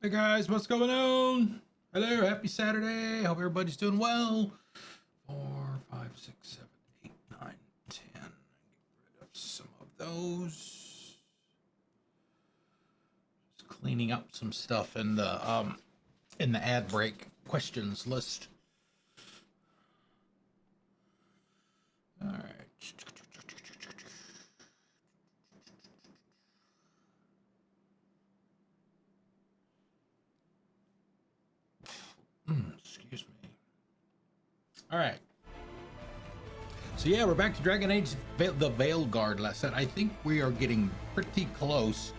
Hey guys, what's going on? Hello, happy Saturday. Hope everybody's doing well. 4, 5, 6, 7, 8, 9, 10. Get rid of some of those. Just cleaning up some stuff in the ad break questions list. All right. Excuse me. All right. So yeah, we're back to Dragon Age, the Veilguard lesson. I think we are getting pretty close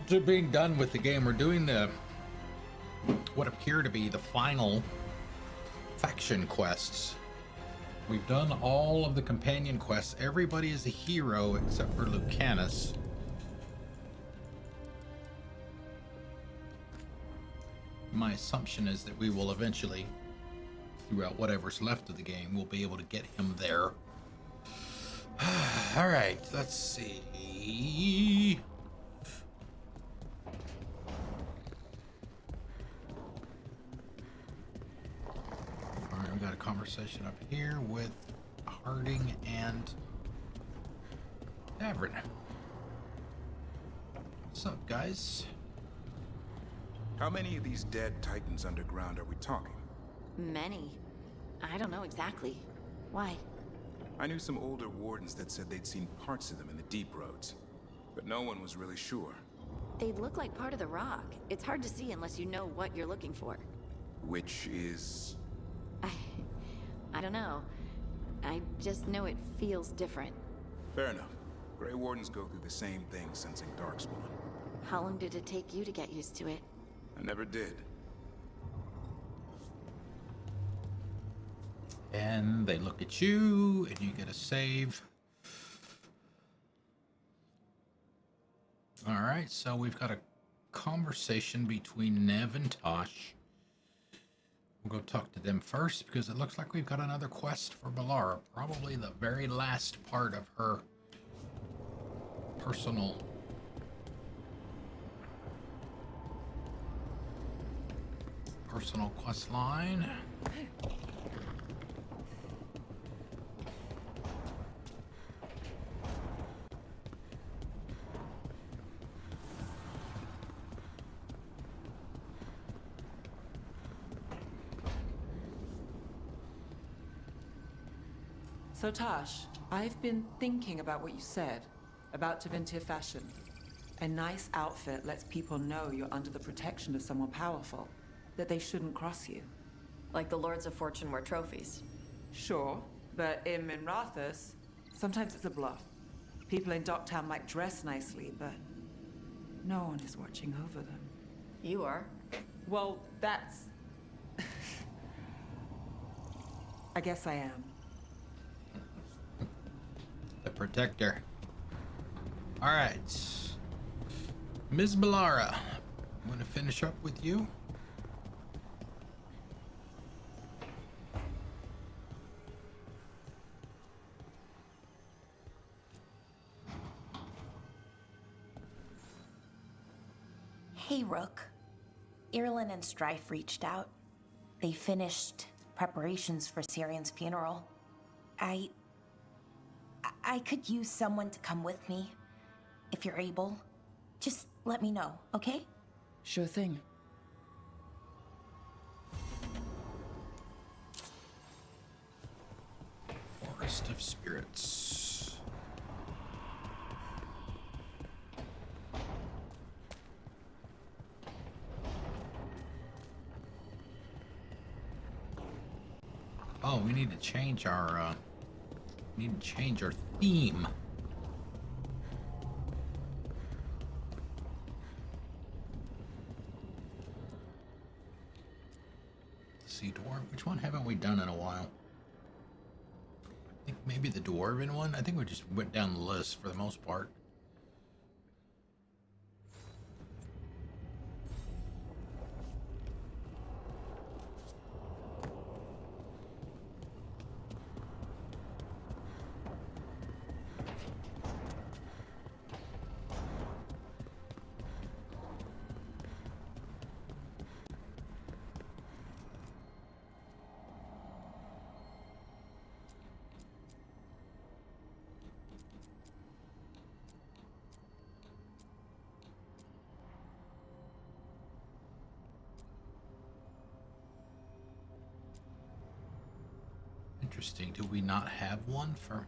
to being done with the game. We're doing what appear to be the final faction quests. We've done all of the companion quests. Everybody is a hero except for Lucanus. My assumption is that we will eventually, throughout whatever's left of the game, we'll be able to get him there. All right, let's see. All right, we got a conversation up here with Harding and Davern. What's up, guys? How many of these dead Titans underground are we talking? Many. I don't know exactly. Why? I knew some older wardens that said they'd seen parts of them in the deep roads, but no one was really sure. They'd look like part of the rock. It's hard to see unless you know what you're looking for. Which is... I don't know. I just know it feels different. Fair enough. Grey Wardens go through the same thing sensing Darkspawn. How long did it take you to get used to it? I never did. And they look at you, and you get a save. All right, so we've got a conversation between Neve and Tosh. We'll go talk to them first, because it looks like we've got another quest for Balara. Probably the very last part of her personal quest line. So Tash, I've been thinking about what you said about Tevinter fashion. A nice outfit lets people know you're under the protection of someone powerful, that they shouldn't cross you. Like the Lords of Fortune wear trophies. Sure, but in Minrathous, sometimes it's a bluff. People in Docktown might dress nicely, but no one is watching over them. You are. Well, that's... I guess I am. The protector. All right. Ms. Balara, I'm going to finish up with you. Hey, Rook. Irulan and Strife reached out. They finished preparations for Syrian's funeral. I could use someone to come with me. If you're able, just let me know, okay? Sure thing. Forest of Spirits. Oh, we need to change our theme. See, dwarf. Which one haven't we done in a while? I think maybe the dwarven one. I think we just went down the list for the most part. interesting. Do we not have one for...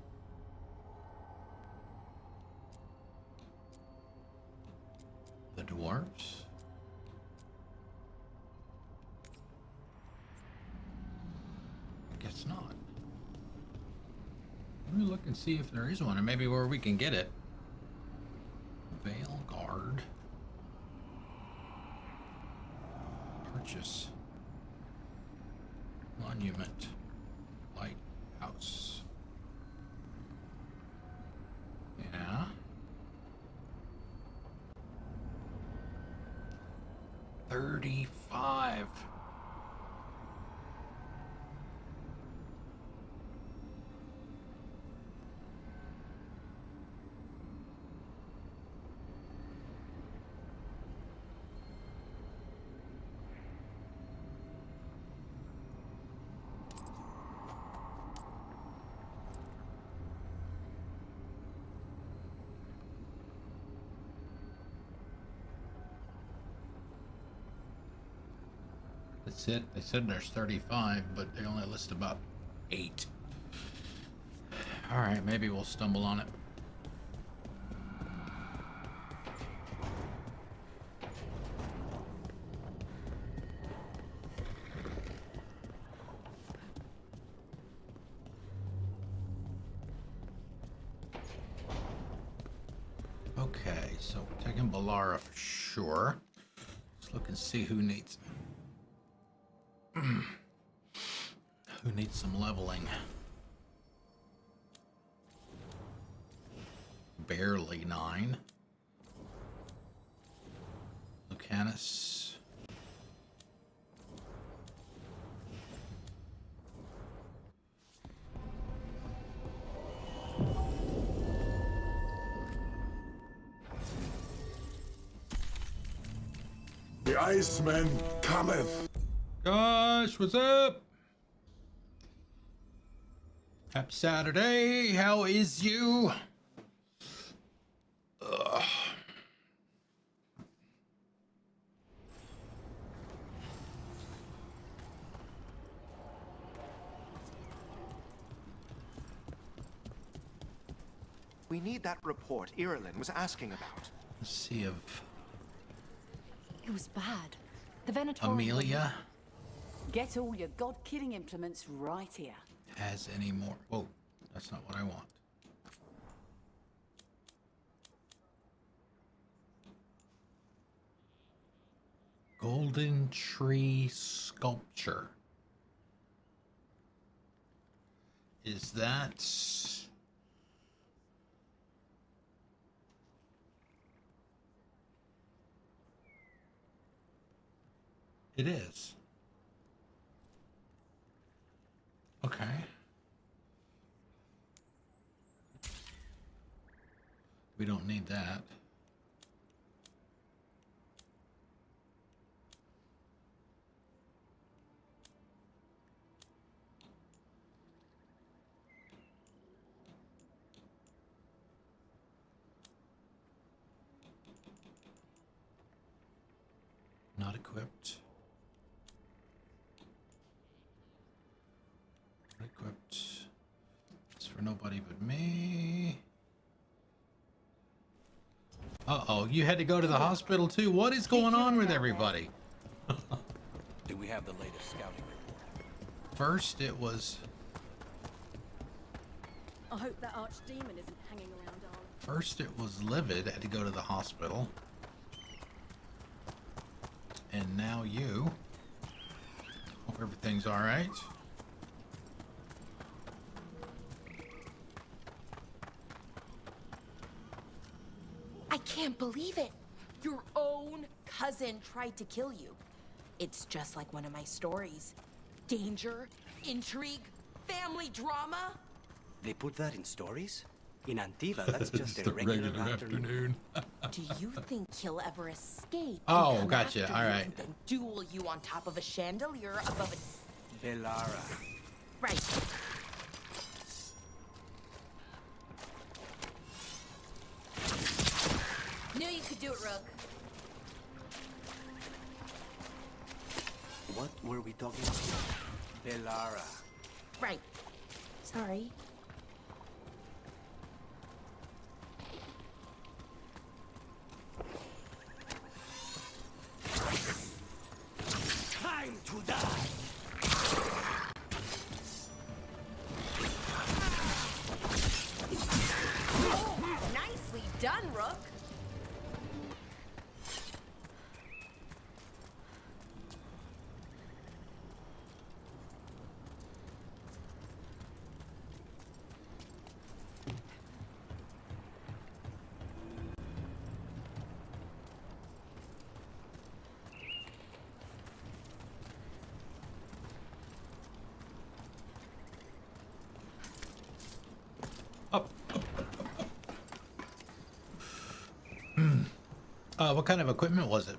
the dwarves? I guess not. Let me look and see if there is one, or maybe where we can get it. Veilguard. Purchase. Monument. Lighthouse. Yeah. $35. That's it. They said there's 35, but they only list about 8. All right, maybe we'll stumble on it. Okay, so we're taking Balara for sure. Let's look and see who needs some leveling. Barely 9. Lucanus. The Iceman cometh. Gosh, what's up? Happy Saturday. How is you? Ugh. We need that report Irilyn was asking about. Let's see if It was bad. The Venator Amelia Get all your god-killing implements right here. has any more. Whoa, that's not what I want. Golden tree sculpture. Is that... It is. Okay. We don't need that. Not equipped. Equipped. It's for nobody but me. Uh-oh, you had to go to the hospital too. What is going on with everybody? Do we have the latest scouting report? First it was... I hope that archdemon isn't hanging around, darling. First it was Livid, had to go to the hospital. And now you. Hope everything's alright. I can't believe it. Your own cousin tried to kill you. It's just like one of my stories. Danger, intrigue, family drama. They put that in stories? In Antiva, that's just It's a the regular afternoon. Do you think he'll ever escape? Oh, and come gotcha. after All you right. and then duel you on top of a chandelier above a... Velara. Right. Knew you could do it, Rook. What were we talking about? Velara. Right. Sorry. Time to die! Nicely done, Rook! Up. What kind of equipment was it?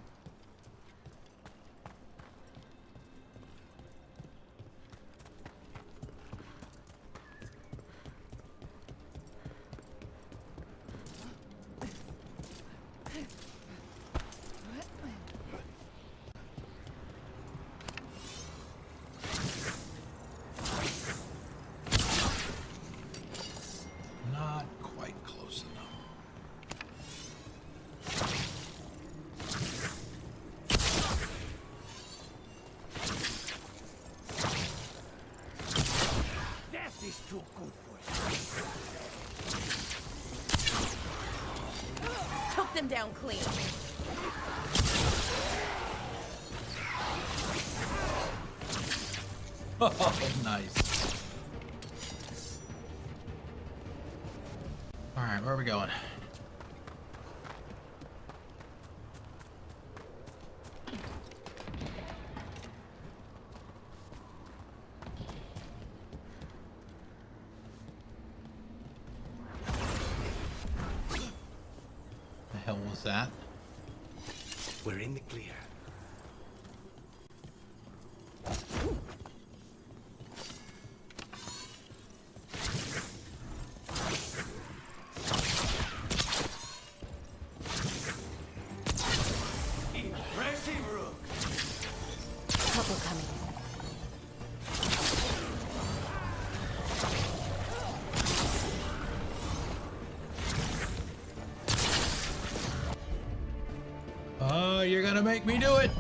Not quite close enough. Death is too good for you. Took them down clean. Oh, nice. All right, where are we going? The hell was that? We're in the clear. Impressive, Rook! Trouble coming. Oh, you're gonna make me do it.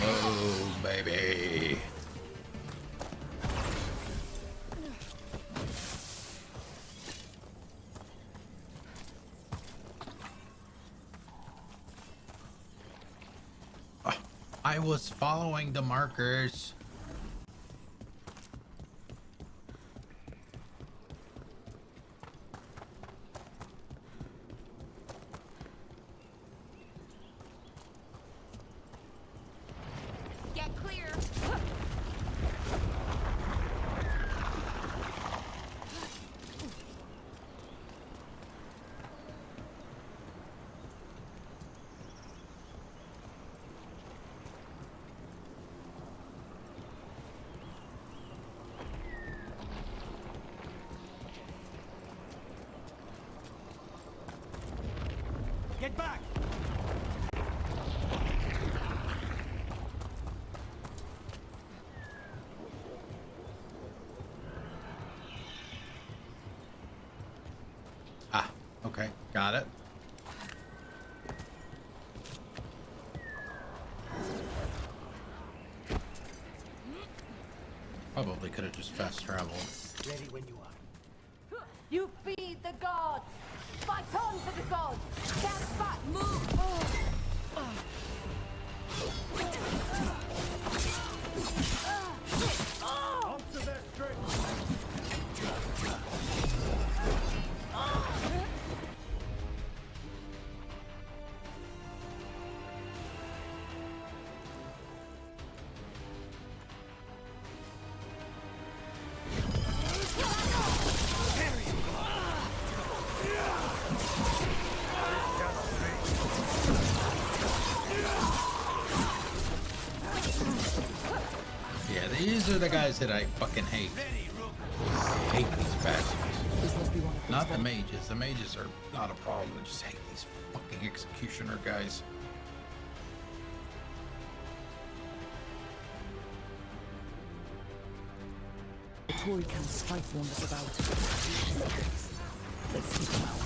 Oh, baby. I was following the markers. Get clear! Get back! Ah, okay, got it. Probably could have just fast traveled. Ready when you are. You feed the gods! Fight on for the gods! Stand back! Move! Onto their strength! These are the guys that I fucking hate. I hate these bastards. Not the mages. The mages are not a problem. I just hate these fucking executioner guys. The Tory can strife wanders about. Let's keep them out.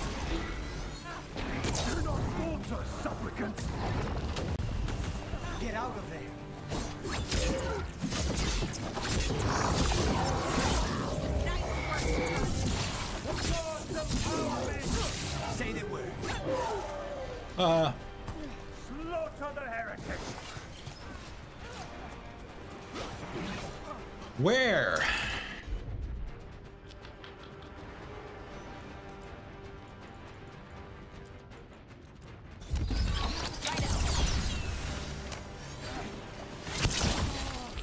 Do not falter, supplicants! Get out of there! Say the word. Slaughter the heretics! Where?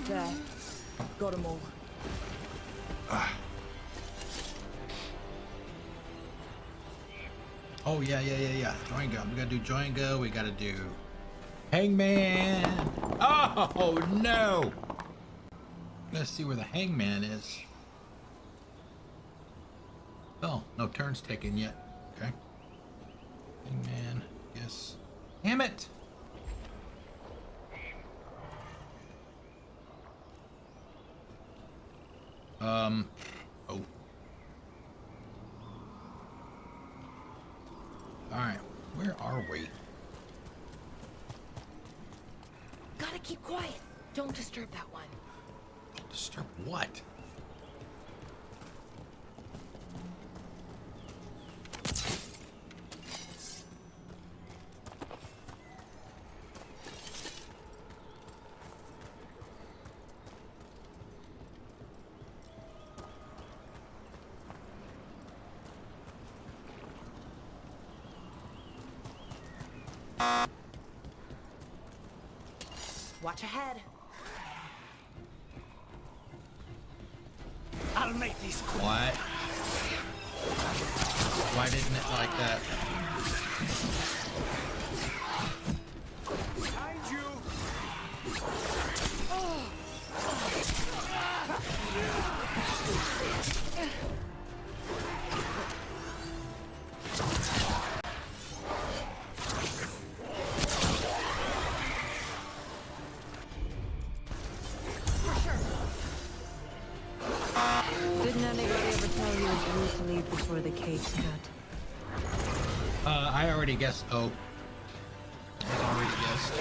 There. Got them all. Oh, yeah. Join Go. We gotta do Join Go. We gotta do Hangman. Oh, no. Let's see where the Hangman is. Oh, no turns taken yet. Okay. Hangman. Yes. Damn it. Oh. Alright, where are we? Gotta keep quiet. Don't disturb that one. Disturb what? Watch ahead. I'll make these quick. What? Why didn't it like that? Behind you! Didn't anybody ever tell you it's rules to leave before the cake's cut? I already guessed. Oh. I already guessed.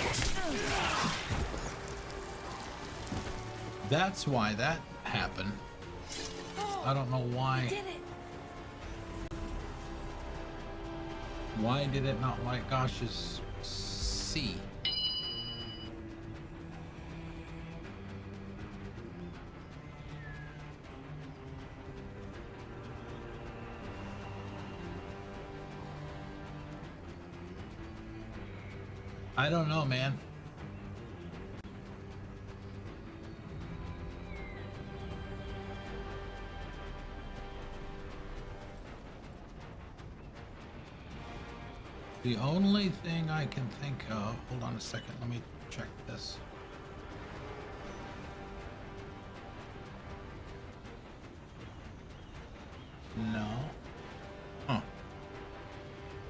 That's why that happened. I don't know why. Did it. Why did it not like Gosh's C? I don't know, man. The only thing I can think of, hold on a second, let me check this. No. Huh.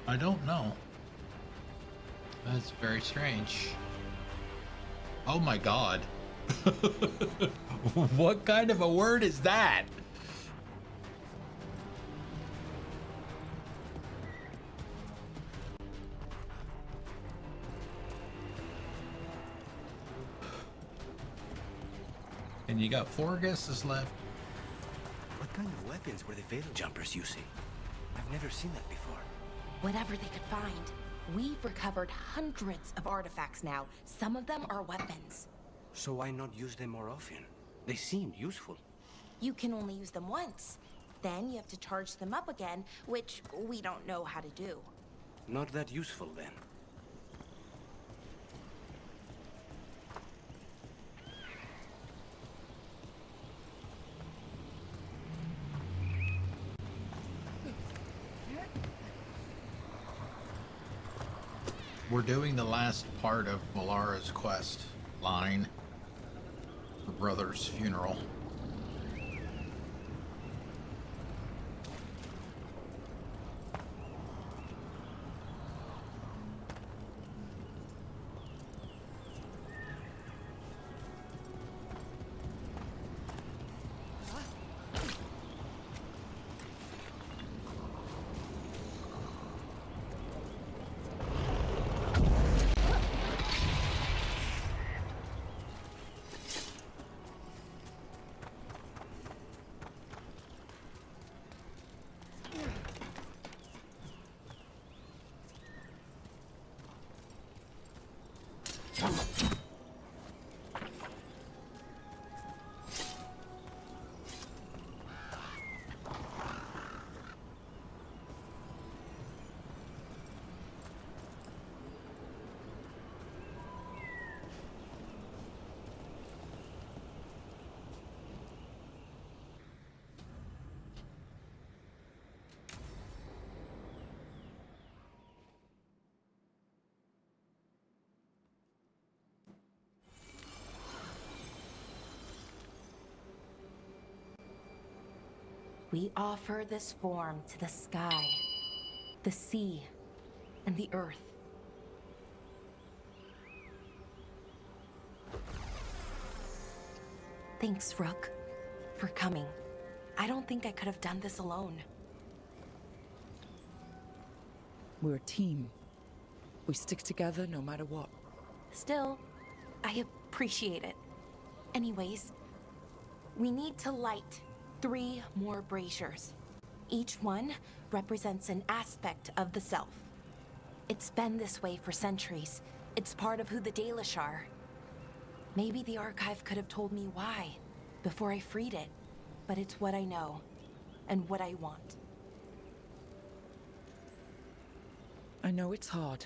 I don't know. That's very strange. Oh my god. What kind of a word is that? And you got 4 guesses left. What kind of weapons were the Veil Jumpers using? I've never seen that before. Whatever they could find. We've recovered hundreds of artifacts now. Some of them are weapons. So why not use them more often? They seemed useful. You can only use them once. Then you have to charge them up again, which we don't know how to do. Not that useful then. We're doing the last part of Malara's quest line. her brother's funeral. We offer this form to the sky, the sea, and the earth. Thanks, Rook, for coming. I don't think I could have done this alone. We're a team. We stick together no matter what. Still, I appreciate it. Anyways, we need to light 3 more braziers. Each one represents an aspect of the self. It's been this way for centuries. It's part of who the Dalish are. Maybe the archive could have told me why before I freed it, but it's what I know and what I want. I know it's hard,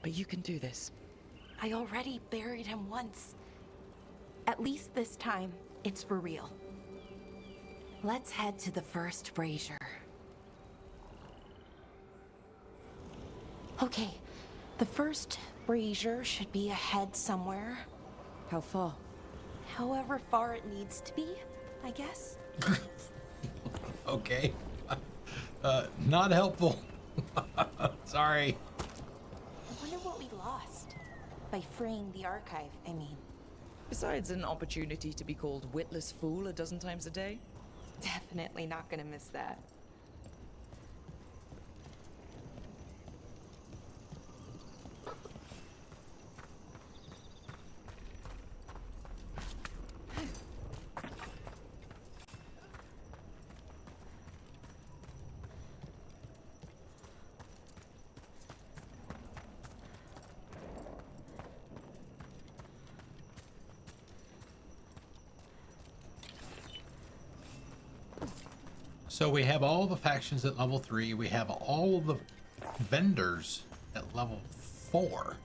but you can do this. I already buried him once. At least this time, it's for real. Let's head to the first brazier. Okay, the first brazier should be ahead somewhere. How far? However far it needs to be, I guess. Okay. Not helpful. Sorry. I wonder what we lost by freeing the archive, I mean. Besides an opportunity to be called witless fool a dozen times a day? Definitely not gonna miss that. So we have all the factions at level 3. We have all of the vendors at level 4.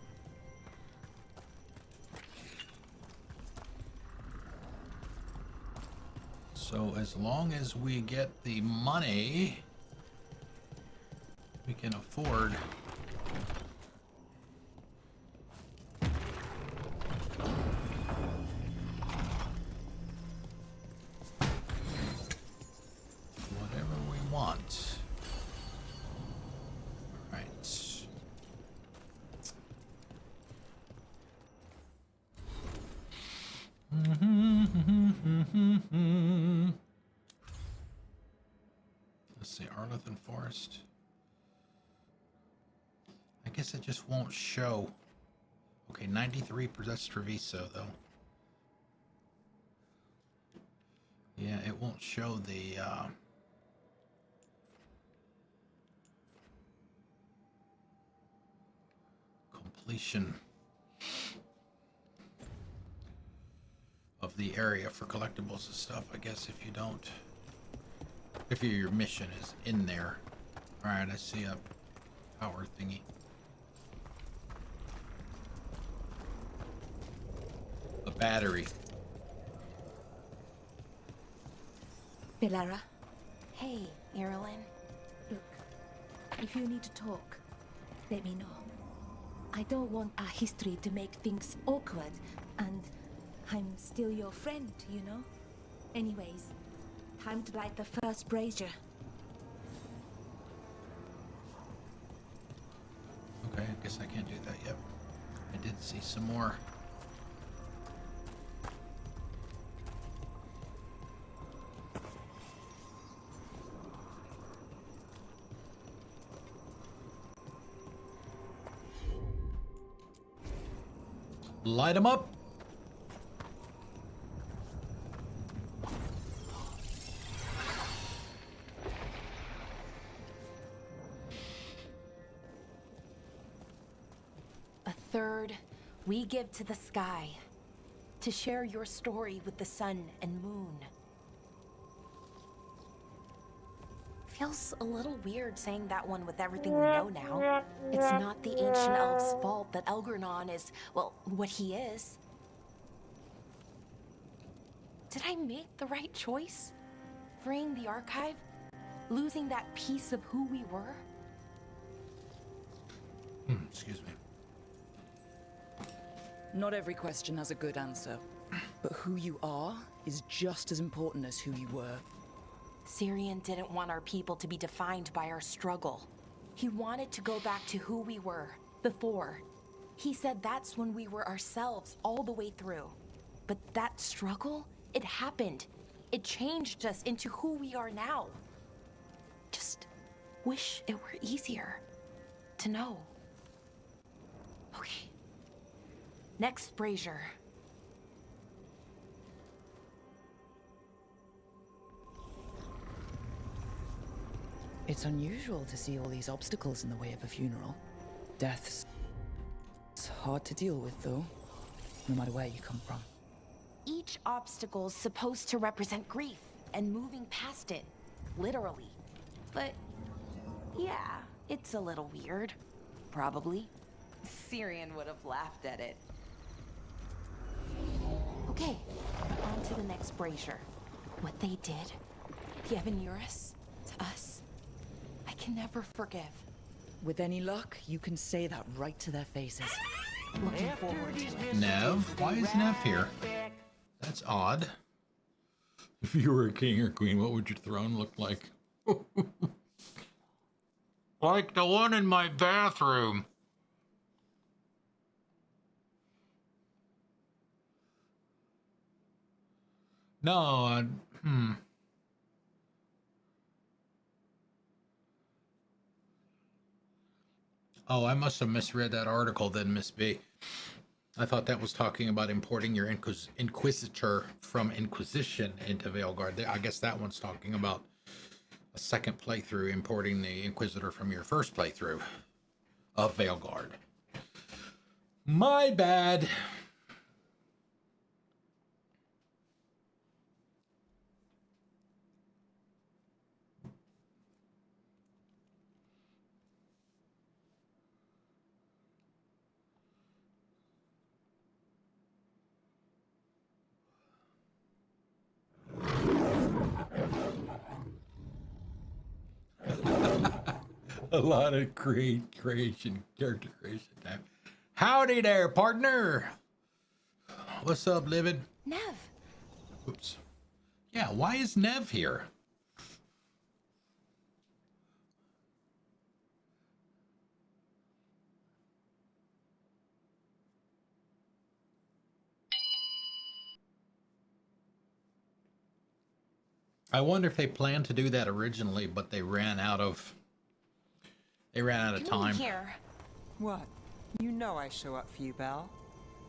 So as long as we get the money, we can afford whatever we want. All right. Let's see, Arlington Forest. I guess it just won't show. Okay, 93 possessed Treviso though. Yeah, it won't show the completion of the area for collectibles and stuff, I guess, if you don't. If your mission is in there. Alright, I see a power thingy. A battery. Belara, Hey, Irulan. look. If you need to talk, let me know. I don't want our history to make things awkward, and I'm still your friend, you know? Anyways, time to light the first brazier. Okay, I guess I can't do that yet. I did see some more. Light them up. A third we give to the sky, to share your story with the sun and moon. Feels a little weird saying that one with everything we know now. It's not the ancient elves' fault that Elgranon is, well, what he is. Did I make the right choice? Freeing the archive? Losing that piece of who we were? Excuse me. Not every question has a good answer, but who you are is just as important as who you were. Syrian didn't want our people to be defined by our struggle. He wanted to go back to who we were before. He said that's when we were ourselves all the way through. But that struggle, it happened. It changed us into who we are now. Just wish it were easier to know. Okay. Next brazier. It's unusual to see all these obstacles in the way of a funeral. Death's hard to deal with, though, no matter where you come from. Each obstacle's supposed to represent grief and moving past it, literally. But yeah, it's a little weird. Probably. Syrian would have laughed at it. Okay, on to the next brazier. What they did, Yevon-Urus, to us, I can never forgive. With any luck, you can say that right to their faces. Looking forward to it. Nev? Why is Nev here? That's odd. If you were a king or queen, what would your throne look like? Like the one in my bathroom. No, Oh, I must have misread that article then, Miss B. I thought that was talking about importing your Inquisitor from Inquisition into Veilguard. I guess that one's talking about a second playthrough, importing the Inquisitor from your first playthrough of Veilguard. My bad. A lot of character creation time. Howdy there, partner. What's up, Livid? Neve. Oops. Yeah, why is Neve here? I wonder if they planned to do that originally, but they ran out of time. Here. What? You know I show up for you, Belle.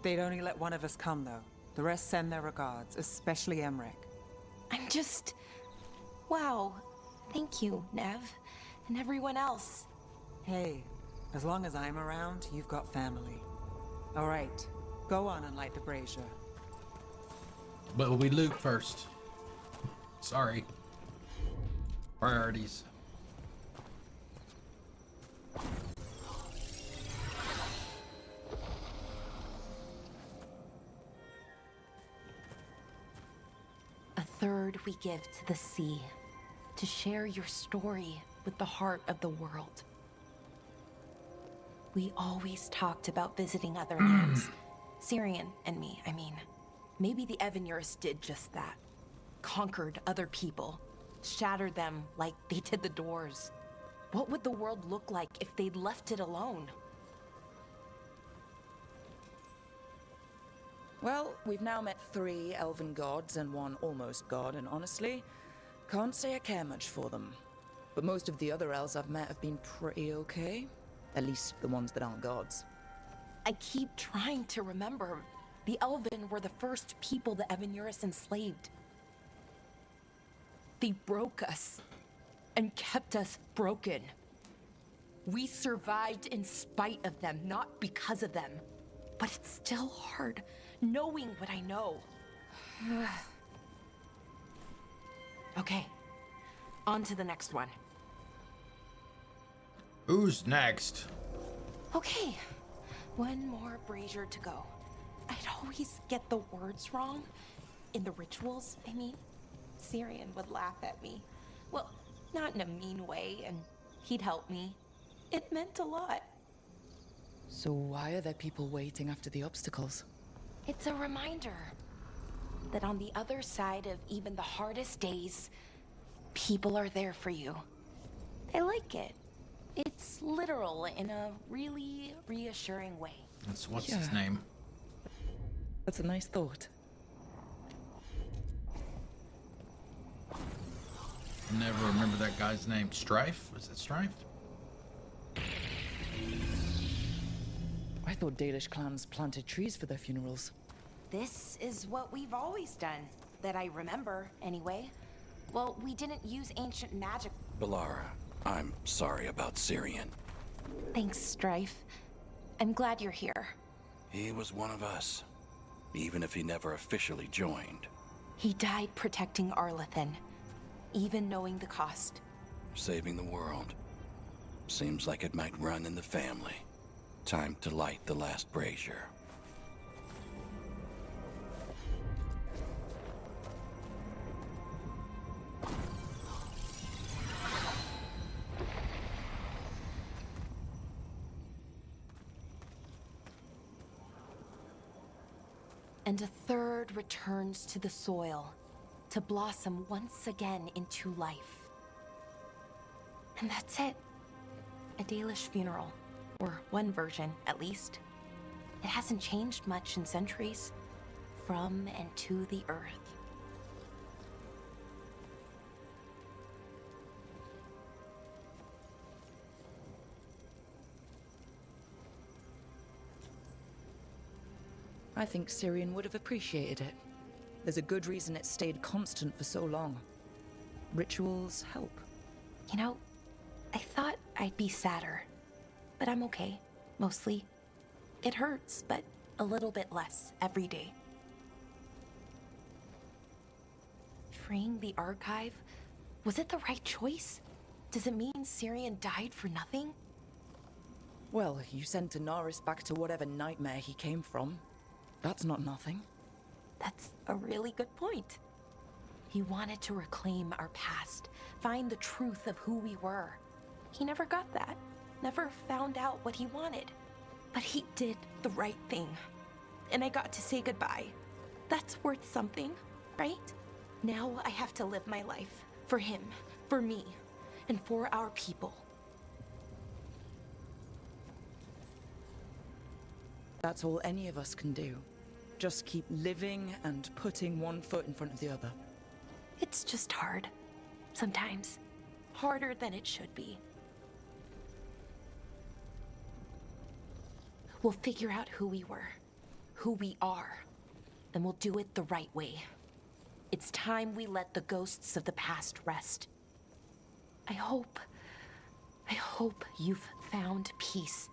They'd only let one of us come, though. The rest send their regards, especially Emmerich. I'm just... Wow. Thank you, Neve. And everyone else. Hey, as long as I'm around, you've got family. All right, go on and light the brazier. But we loot first. Sorry. Priorities. A third we give to the sea, to share your story with the heart of the world. We always talked about visiting other lands. Syrian and me, I mean. Maybe the Evanurus did just that. Conquered other people. Shattered them like they did the doors. What would the world look like if they'd left it alone? Well, we've now met 3 elven gods and 1 almost god, and honestly, can't say I care much for them. But most of the other elves I've met have been pretty okay. At least the ones that aren't gods. I keep trying to remember. The Elven were the first people the Evanurus enslaved. They broke us and kept us broken. We survived in spite of them, not because of them. But it's still hard, knowing what I know. Okay, on to the next one. Who's next? Okay, one more brazier to go. I'd always get the words wrong. In the rituals, I mean. Syrian would laugh at me. Well, not in a mean way, and he'd help me. It meant a lot. So why are there people waiting after the obstacles? It's a reminder that on the other side of even the hardest days, people are there for you. I like it. It's literal in a really reassuring way. That's what's his name? That's a nice thought. Never remember that guy's name. Strife? Was it Strife? I thought Dalish clans planted trees for their funerals. This is what we've always done, that I remember, anyway. Well, we didn't use ancient magic. Balara, I'm sorry about Syrian. Thanks, Strife. I'm glad you're here. He was one of us, even if he never officially joined. He died protecting Arlathan, even knowing the cost. Saving the world. Seems like it might run in the family. Time to light the last brazier. And a third returns to the soil, to blossom once again into life. And that's it. A Dalish funeral. Or one version, at least. It hasn't changed much in centuries. From and to the earth. I think Syrian would have appreciated it. There's a good reason it stayed constant for so long. Rituals help. You know, I thought I'd be sadder. But I'm okay, mostly. It hurts, but a little bit less every day. Freeing the archive? Was it the right choice? Does it mean Syrian died for nothing? Well, you sent Daenerys back to whatever nightmare he came from. That's not nothing. That's a really good point. He wanted to reclaim our past, find the truth of who we were. He never got that. Never found out what he wanted. But he did the right thing. And I got to say goodbye. That's worth something, right? Now I have to live my life. For him, for me, and for our people. That's all any of us can do. Just keep living and putting one foot in front of the other. It's just hard. Sometimes. Harder than it should be. We'll figure out who we were, who we are, and we'll do it the right way. It's time we let the ghosts of the past rest. I hope you've found peace,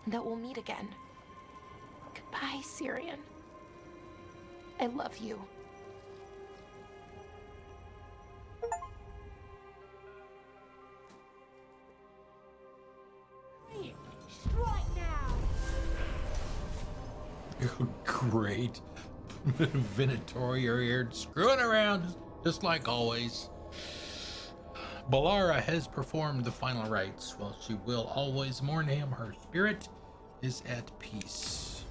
and that we'll meet again. Goodbye, Syrian. I love you. Strike now! Great. Venatori are here screwing around just like always. Balara has performed the final rites. While she will always mourn him, her spirit is at peace.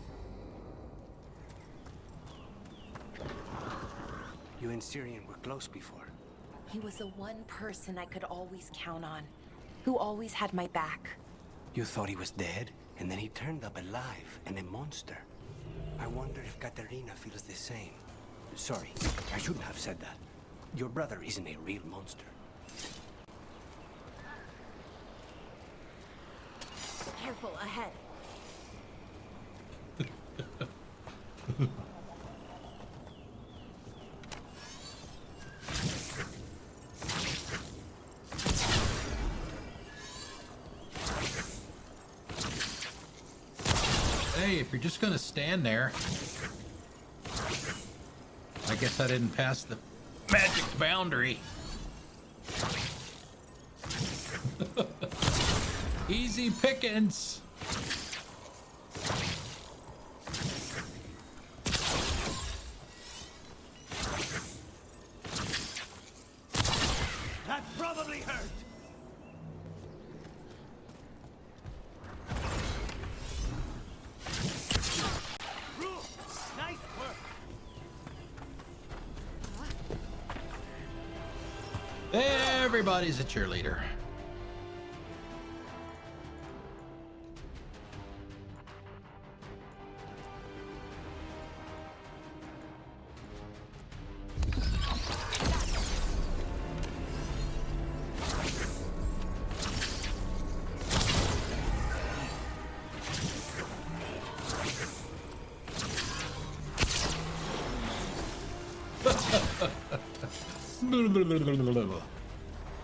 You and Syrian were close before. He was the one person I could always count on, who always had my back. You thought he was dead, and then he turned up alive and a monster. I wonder if Katerina feels the same. Sorry, I shouldn't have said that. Your brother isn't a real monster. Careful ahead. Hey, if you're just gonna stand there, I guess I didn't pass the magic boundary. Easy pickings. That probably hurt. Nice work. Everybody's a cheerleader.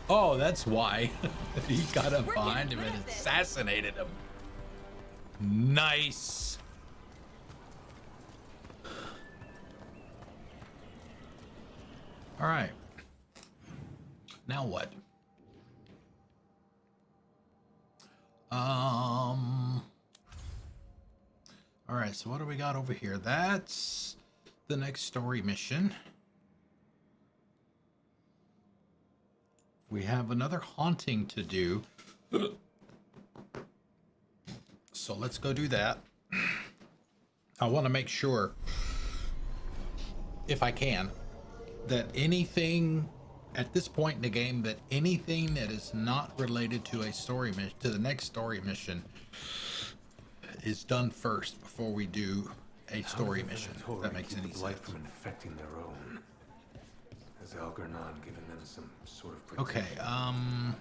Oh, that's why. He got up behind him and assassinated him. Nice. All right. Now what? All right, so what do we got over here? That's the next story mission. We have another haunting to do. So let's go do that. I want to make sure, if I can, that anything at this point in the game, that anything that is not related to a story mission, to the next story mission, is done first before we do a story mission. If that makes any sense. From infecting their own. Has Algernon given them some sort of Okay, protection?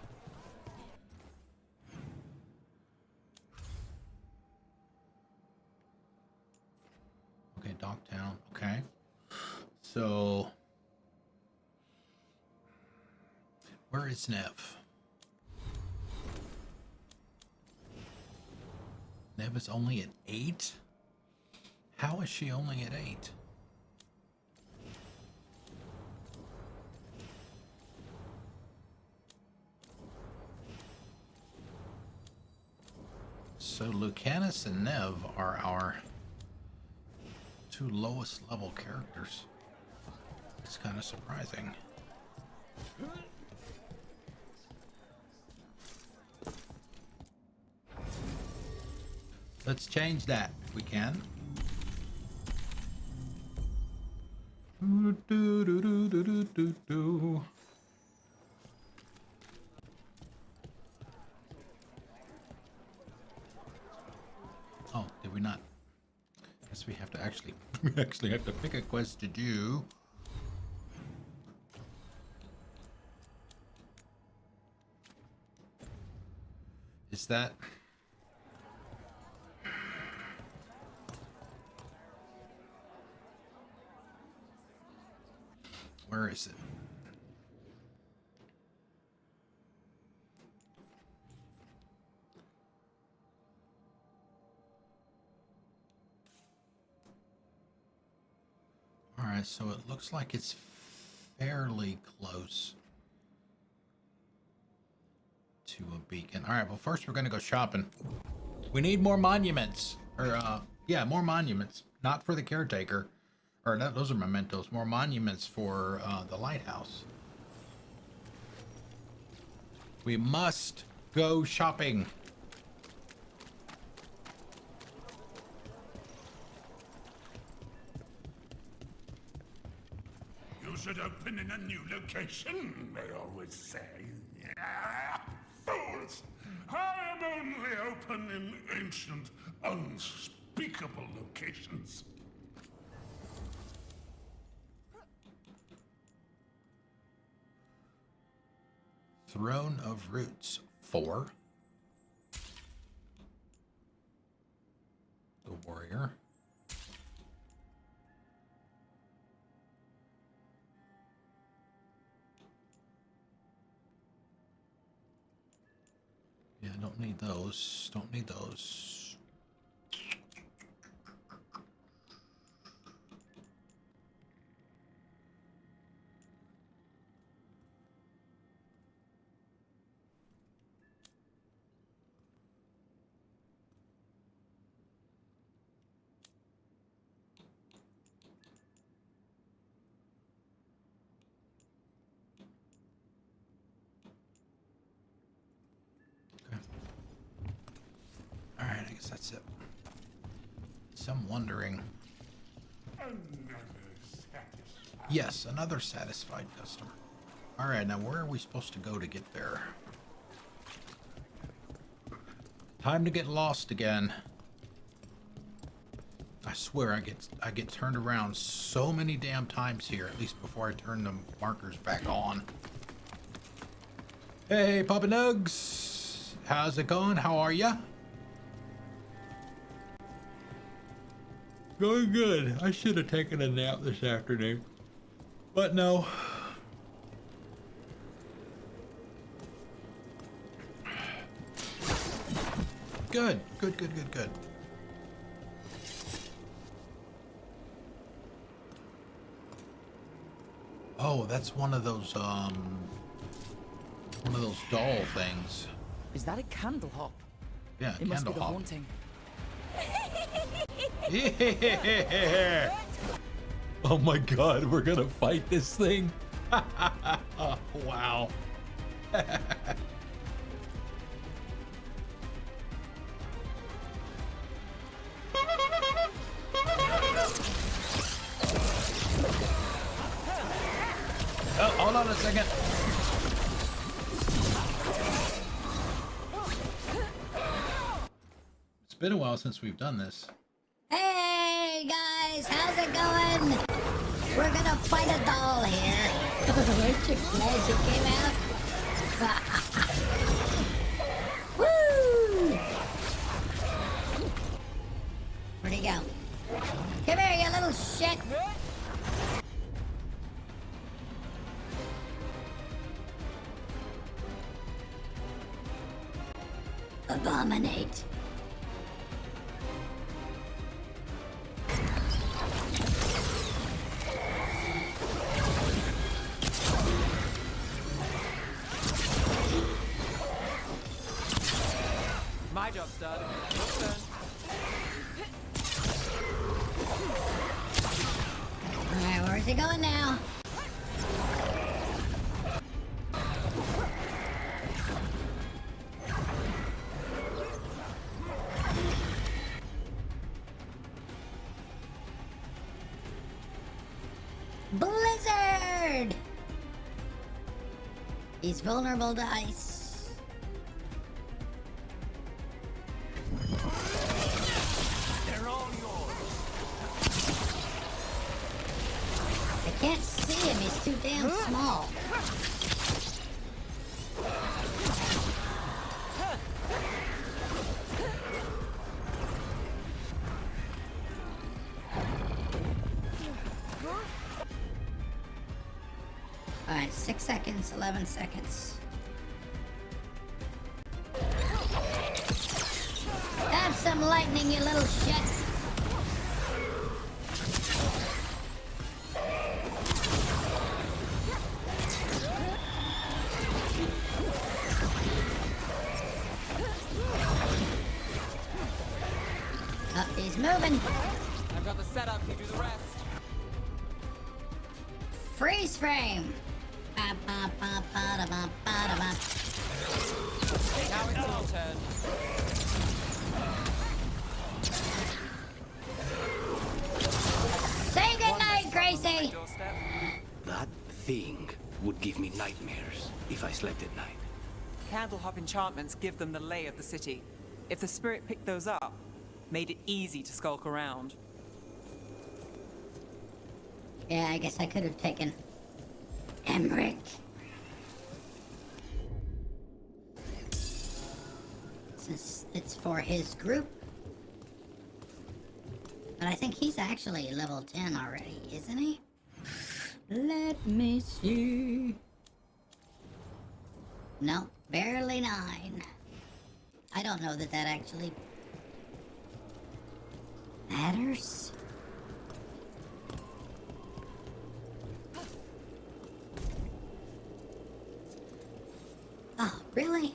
Okay, Dogtown. Okay. So where is Neve? Neve is only at 8? How is she only at 8? So Lucanus and Neve are our two lowest level characters. It's kind of surprising. Let's change that if we can. Oh, did we not? Guess we have to we actually have to pick a quest to do. Is that? Where is it? All right, so it looks like it's fairly close to a beacon. All right, well, first we're going to go shopping. We need more monuments. Or, yeah, more monuments. Not for the caretaker. Or, no, those are mementos. More monuments for the lighthouse. We must go shopping. You those that open in a new location, they always say. Fools! I am only open in ancient, unspeakable locations. Throne of Roots 4. The Warrior. Yeah, don't need those. Don't need those. Alright, I guess that's it. So I'm wondering. Yes, another satisfied customer. Alright, now where are we supposed to go to get there? Time to get lost again. I swear I get turned around so many damn times here, at least before I turn the markers back on. Hey, Papa Nugs! How's it going? How are ya? Going good. I should have taken a nap this afternoon, but no. Good. Oh, that's one of those doll things. Is that a candle hop? Yeah, it must be candle the hop. haunting. Yeah. Oh my god, we're gonna fight this thing. Oh, wow. Oh, hold on a second. It's been a while since we've done this. Hey guys, how's it going? We're gonna fight a doll here. Aren't you glad you came out? Woo! Where'd he go? Come here, you little shit! Abominate. My job's done. Your turn. Alright, where's he going now? Blizzard! He's vulnerable to ice. They're all yours. I can't see him, he's too damn small. Alright, 6 seconds, 11 seconds. Have some lightning, you little shit! Oh, he's moving! I've got the setup, you do the rest. Freeze frame! Ba-ba-ba-ba-da-ba-ba-da-ba. Now it's your turn. Say goodnight, Gracie! Blood? thing would give me nightmares if I slept at night. Candlehop enchantments give them the lay of the city. If the spirit picked those up, made it easy to skulk around. Yeah, I guess I could have taken Emmerich. Since it's for his group. But I think he's actually level 10 already, isn't he? Let me see. No, barely 9. I don't know that that actually matters. Oh, really?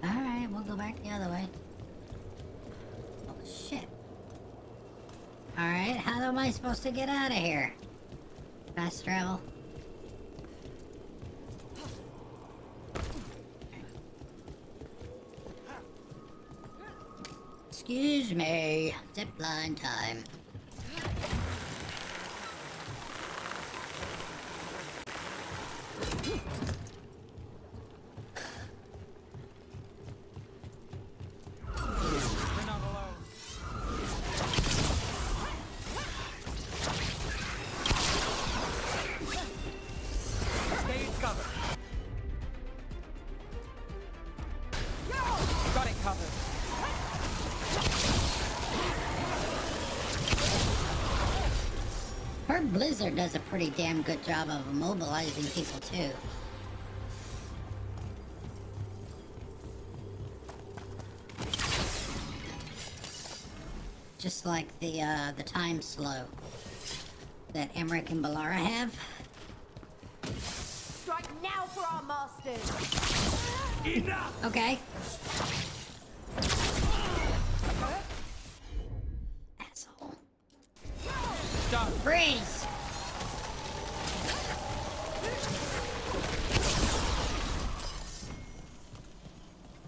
Alright, we'll go back the other way. Oh, shit. Alright, how am I supposed to get out of here? Fast travel. Excuse me. Zipline time. Blizzard does a pretty damn good job of immobilizing people too. Just like the time slow that Emmerich and Balara have. Strike now for our masters. Enough. Okay. Asshole. Stop. Freeze.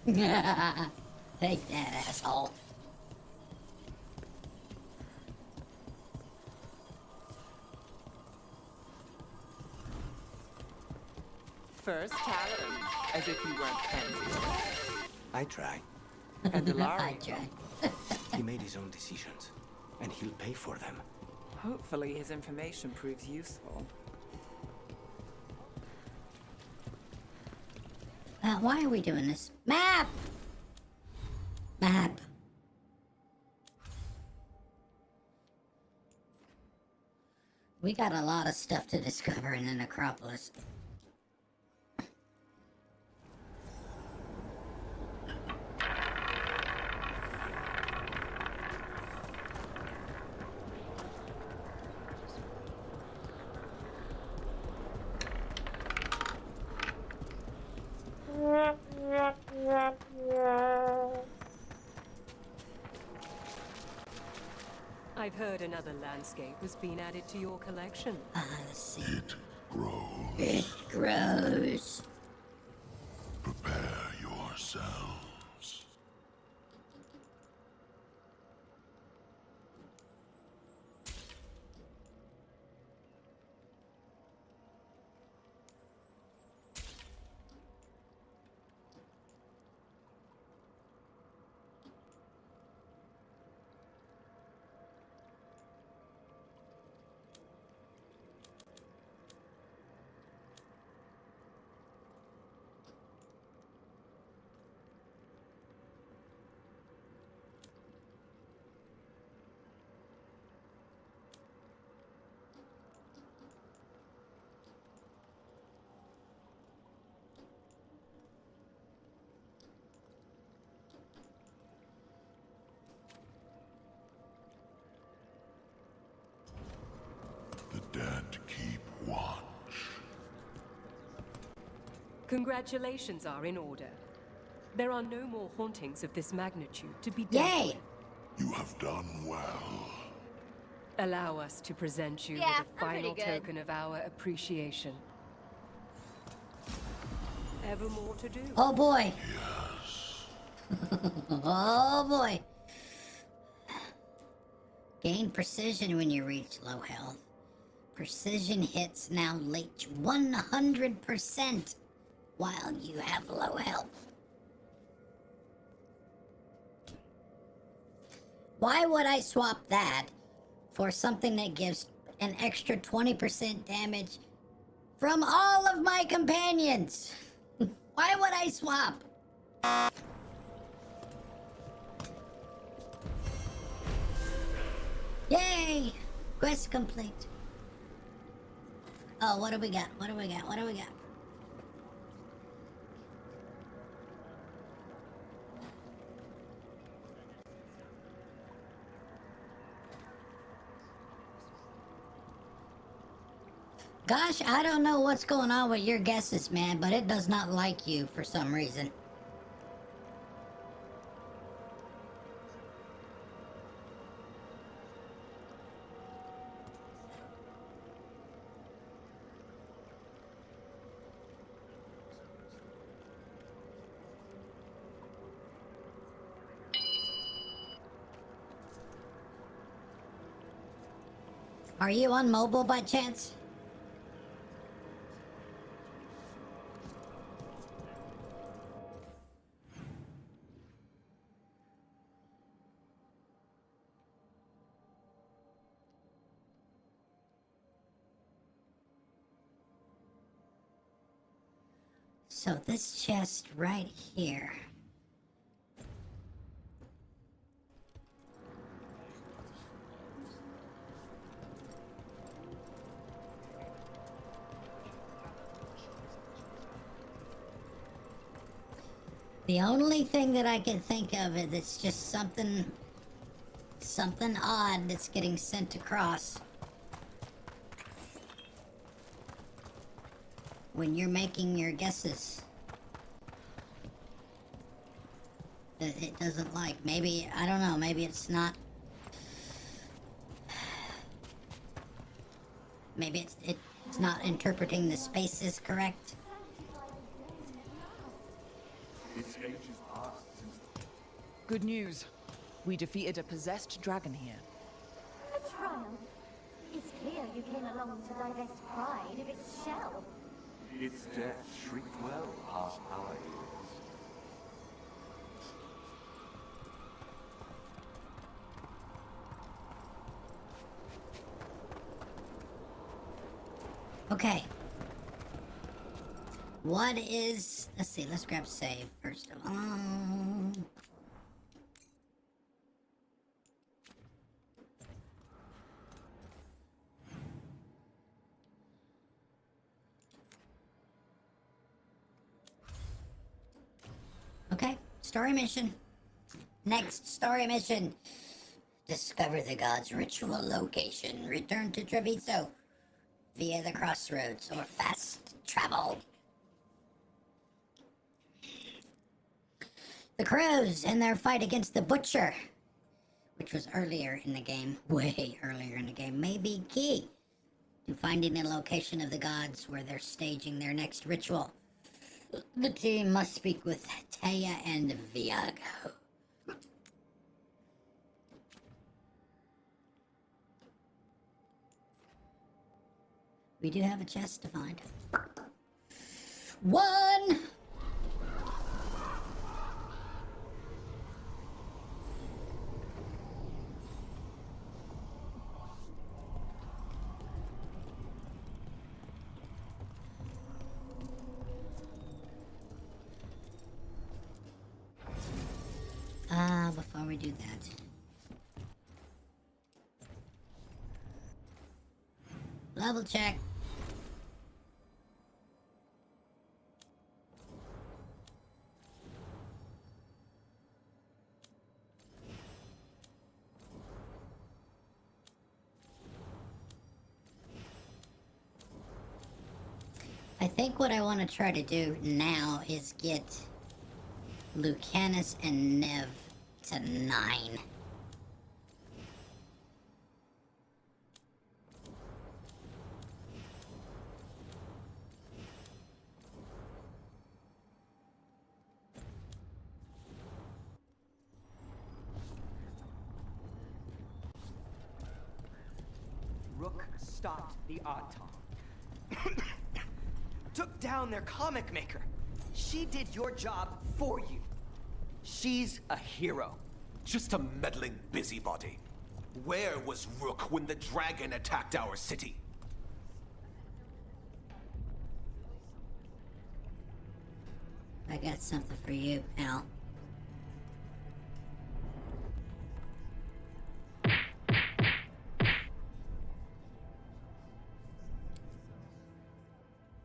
Take that, asshole. First Talon, as if you weren't fancy. I try. And Delari. I try. He made his own decisions, and he'll pay for them. Hopefully his information proves useful. Why are we doing this? Map! Map. We got a lot of stuff to discover in the necropolis. I've heard another landscape has been added to your collection. Let's see. It grows. It grows. Prepare yourselves. The dead keep watch. Congratulations are in order. There are no more hauntings of this magnitude to be dealt Yay! with. You have done well. Allow us to present you Yeah, with a I'm pretty final good. token of our appreciation. Ever more to do? Oh boy. Yes. Oh boy. Gain precision when you reach low health. Precision hits now leech 100% while you have low health. Why would I swap that for something that gives an extra 20% damage from all of my companions? Why would I swap? Yay! Quest complete. Oh, what do we got? What do we got? What do we got? Gosh, I don't know what's going on with your guesses, man, but it does not like you for some reason. Are you on mobile by chance? So this chest right here. The only thing that I can think of is it's just something odd that's getting sent across when you're making your guesses that it doesn't like. Maybe, I don't know, maybe it's not. Maybe it's not interpreting the spaces correct. Good news. We defeated a possessed dragon here. A triumph. It's clear you came along to divest pride of its shell. Its death shrieked well past our ears. Okay. What is... Let's see, let's grab save first of all. Okay, story mission. Next story mission. Discover the god's ritual location. Return to Treviso via the crossroads or fast travel. The crows and their fight against the butcher, which was earlier in the game, way earlier in the game, may be key to finding the location of the gods where they're staging their next ritual. The team must speak with Taya and Viago. We do have a chest to find. One! Before we do that. Level check. I think what I want to try to do now is get Lucanus and Neve to 9. stopped the Anton. Took down their comic maker. She did your job for you. She's a hero. Just a meddling busybody. Where was Rook when the dragon attacked our city? I got something for you, pal.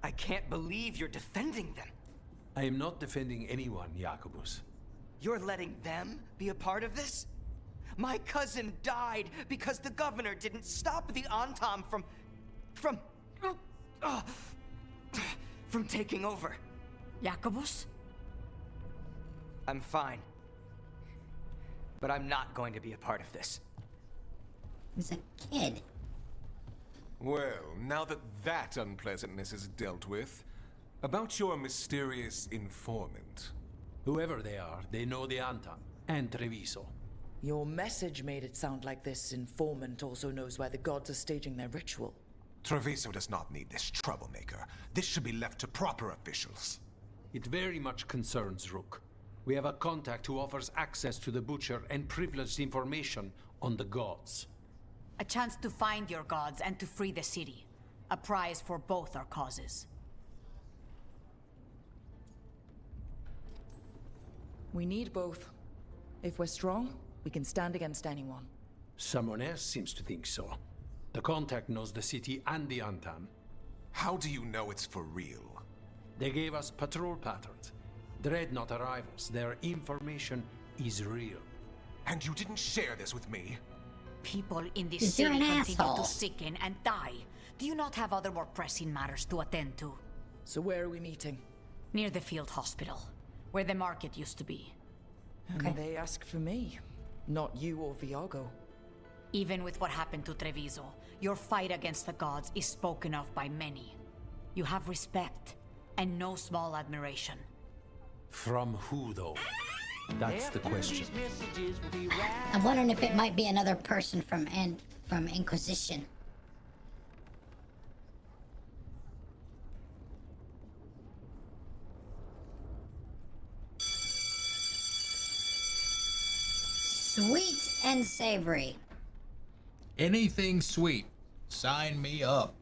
I can't believe you're defending them. I am not defending anyone, Jacobus. You're letting them be a part of this? My cousin died because the governor didn't stop the Antam from taking over. Jacobus? I'm fine. But I'm not going to be a part of this. He's a kid. Well, now that that unpleasantness is dealt with, about your mysterious informant. Whoever they are, they know the Antam and Treviso. Your message made it sound like this informant also knows why the gods are staging their ritual. Treviso does not need this troublemaker. This should be left to proper officials. It very much concerns Rook. We have a contact who offers access to the Butcher and privileged information on the gods. A chance to find your gods and to free the city. A prize for both our causes. We need both. If we're strong, we can stand against anyone. Someone else seems to think so. The contact knows the city and the Antam. How do you know it's for real? They gave us patrol patterns. Dreadnought arrivals. Their information is real. And you didn't share this with me? People in this city continue to sicken and die. Do you not have other more pressing matters to attend to? So where are we meeting? Near the field hospital, where the market used to be. And they ask for me, not you or Viago. Even with what happened to Treviso, your fight against the gods is spoken of by many. You have respect, and no small admiration. From who, though? That's the question. I'm wondering if it might be another person from Inquisition. Sweet and savory. Anything sweet. Sign me up.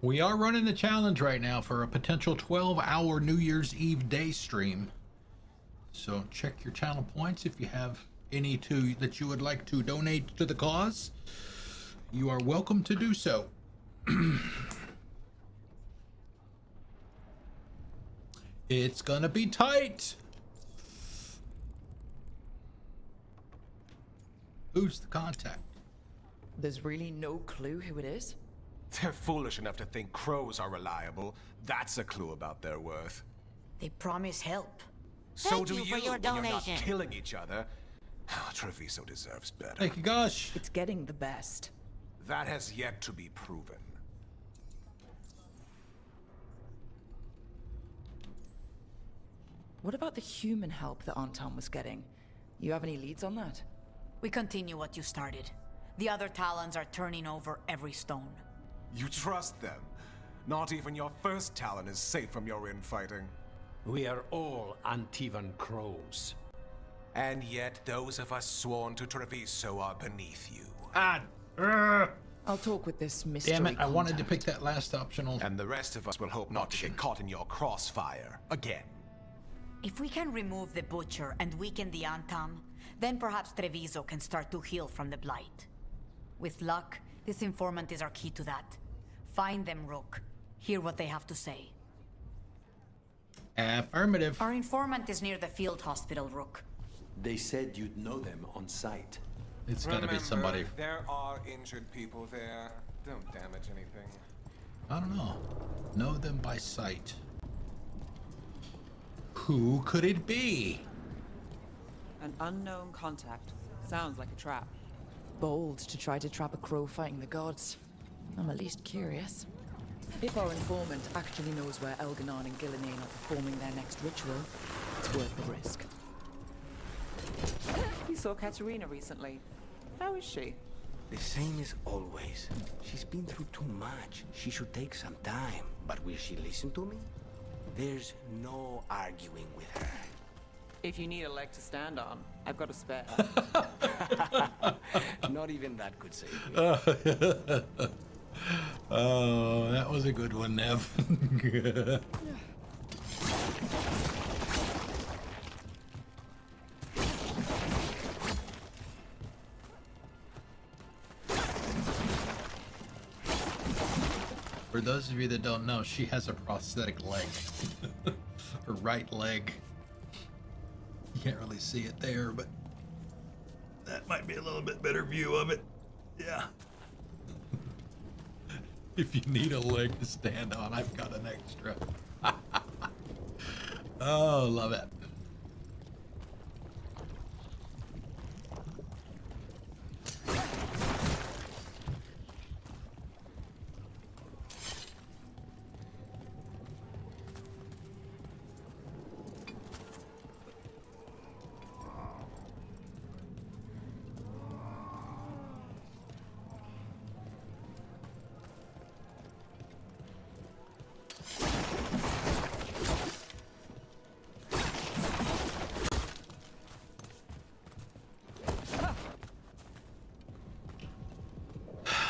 We are running the challenge right now for a potential 12-hour New Year's Eve day stream. So check your channel points if you have any that you would like to donate to the cause. You are welcome to do so. It's gonna be tight. Who's the contact? There's really no clue who it is? They're foolish enough to think crows are reliable. That's a clue about their worth. They promise help. So do you when you're not killing each other. Treviso deserves better. Thank you, gosh. It's getting the best. That has yet to be proven. What about the human help that Anton was getting? You have any leads on that? We continue what you started. The other Talons are turning over every stone. You trust them? Not even your first Talon is safe from your infighting. We are all Antivan crows. And yet those of us sworn to Treviso are beneath you. I'll talk with this mystery Damn it, I wanted to contact. pick that last optional. And the rest of us will hope not to get caught in your crossfire again. If we can remove the Butcher and weaken the Antam, then perhaps Treviso can start to heal from the Blight. With luck, this informant is our key to that. Find them, Rook. Hear what they have to say. Affirmative. Our informant is near the field hospital, Rook. They said you'd know them on sight. It's gotta be somebody. There are injured people there. Don't damage anything. I don't know. Know them by sight. Who could it be? An unknown contact. Sounds like a trap. Bold to try to trap a crow fighting the gods. I'm at least curious. If our informant actually knows where Elganon and Gillinane are performing their next ritual, it's worth the risk. We saw Katerina recently. How is she? The same as always. She's been through too much. She should take some time. But will she listen to me? There's no arguing with her. If you need a leg to stand on, I've got a spare. Not even that could save me. Oh, that was a good one, Neve. For those of you that don't know, she has a prosthetic leg. Her right leg. You can't really see it there, but that might be a little bit better view of it. Yeah. If you need a leg to stand on, I've got an extra. Oh, love it.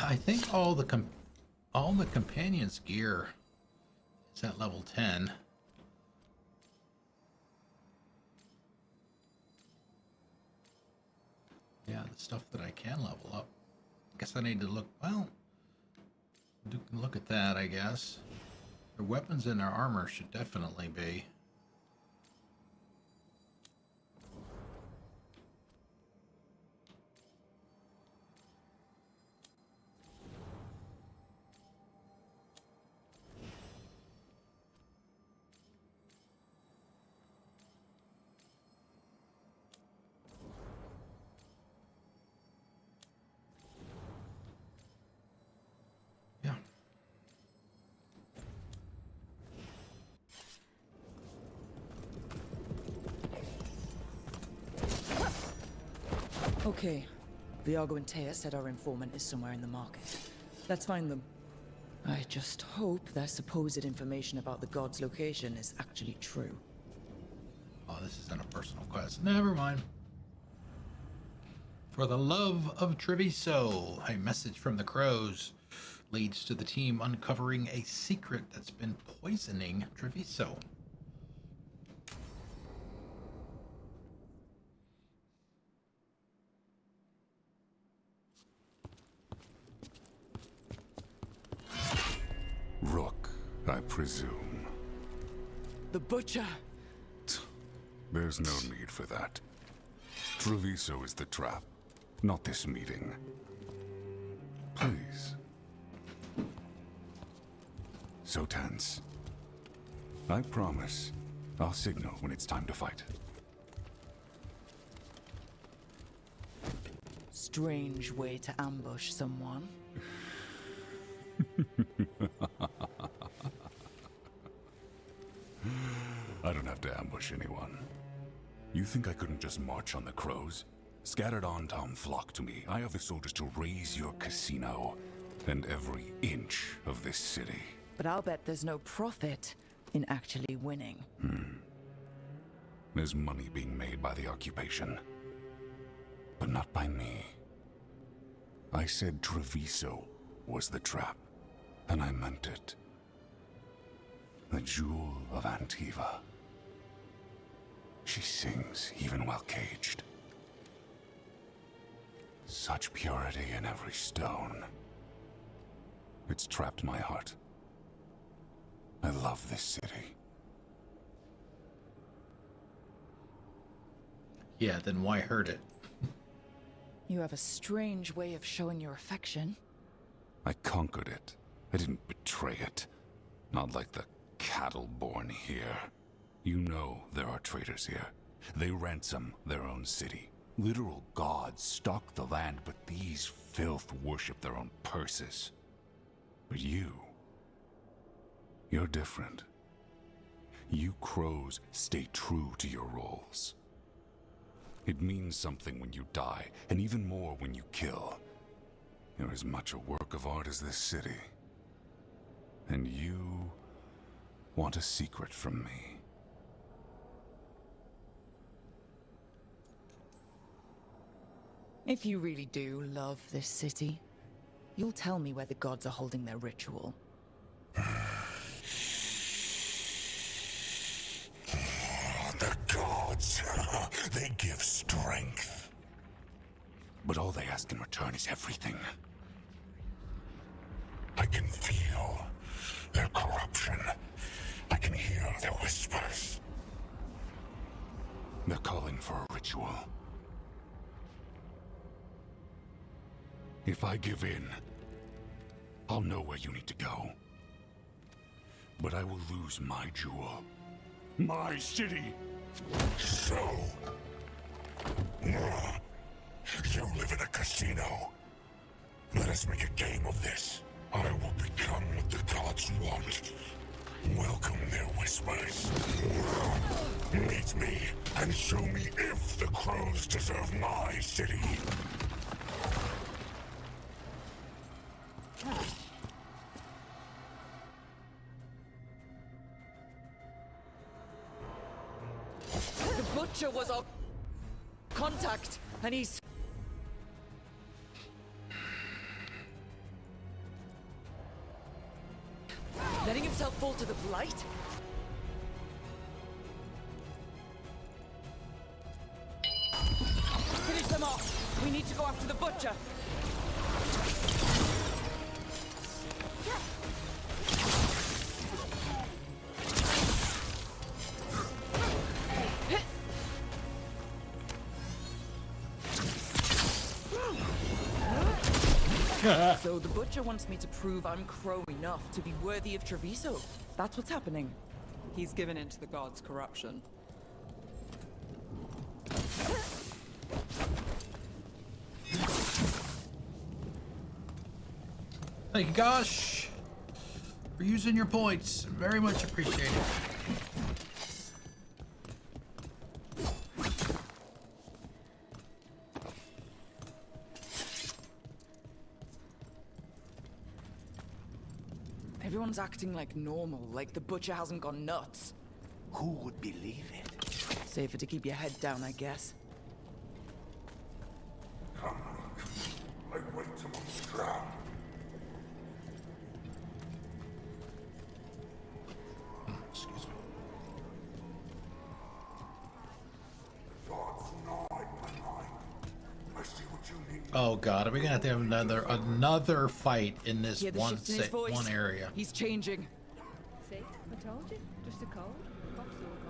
I think all the companions' gear is at level 10. Yeah, the stuff that I can level up. I guess I need to look. Well, look at that. I guess their weapons and their armor should definitely be. Okay. Viago and Taya said our informant is somewhere in the market. Let's find them. I just hope their supposed information about the god's location is actually true. Oh, this isn't a personal quest. Never mind. For the love of Treviso, a message from the crows leads to the team uncovering a secret that's been poisoning Treviso. Rook, I presume. The Butcher! There's no need for that. Treviso is the trap, not this meeting. Please. So tense. I promise, I'll signal when it's time to fight. Strange way to ambush someone. I don't have to ambush anyone. You think I couldn't just march on the crows? Scattered on town flock to me. I have the soldiers to raise your casino and every inch of this city. But I'll bet there's no profit in actually winning. There's money being made by the occupation, but not by me. I said Treviso was the trap, and I meant it. The Jewel of Antiva. She sings even while caged. Such purity in every stone. It's trapped my heart. I love this city. Yeah, then why hurt it? You have a strange way of showing your affection. I conquered it. I didn't betray it. Not like the cattle born here. You know there are traitors here. They ransom their own city. Literal gods stalk the land, but these filth worship their own purses. But you're different. You crows stay true to your roles. It means something when you die, and even more when you kill. You're as much a work of art as this city. And you want a secret from me. If you really do love this city, you'll tell me where the gods are holding their ritual. The gods, they give strength. But all they ask in return is everything. I can feel their corruption. I can hear their whispers. They're calling for a ritual. If I give in, I'll know where you need to go. But I will lose my jewel. My city! So... you live in a casino. Let us make a game of this. I will become what the gods want. Welcome their whispers. Meet me and show me if the crows deserve my city. The Butcher was our contact, and he's... letting himself fall to the Blight? Finish them off! We need to go after the Butcher! So the Butcher wants me to prove I'm crow enough to be worthy of Treviso. That's what's happening. He's given in to the gods' corruption. Thank you, Gosh, for using your points. Very much appreciated. Everyone's acting like normal, like the Butcher hasn't gone nuts. Who would believe it? Safer to keep your head down, I guess. Come, I wait till I'm drowned. Excuse me. Thoughts gnawing my mind. I see what you need. Oh God, are we gonna have to have another fight in this Hear the one shift in his voice? one area? He's changing. See? I told you. Just a cold.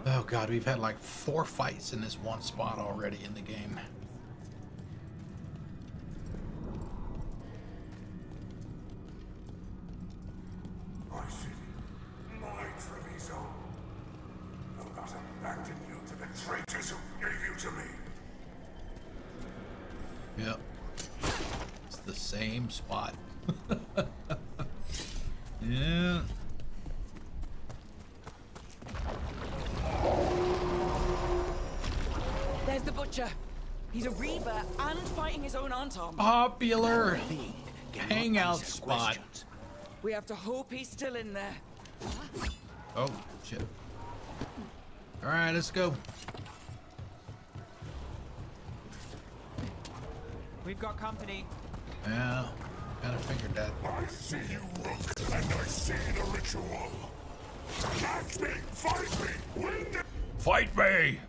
Oh God, we've had like 4 fights in this one spot already in the game. My city, my Treviso. I'll not abandon you to the traitors who gave you to me. Yep. It's the same spot. Yeah. There's the Butcher. He's a Reaver and fighting his own Antom. Popular hangout spot. We have to hope he's still in there. Oh, shit. All right, let's go. We've got company. Yeah, kind of figured that. I see you, Rook, and I see the ritual. Catch me! Fight me! Win the... Fight me!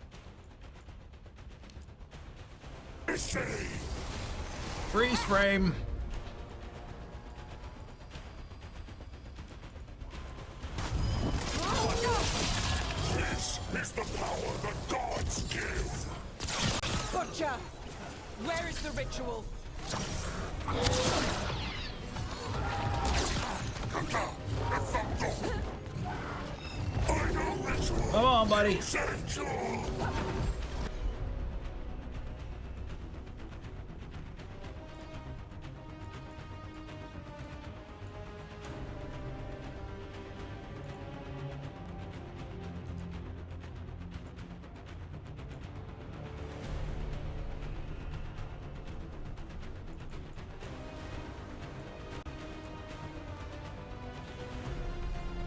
City! Freeze frame! This is the power the gods give! Butcher! Where is the ritual? Come on, buddy.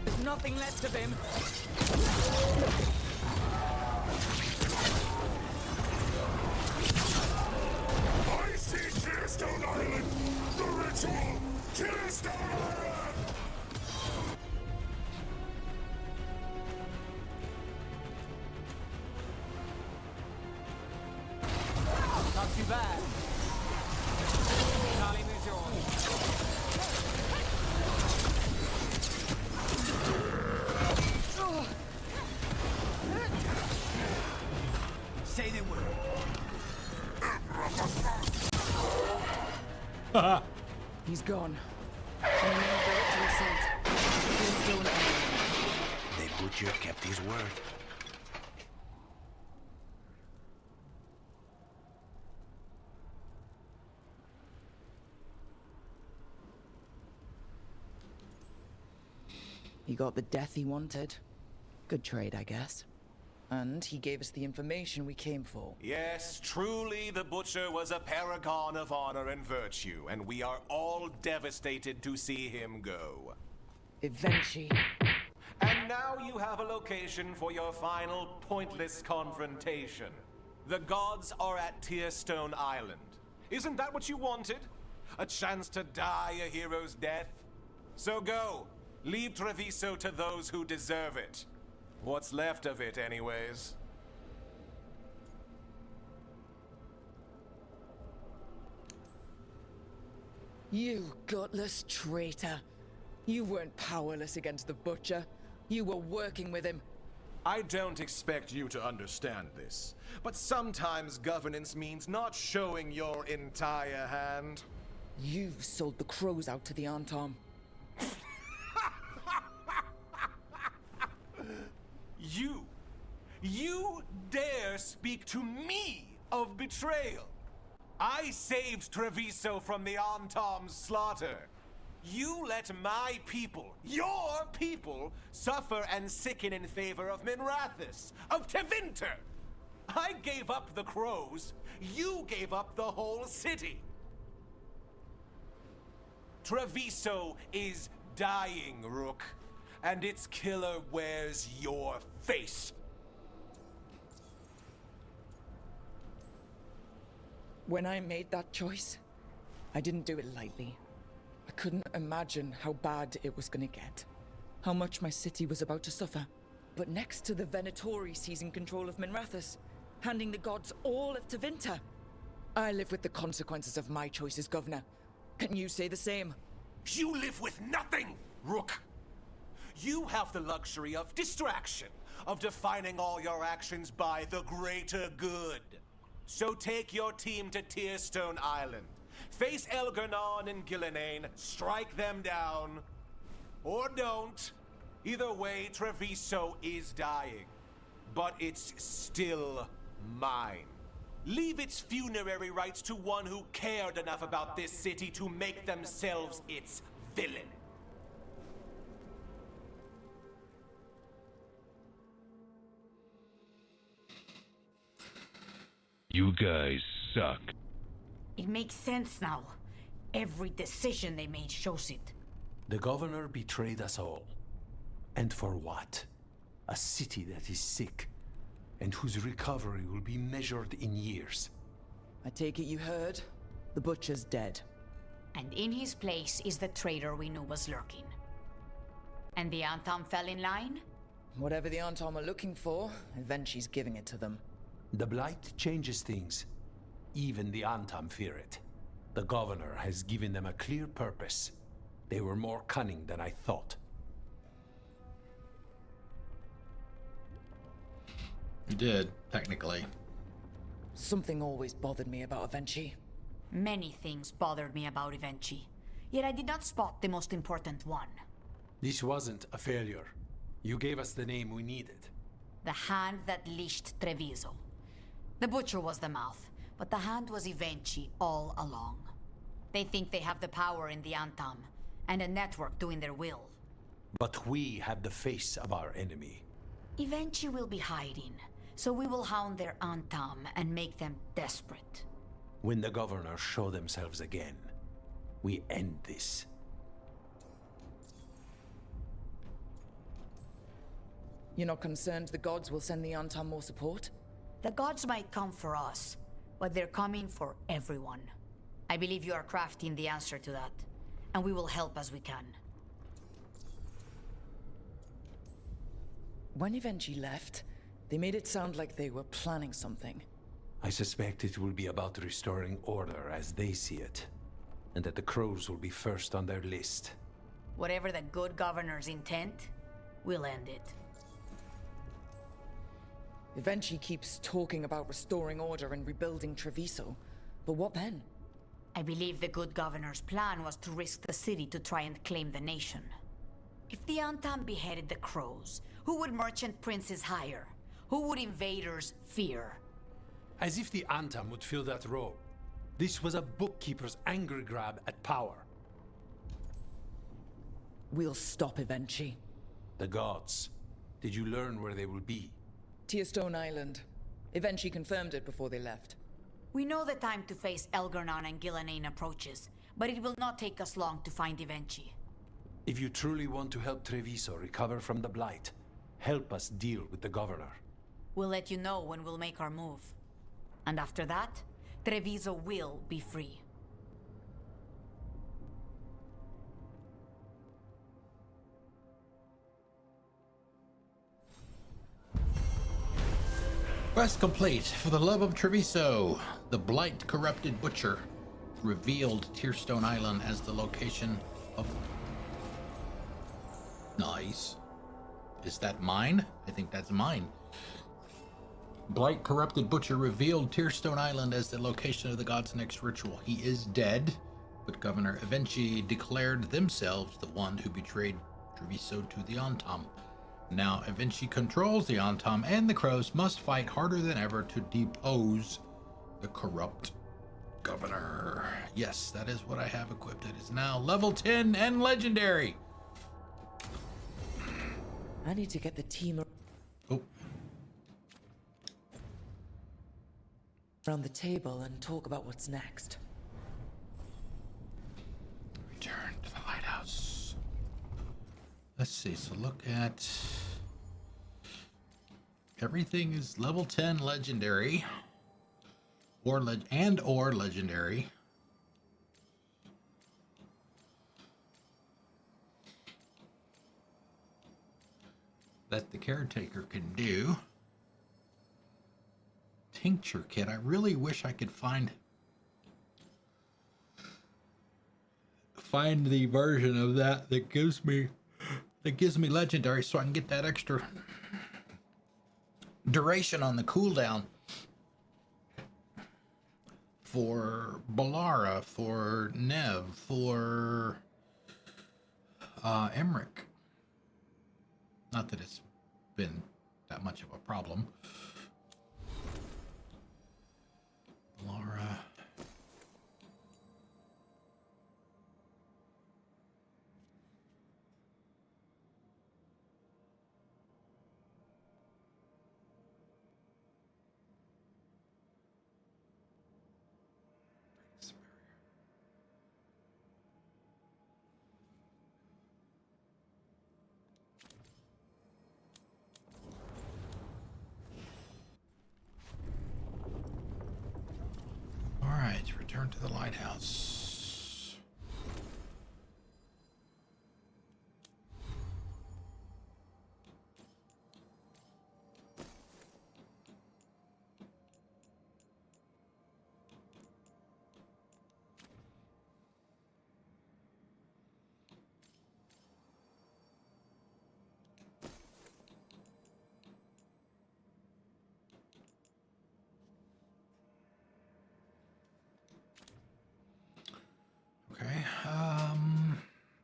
There's nothing left of him. I see Tearstone Island! The ritual! Tearstone Island! Not too bad. Charlie, moves yours. Say the word. He's gone. The butcher kept his word. He got the death he wanted. Good trade, I guess. And he gave us the information we came for. Yes, truly the Butcher was a paragon of honor and virtue, and we are all devastated to see him go. Eventually. And now you have a location for your final pointless confrontation. The gods are at Tearstone Island. Isn't that what you wanted? A chance to die a hero's death? So go. Leave Treviso to those who deserve it. What's left of it, anyways. You gutless traitor. You weren't powerless against the Butcher. You were working with him. I don't expect you to understand this, but sometimes governance means not showing your entire hand. You sold the crows out to the Antom. You dare speak to me of betrayal? I saved Treviso from the Antom's slaughter. You let my people, your people, suffer and sicken in favor of Minrathous, of Tevinter. I gave up the crows. You gave up the whole city. Treviso is dying, Rook, and its killer wears your face. When I made that choice, I didn't do it lightly. I couldn't imagine how bad it was gonna get. How much my city was about to suffer. But next to the Venatori seizing control of Minrathous, handing the gods all of Tevinter, I live with the consequences of my choice as governor. Can you say the same? You live with nothing, Rook. You have the luxury of distraction, of defining all your actions by the greater good. So take your team to Tearstone Island. Face Elgernon and Gillenane, strike them down. Or don't. Either way, Treviso is dying. But it's still mine. Leave its funerary rites to one who cared enough about this city to make themselves its villain. You guys suck. It makes sense now. Every decision they made shows it. The governor betrayed us all. And for what? A city that is sick, and whose recovery will be measured in years. I take it you heard? The Butcher's dead. And in his place is the traitor we knew was lurking. And the Antam fell in line? Whatever the Antam are looking for, Eventu's giving it to them. The Blight changes things. Even the Antam fear it. The governor has given them a clear purpose. They were more cunning than I thought. You did, technically. Something always bothered me about Evenchi. Many things bothered me about Evenchi, yet I did not spot the most important one. This wasn't a failure. You gave us the name we needed. The hand that leashed Treviso. The Butcher was the mouth, but the hand was Evenchi all along. They think they have the power in the Antam, and a network doing their will. But we have the face of our enemy. Evenchi will be hiding, so we will hound their Antam and make them desperate. When the governors show themselves again, we end this. You're not concerned the gods will send the Antam more support? The gods might come for us, but they're coming for everyone. I believe you are crafting the answer to that, and we will help as we can. When Evenchi left, they made it sound like they were planning something. I suspect it will be about restoring order as they see it, and that the crows will be first on their list. Whatever the good governor's intent, we'll end it. Evenchi keeps talking about restoring order and rebuilding Treviso, but what then? I believe the good governor's plan was to risk the city to try and claim the nation. If the Antam beheaded the crows, who would merchant princes hire? Who would invaders fear? As if the Antam would fill that role. This was a bookkeeper's angry grab at power. We'll stop Evenchi. The gods. Did you learn where they will be? Tearstone Island. Evenchi confirmed it before they left. We know the time to face Elgarnan and Gillanane approaches, but it will not take us long to find Evenchi. If you truly want to help Treviso recover from the Blight, help us deal with the governor. We'll let you know when we'll make our move. And after that, Treviso will be free. Quest complete. For the love of Treviso, the Blight corrupted Butcher revealed Tearstone Island as the location of... Nice. Is that mine? I think that's mine. Blight corrupted Butcher revealed Tearstone Island as the location of the god's next ritual. He is dead, but Governor Evenchi declared themselves the one who betrayed Treviso to the Antam. Now Evenchi controls the Antam, and the crows must fight harder than ever to depose the corrupt governor. Yes, that is what I have equipped. It is now level 10 and legendary. I need to get the team around the table and talk about what's next. Return to the Lighthouse. Let's see, so look at... Everything is level 10 legendary. Or legendary. That the caretaker can do. Tincture kit. I really wish I could find the version of that gives me legendary, so I can get that extra duration on the cooldown for Balara, for Neve, for Emmerich. Not that it's been that much of a problem. Laura. return to the lighthouse. Okay,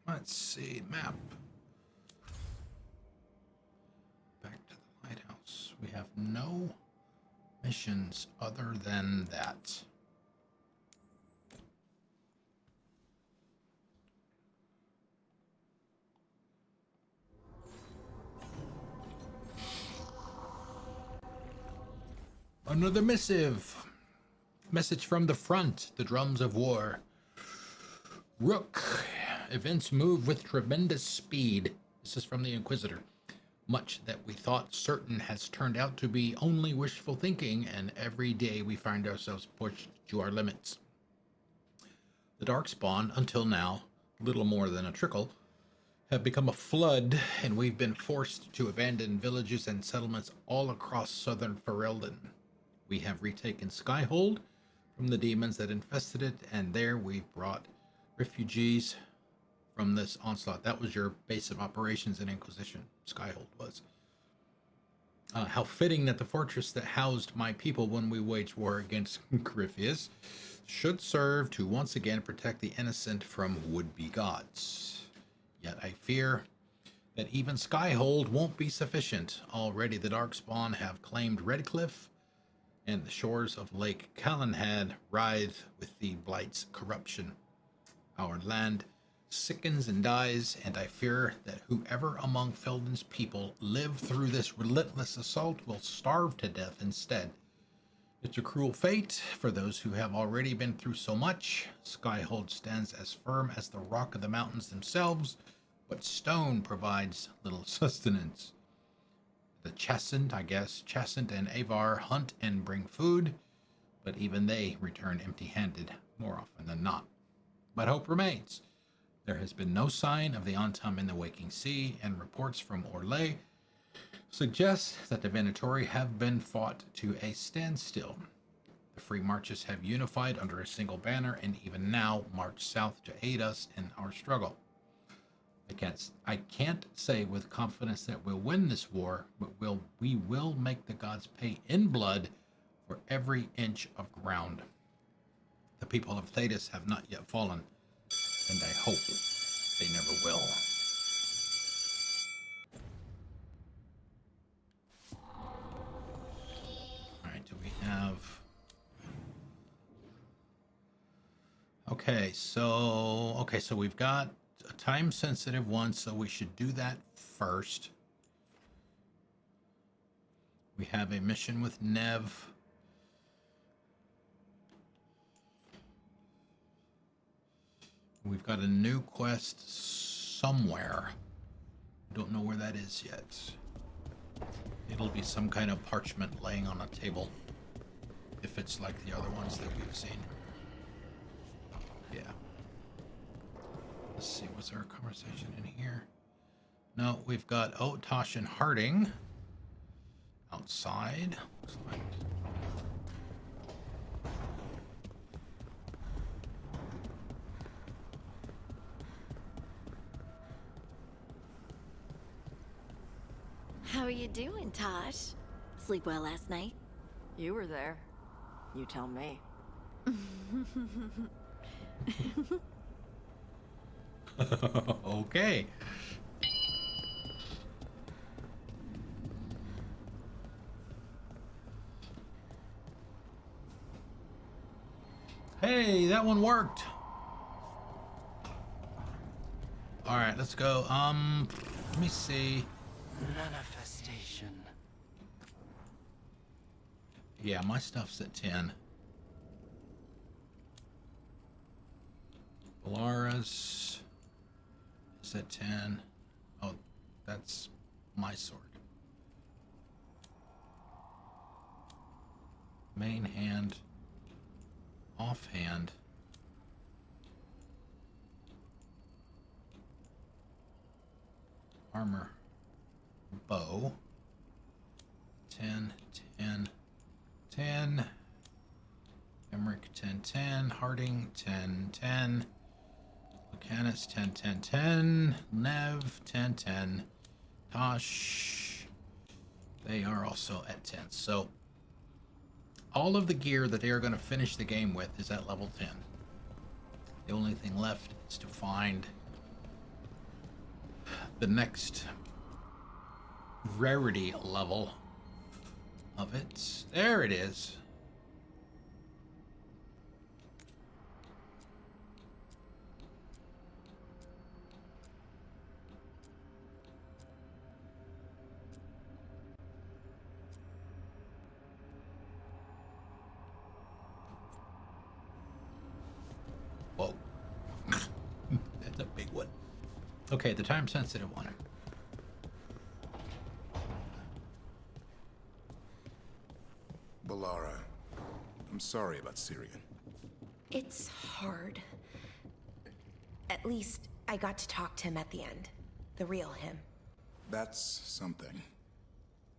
let's see, map. Back to the lighthouse. We have no missions other than that. Another missive. Message from the front, the drums of war. Rook, events move with tremendous speed. This is from the Inquisitor. Much that we thought certain has turned out to be only wishful thinking, and every day we find ourselves pushed to our limits. The Darkspawn, until now, little more than a trickle, have become a flood, and we've been forced to abandon villages and settlements all across southern Ferelden. We have retaken Skyhold from the demons that infested it, and there we've brought refugees from this onslaught. That was your base of operations in Inquisition. Skyhold was. How fitting that the fortress that housed my people when we waged war against Gryphius should serve to once again protect the innocent from would-be gods. Yet I fear that even Skyhold won't be sufficient. Already the Darkspawn have claimed Redcliffe, and the shores of Lake Calenhad writhe with the Blight's corruption. Our land sickens and dies, and I fear that whoever among Felden's people live through this relentless assault will starve to death instead. It's a cruel fate for those who have already been through so much. Skyhold stands as firm as the rock of the mountains themselves, but stone provides little sustenance. The Chasant and Avar hunt and bring food, but even they return empty-handed more often than not. But hope remains. There has been no sign of the Antam in the waking sea, and reports from Orlais suggest that the Venatori have been fought to a standstill. The Free Marches have unified under a single banner, and even now march south to aid us in our struggle. I can't say with confidence that we'll win this war, but we will make the gods pay in blood for every inch of ground. The people of Thedas have not yet fallen, and I hope they never will. Alright, do we have... Okay, so we've got a time-sensitive one, so we should do that first. We have a mission with Neve. We've got a new quest somewhere. Don't know where that is yet. It'll be some kind of parchment laying on a table, if it's like the other ones that we've seen. Yeah. Let's see, what's our conversation in here? No, we've got Tosh and Harding outside. Looks like. How are you doing, Tosh? Sleep well last night? You were there. You tell me. Okay. Hey, that one worked. All right, let's go. Let me see. Manifestation. Yeah, my stuff's at 10. Valara's is at 10. Oh, that's my sword. Main hand. Offhand. Armor. Bow. 10, 10, 10. Emmerich 10, 10. Harding 10, 10. Lucanus 10, 10, 10. Neve 10, 10. Tosh. They are also at 10. So all of the gear that they are going to finish the game with is at level 10. The only thing left is to find the next rarity level of it. There it is. Whoa. That's a big one. Okay, the time-sensitive one. Balara, I'm sorry about Syrian. It's hard. At least I got to talk to him at the end. The real him. That's something.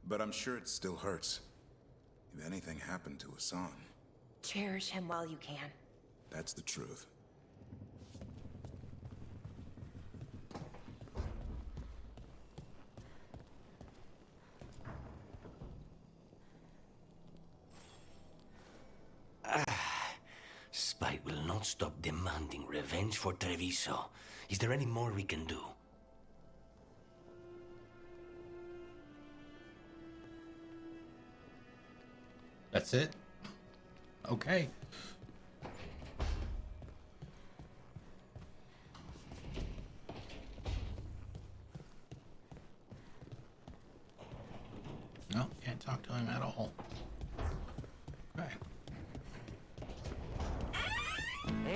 But I'm sure it still hurts. If anything happened to Hassan. Cherish him while you can. That's the truth. Spite will not stop demanding revenge for Treviso. Is there any more we can do? That's it? Okay. No, can't talk to him at all. Okay.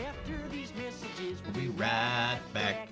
After these messages, We'll be right back.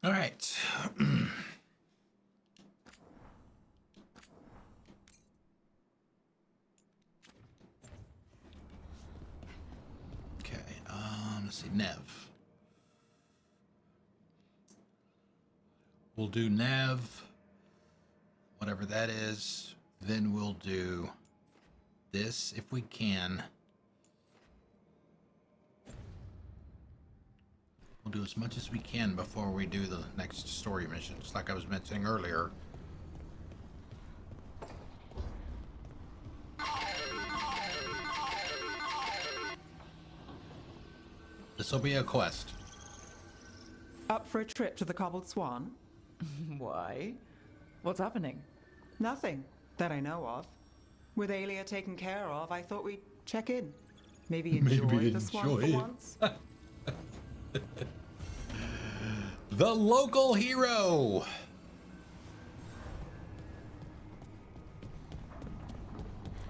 All right. Okay. Let's see. Neve. We'll do Neve, whatever that is. Then we'll do this if we can. We'll do as much as we can before we do the next story missions, like I was mentioning earlier. This will be a quest. Up for a trip to the Cobbled Swan? Why? What's happening? Nothing that I know of. With Aelia taken care of, I thought we'd check in. Maybe enjoy the Swan for once. The local hero.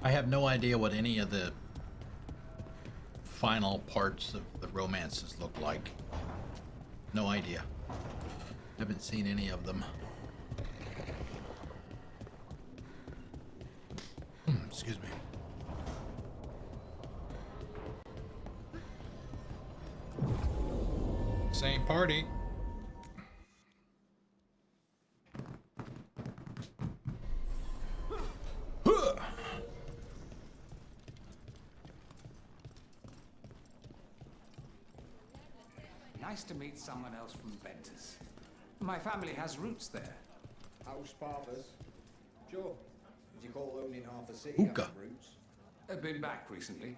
I have no idea what any of the final parts of the romances look like. No idea. Haven't seen any of them. Excuse me. Same party. Nice to meet someone else from Ventus. My family has roots there. House Farmers. Sure. Would you call owning half a city Hookah. having roots? I've been back recently.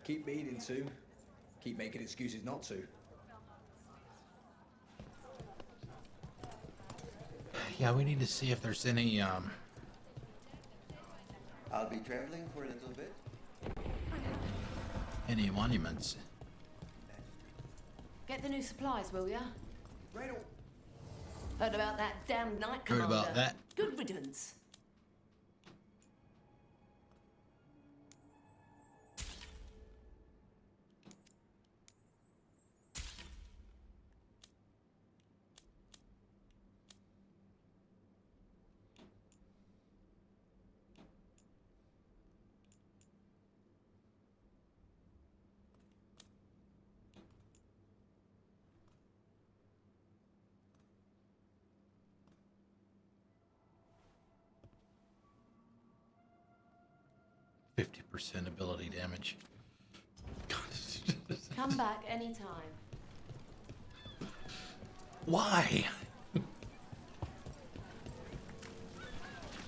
Keep meaning to. Keep making excuses not to. Yeah, we need to see if there's any, I'll be traveling for a little bit. any monuments. Get the new supplies, will ya? Right on. Heard about that damn night Heard commander. about that. Good riddance. %, ability damage. Come back anytime. Why?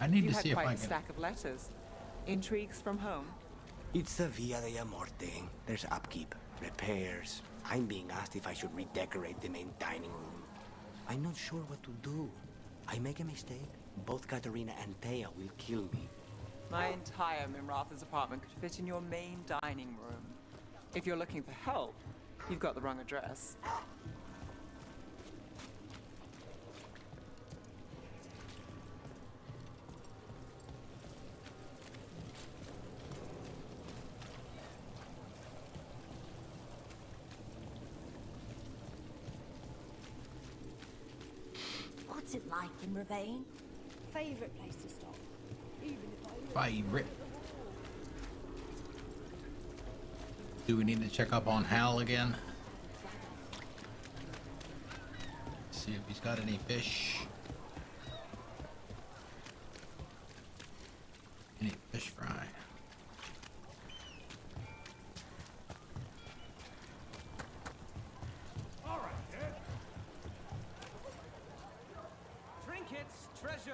I need You to had see if quite I a can. stack of letters. Intrigues from home. It's the Via de la Morte. There's upkeep, repairs. I'm being asked if I should redecorate the main dining room. I'm not sure what to do. I make a mistake, both Katerina and Thea will kill me. My entire Mimratha's apartment could fit in your main dining room. If you're looking for help, you've got the wrong address. What's it like in Ravine? Favorite place to stop. Even if I Favorite. Do we need to check up on Hal again? See if he's got any fish. Any fish fry. All right, Ed. Trinkets, treasures,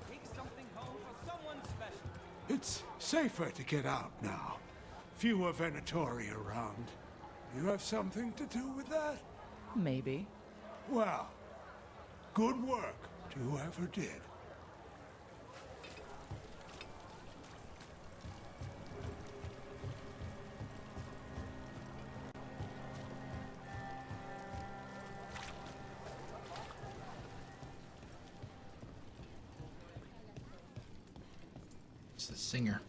take something home for someone special. It's safer to get out now. Fewer Venatori around. You have something to do with that? Maybe. Well, good work to whoever did. It's the singer.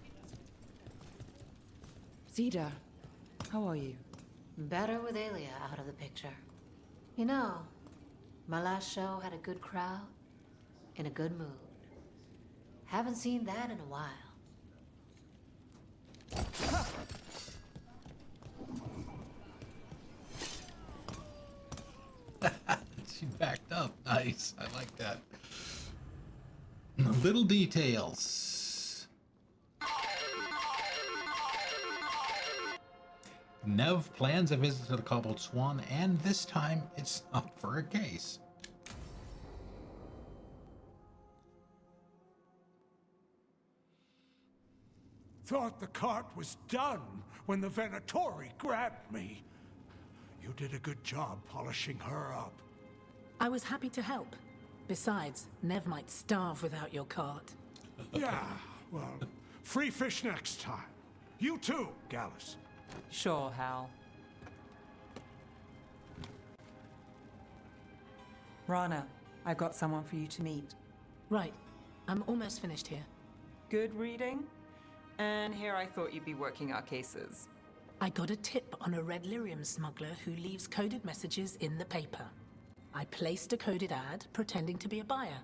Zeta, how are you? Better with Aelia out of the picture. You know, my last show had a good crowd, in a good mood. Haven't seen that in a while. She backed up. Nice. I like that. Little details. Neve plans a visit to the Cobbled Swan, and this time it's up for a case. Thought the cart was done when the Venatori grabbed me. You did a good job polishing her up. I was happy to help. Besides, Neve might starve without your cart. Yeah, well, free fish next time. You too, Gallus. Sure, Hal. Rana, I've got someone for you to meet. Right. I'm almost finished here. Good reading? And here I thought you'd be working our cases. I got a tip on a red lyrium smuggler who leaves coded messages in the paper. I placed a coded ad pretending to be a buyer.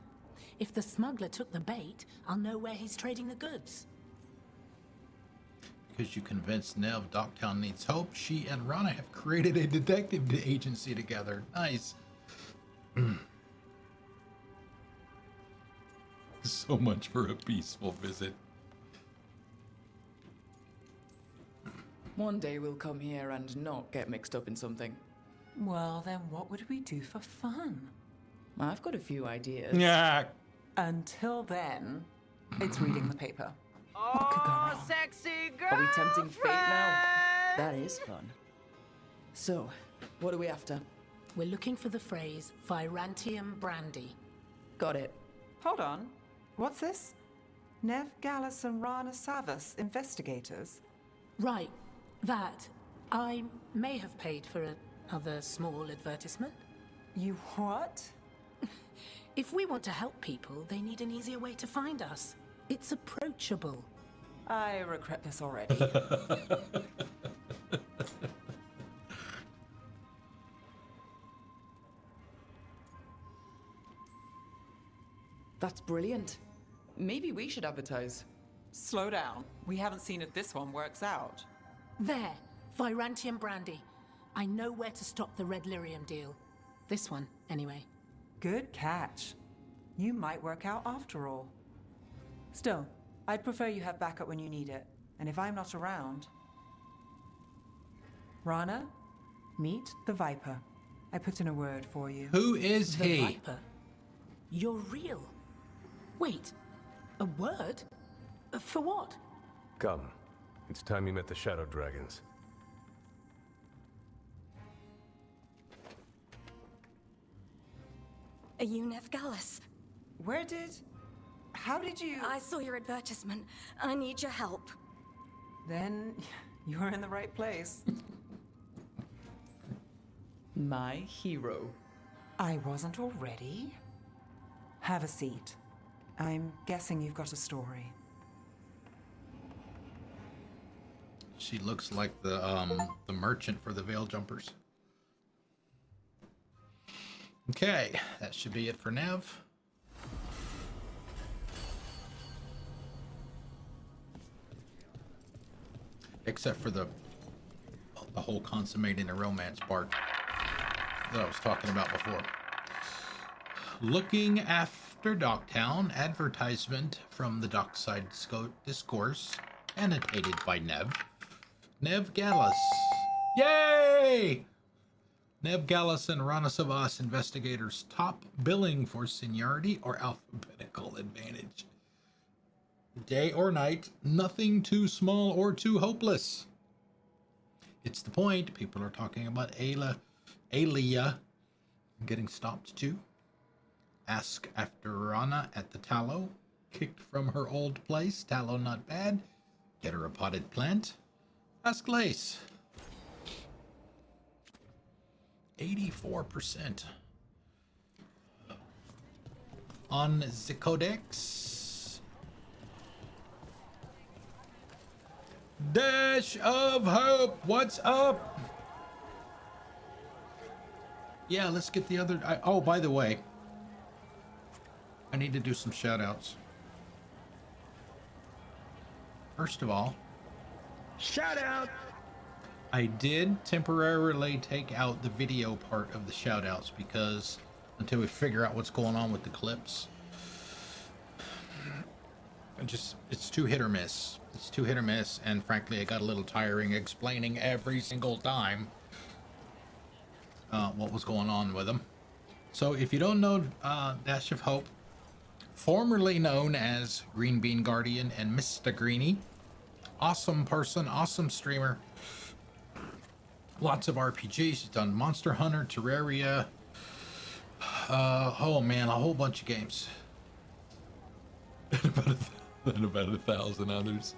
If the smuggler took the bait, I'll know where he's trading the goods. Because you convinced Neve Dogtown needs hope, she and Rana have created a detective agency together. Nice. So much for a peaceful visit. One day we'll come here and not get mixed up in something. Well, then what would we do for fun? I've got a few ideas. Yeah. Until then, it's reading the paper. Oh, sexy girl. Are we tempting fate now? That is fun. So, what are we after? We're looking for the phrase Virantium brandy. Got it. Hold on. What's this? Neve Gallus and Rana Savas, investigators? Right. That. I may have paid for another small advertisement. You what? If we want to help people, they need an easier way to find us. It's approachable. I regret this already. That's brilliant. Maybe we should advertise. Slow down. We haven't seen if this one works out. There. Virantium brandy. I know where to stop the red lyrium deal. This one, anyway. Good catch. You might work out after all. Still, I'd prefer you have backup when you need it. And if I'm not around... Rana, meet the Viper. I put in a word for you. Who is The he? Viper? You're real. Wait, a word? For what? Come. It's time you met the Shadow Dragons. Are you Neve Gallus? How did you... I saw your advertisement. I need your help. Then you're in the right place. My hero. I wasn't already. Have a seat. I'm guessing you've got a story. She looks like the merchant for the Veil Jumpers. Okay, that should be it for Neve. Except for the whole consummating a romance part that I was talking about before. Looking after Docktown, advertisement from the Dockside Discourse, annotated by Neve. Neve Gallus. Yay! Neve Gallus and Rana Savas, investigators, top billing for seniority or alphabetical advantage. Day or night, nothing too small or too hopeless. It's the point. People are talking about Alia getting stopped too. Ask after Rana at the Tallow. Kicked from her old place. Tallow not bad. Get her a potted plant. Ask Lace. 84%. On the Codex. Dash of Hope, what's up? Yeah, let's get the other... oh, by the way, I need to do some shout-outs. First of all... Shout-out! I did temporarily take out the video part of the shout-outs because until we figure out what's going on with the clips, it's too hit or miss. It's too hit or miss, and frankly, it got a little tiring explaining every single time what was going on with them. So if you don't know Dash of Hope, formerly known as Green Bean Guardian and Mr. Greenie, awesome person, awesome streamer. Lots of RPGs. He's done Monster Hunter, Terraria. Oh man, a whole bunch of games. And about 1,000 others.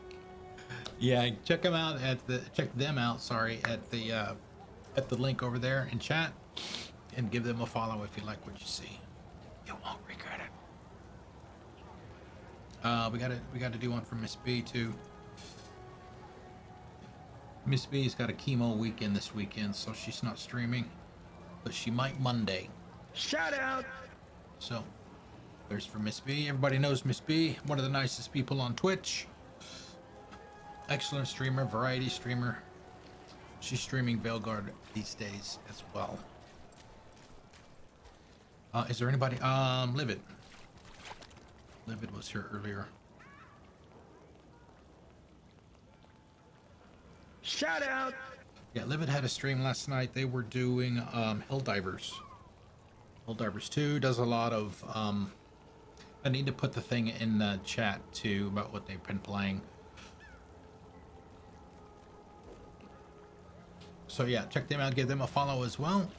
Yeah, check them out at the link over there in chat, and give them a follow if you like what you see. You won't regret it. We got to do one for Miss B too. Miss B's got a chemo weekend this weekend, so she's not streaming, but she might Monday. Shout out! So, there's for Miss B. Everybody knows Miss B, one of the nicest people on Twitch. Excellent streamer, variety streamer. She's streaming Veilguard these days as well. Is there anybody? Livid. Livid was here earlier. Shout out! Yeah, Livid had a stream last night. They were doing Helldivers. Helldivers 2 does a lot of I need to put the thing in the chat too about what they've been playing. So yeah, check them out, give them a follow as well.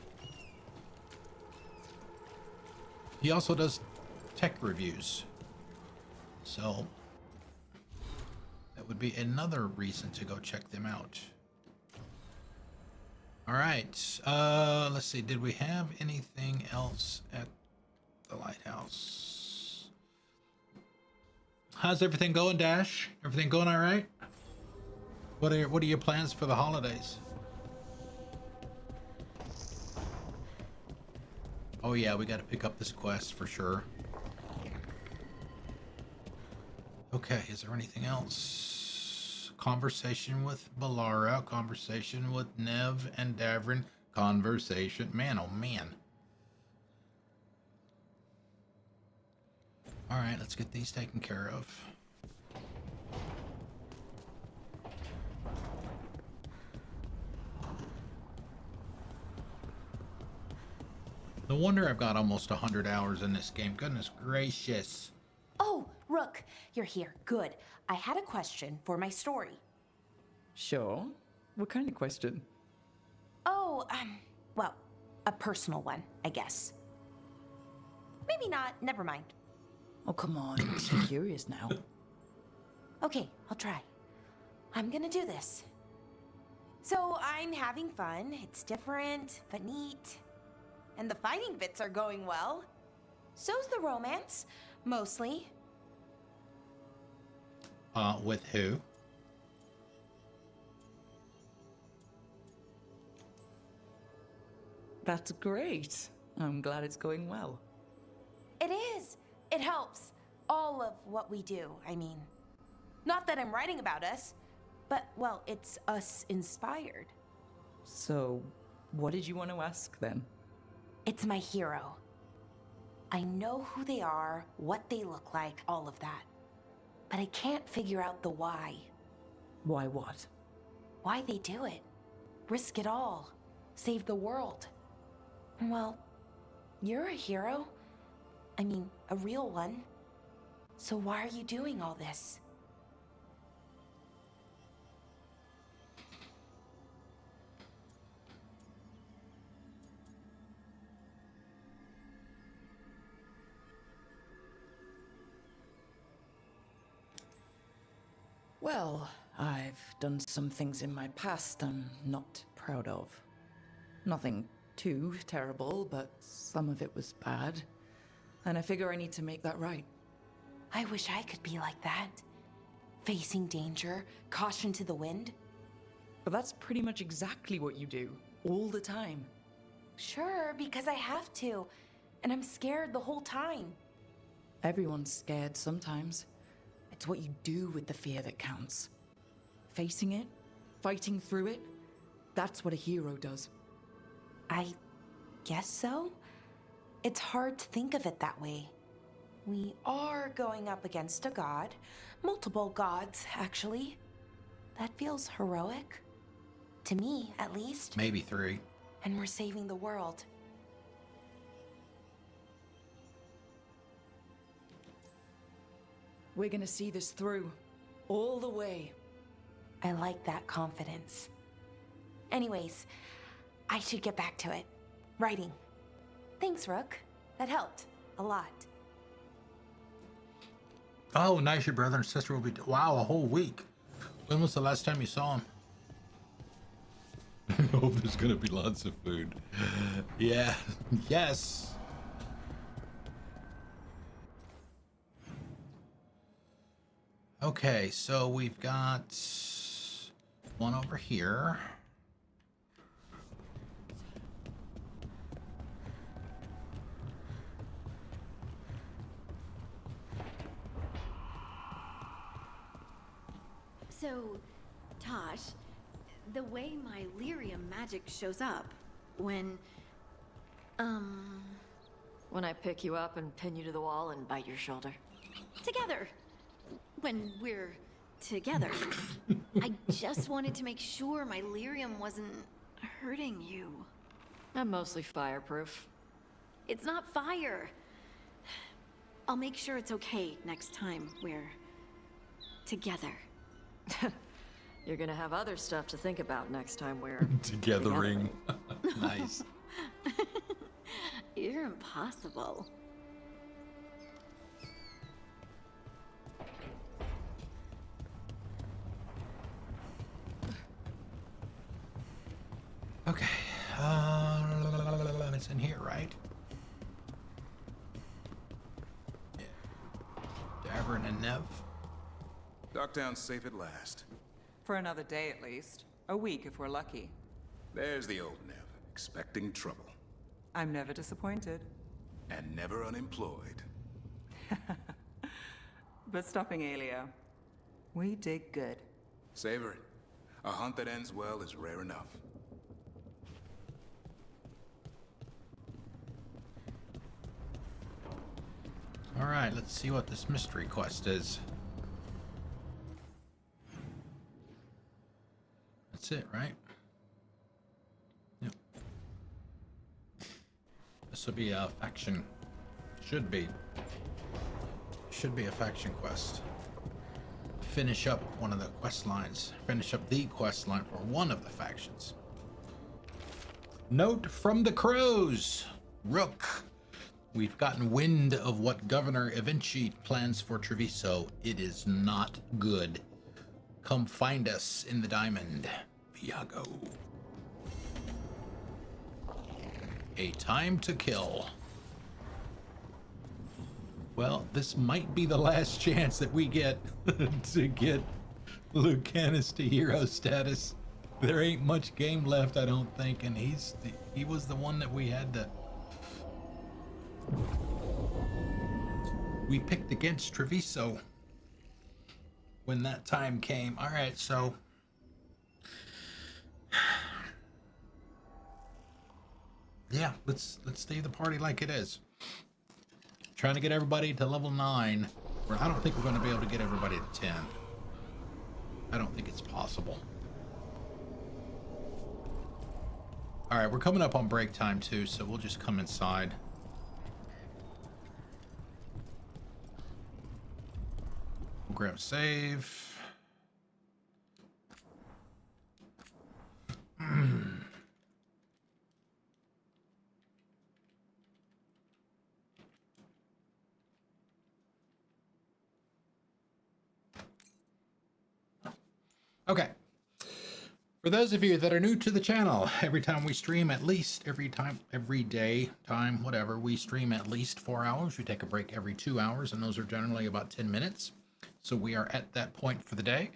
He also does tech reviews. So that would be another reason to go check them out. All right, let's see. Did we have anything else at the Lighthouse? How's everything going, Dash? Everything going all right? What are your plans for the holidays? Oh yeah, we got to pick up this quest for sure. Okay, is there anything else? Conversation with Balara, conversation with Neve and Davrin, conversation. Man, oh man. All right, let's get these taken care of. No wonder I've got almost 100 hours in this game. Goodness gracious. Oh, Rook, you're here. Good. I had a question for my story. Sure. What kind of question? Oh, well, a personal one, I guess. Maybe not. Never mind. Oh, come on. I'm curious now. Okay, I'll try. I'm gonna do this. So I'm having fun. It's different, but neat. And the fighting bits are going well. So's the romance, mostly. With who? That's great. I'm glad it's going well. It is. It helps. All of what we do, I mean. Not that I'm writing about us, but, well, it's us inspired. So, what did you want to ask then? It's my hero. I know who they are, what they look like, all of that. But I can't figure out the why. Why what? Why they do it. Risk it all. Save the world. Well, you're a hero. I mean, a real one. So why are you doing all this? Well, I've done some things in my past I'm not proud of. Nothing too terrible, but some of it was bad. And I figure I need to make that right. I wish I could be like that. Facing danger, caution to the wind. But that's pretty much exactly what you do, all the time. Sure, because I have to. And I'm scared the whole time. Everyone's scared sometimes. It's what you do with the fear that counts. Facing it, fighting through it, that's what a hero does. I guess so. It's hard to think of it that way. We are going up against a god. Multiple gods, actually. That feels heroic. To me, at least. Maybe 3. And we're saving the world. We're gonna see this through. All the way. I like that confidence. Anyways, I should get back to it. Writing. Thanks, Rook. That helped. A lot. Oh, nice. Your brother and sister will be... Wow, a whole week. When was the last time you saw him? I hope there's gonna be lots of food. Yeah. Yes. Okay, so we've got one over here. So, Tosh, the way my lyrium magic shows up when When I pick you up and pin you to the wall and bite your shoulder. together. When we're together. I just wanted to make sure my lyrium wasn't hurting you. I'm mostly fireproof. It's not fire. I'll make sure it's okay next time we're together. You're gonna have other stuff to think about next time we're Togethering. Nice. You're impossible. Okay. It's in here, right? Yeah. Davern and Neve. Docktown's safe at last. For another day at least. A week if we're lucky. There's the old Neve, expecting trouble. I'm never disappointed. And never unemployed. But stopping Aelia, we did good. Savor it. A hunt that ends well is rare enough. All right, let's see what this mystery quest is. That's it, right? Yep. This will be a faction. Should be a faction quest. Finish up one of the quest lines. Finish up the quest line for one of the factions. Note from the crows. Rook. We've gotten wind of what Governor Evinci plans for Treviso. It is not good. Come find us in the diamond. Viago. A time to kill. Well, this might be the last chance that we get to get Lucanus to hero status. There ain't much game left, I don't think, and he was the one that we had to... We picked against Treviso when that time came. All right, so yeah, let's stay the party like it is. Trying to get everybody to level 9. Where I don't think we're going to be able to get everybody to 10. I don't think it's possible. All right, we're coming up on break time too, so we'll just come inside. We'll grab save. Okay. For those of you that are new to the channel, every time we stream, at least every day, whatever, we stream at least 4 hours. We take a break every 2 hours, and those are generally about 10 minutes. So we are at that point for the day.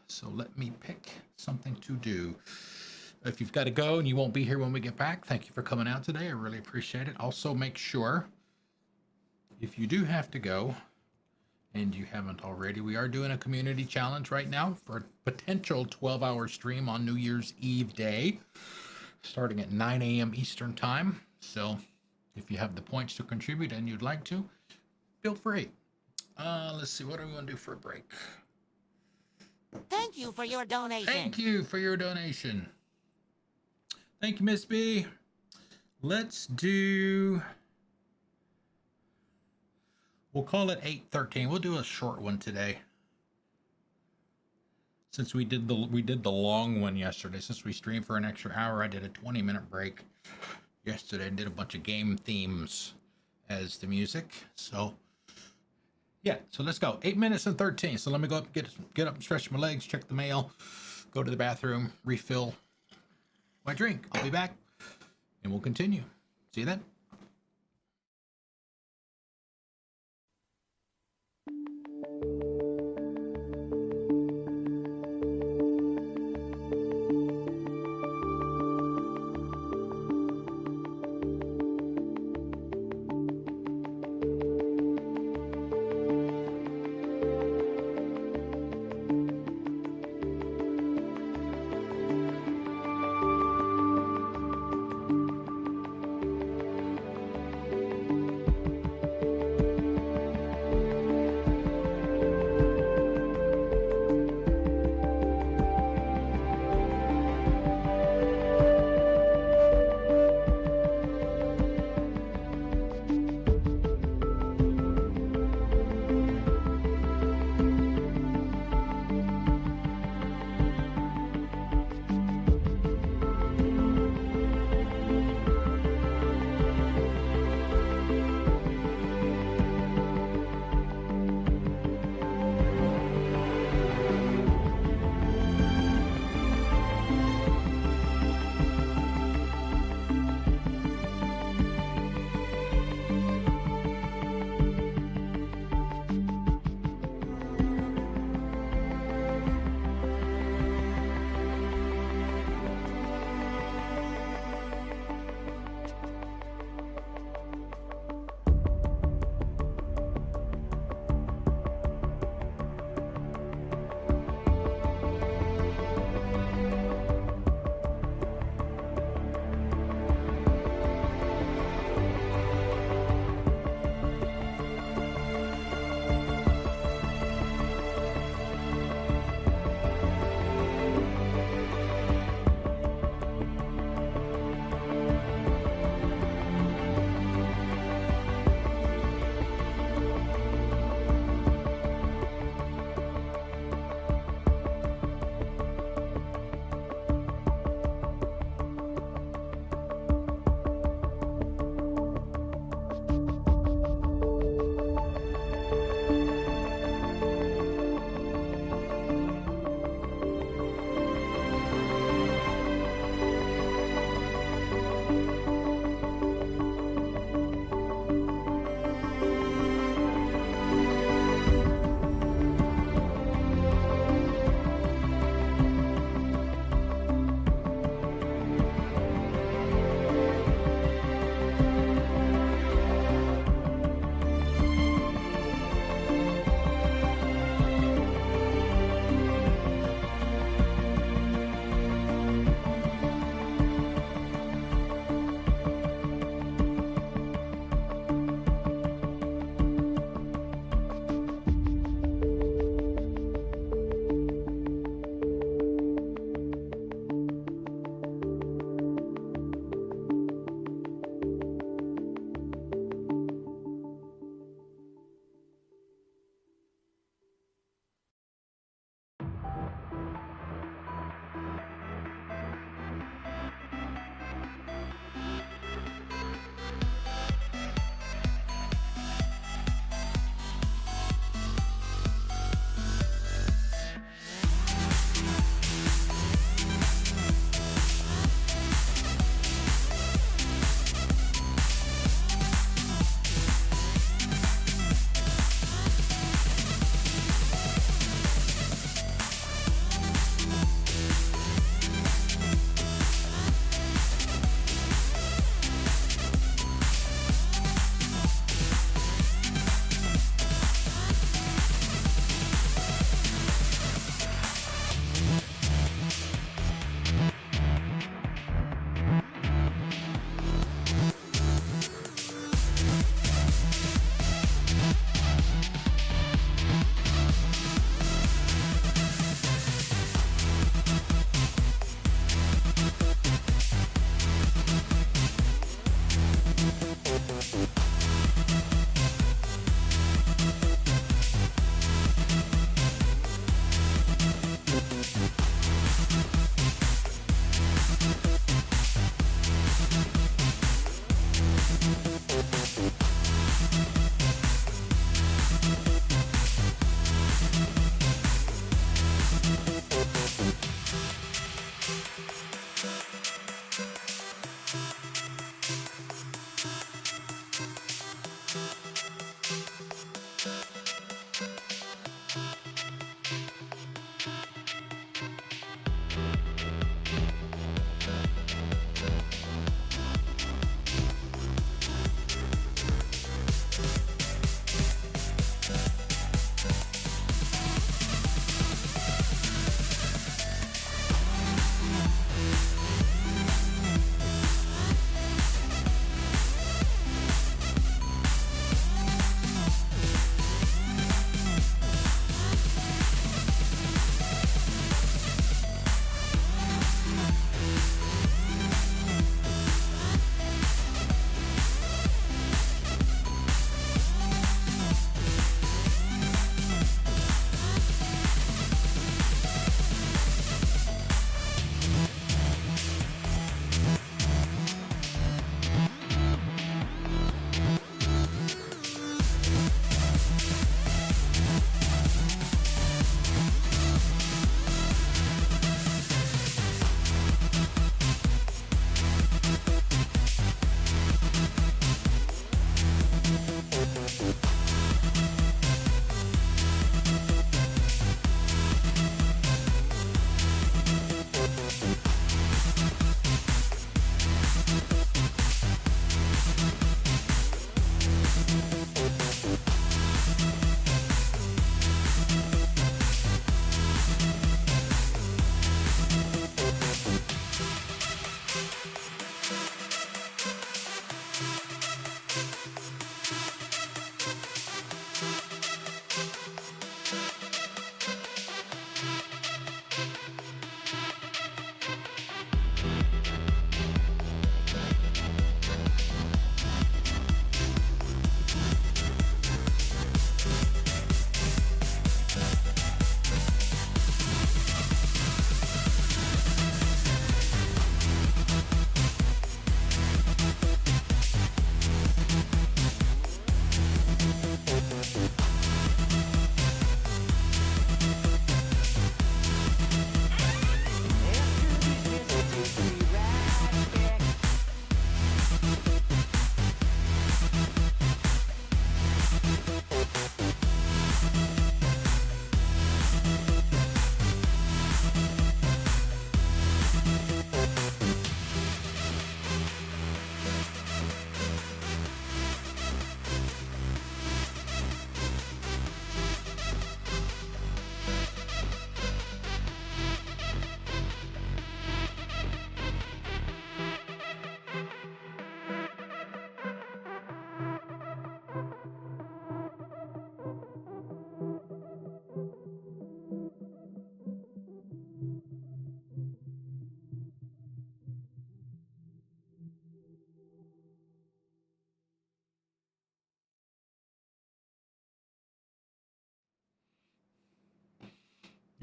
So let me pick something to do. If you've got to go and you won't be here when we get back, thank you for coming out today. I really appreciate it. Also, make sure, if you do have to go, and you haven't already, we are doing a community challenge right now for a potential 12-hour stream on New Year's Eve day, starting at 9 a.m. Eastern time. So if you have the points to contribute and you'd like to, feel free. Let's see, what do we want to do for a break? Thank you for your donation. Thank you for your donation. Thank you, Miss B. Let's do... We'll call it 8:13. We'll do a short one today. Since we did the long one yesterday, since we streamed for an extra hour, I did a 20-minute break yesterday and did a bunch of game themes as the music. So yeah, so let's go. 8 minutes and 13. So let me go up, get up and stretch my legs, check the mail, go to the bathroom, refill my drink. I'll be back and we'll continue. See you then.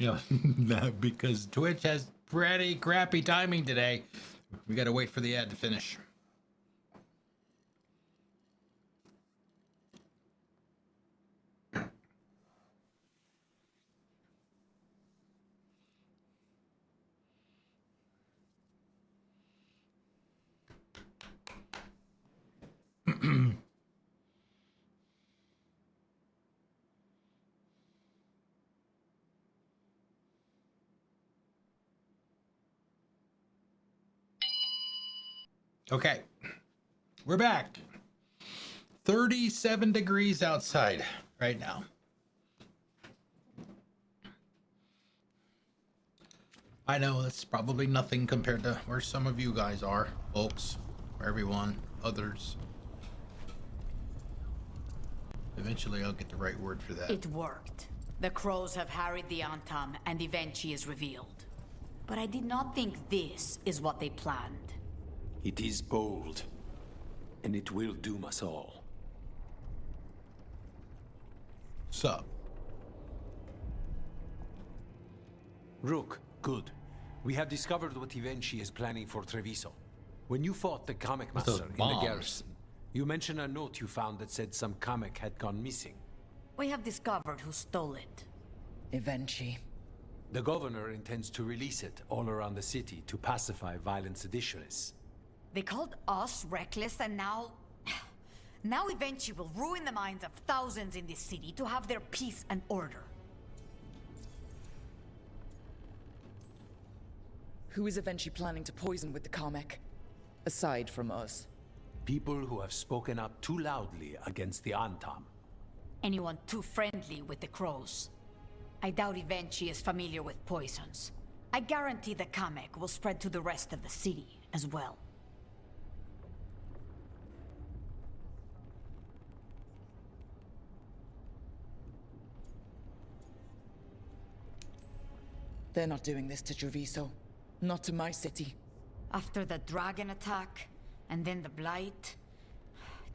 You know, because Twitch has pretty crappy timing today. We got to wait for the ad to finish. Okay, we're back. 37 degrees outside right now. I know that's probably nothing compared to where some of you guys are, folks, or everyone, others. Eventually I'll get the right word for that. It worked. The crows have harried the Antam and Evenchi is revealed. But I did not think this is what they planned. It is bold, and it will doom us all. Sup? Rook, good. We have discovered what Evenchi is planning for Treviso. When you fought the Kamek Master in the garrison, you mentioned a note you found that said some Kamek had gone missing. We have discovered who stole it. Evenchi. The governor intends to release it all around the city to pacify violent seditionists. They called us reckless and now... Now Evenchi will ruin the minds of thousands in this city to have their peace and order. Who is Evenchi planning to poison with the Kamek? Aside from us. People who have spoken up too loudly against the Antam. Anyone too friendly with the crows. I doubt Evenchi is familiar with poisons. I guarantee the Kamek will spread to the rest of the city as well. They're not doing this to Treviso. Not to my city. After the dragon attack, and then the blight...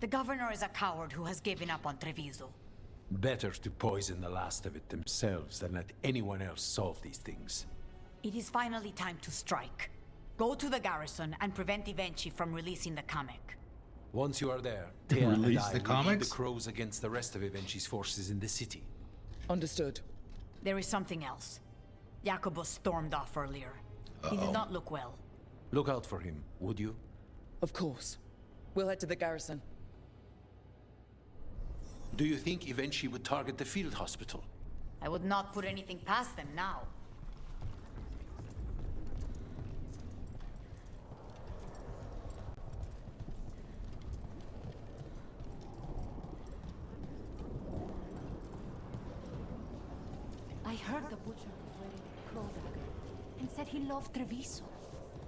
The governor is a coward who has given up on Treviso. Better to poison the last of it themselves than let anyone else solve these things. It is finally time to strike. Go to the garrison and prevent Evenchi from releasing the Kamek. Once you are there, Tea and Release I the will lead the comics? crows against the rest of Evenchi's forces in the city. Understood. There is something else. Jacobus stormed off earlier. He did not look well. Look out for him, would you? Of course. We'll head to the garrison. Do you think Evenchi would target the field hospital? I would not put anything past them now. I heard the butcher was wearing a crow dagger and said he loved Treviso.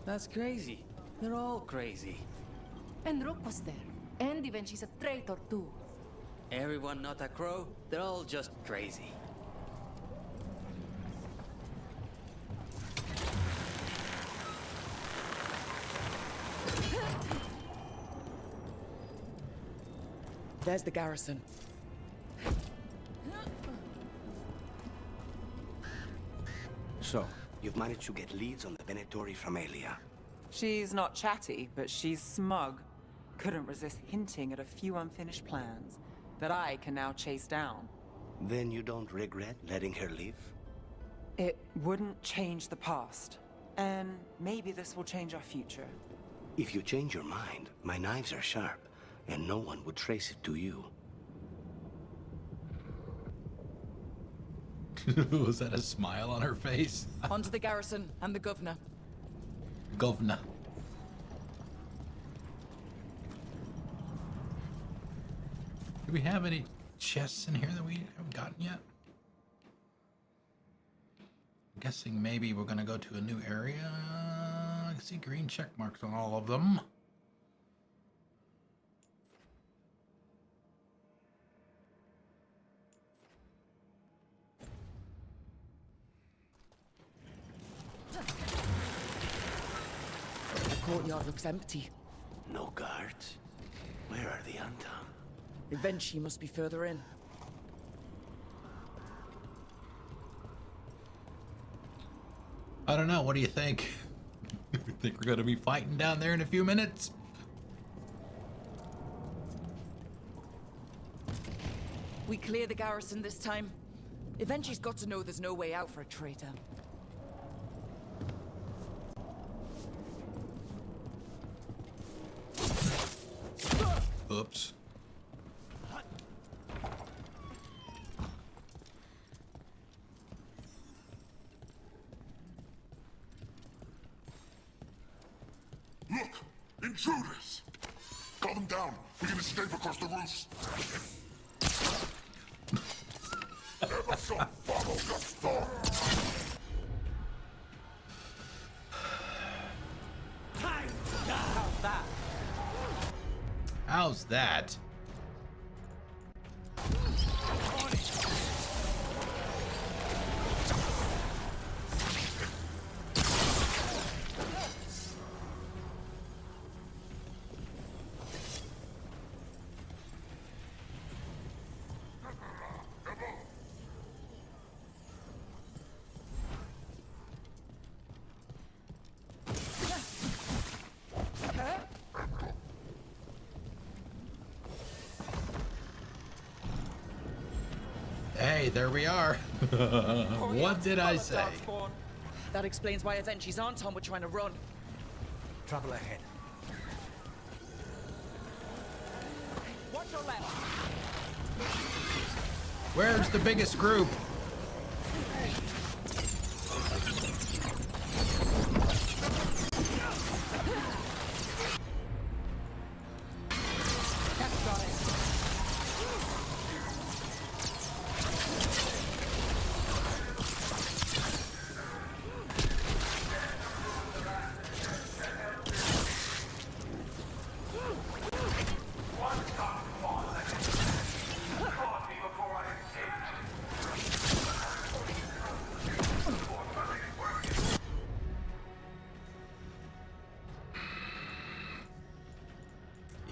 That's crazy. They're all crazy. And Rook was there. And Evenchi's a traitor too. Everyone not a crow, they're all just crazy. There's the garrison. So, you've managed to get leads on the Venatori from Elia. She's not chatty, but she's smug. Couldn't resist hinting at a few unfinished plans that I can now chase down. Then you don't regret letting her leave? It wouldn't change the past. And maybe this will change our future. If you change your mind, my knives are sharp, and no one would trace it to you. Was that a smile on her face? On to the garrison and the governor. Governor. Do we have any chests in here that we haven't gotten yet? I'm guessing maybe we're gonna go to a new area. I see green check marks on all of them. The courtyard looks empty. No guards? Where are the Antam? Evenchi must be further in. I don't know. What do you think? Think we're gonna be fighting down there in a few minutes? We clear the garrison this time. Eventually's got to know there's no way out for a traitor. Oops. Look! Intruders! Got them down. We can escape across the roofs. Ever so follow the storm. How's that? How's that? Hey, there we are. What did I say? That explains why Avenchi's and Tom were trying to run. Trouble ahead. Watch your left. Where's the biggest group?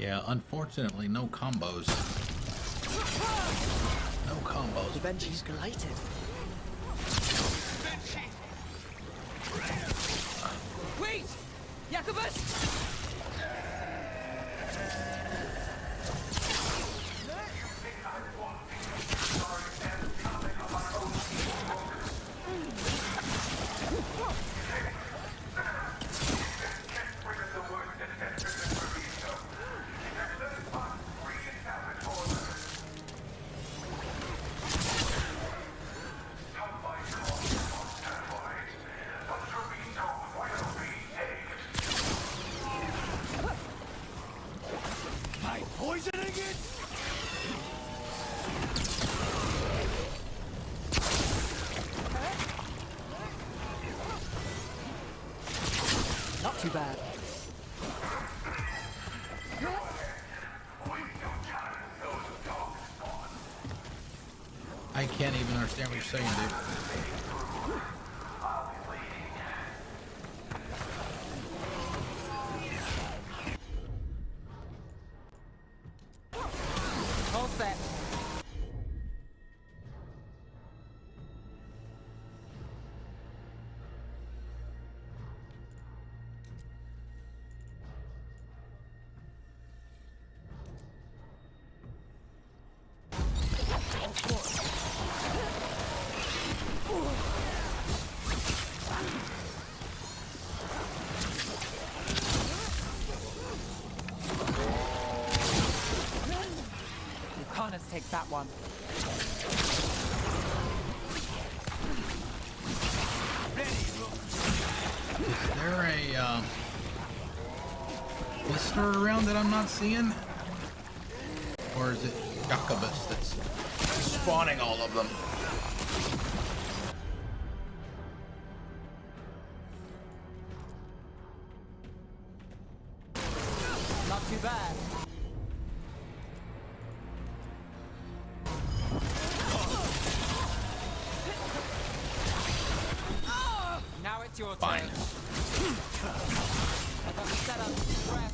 Yeah, unfortunately, no combos. No combos. Avenchi's delighted. Wait! Jacobus! Not too bad. I can't even understand what you're saying, dude. All set. Connors takes that one. Is there a blister around that I'm not seeing? Or is it Jacobus that's spawning all of them? Not too bad. Now it's your Fine. turn. I got the setup. Press.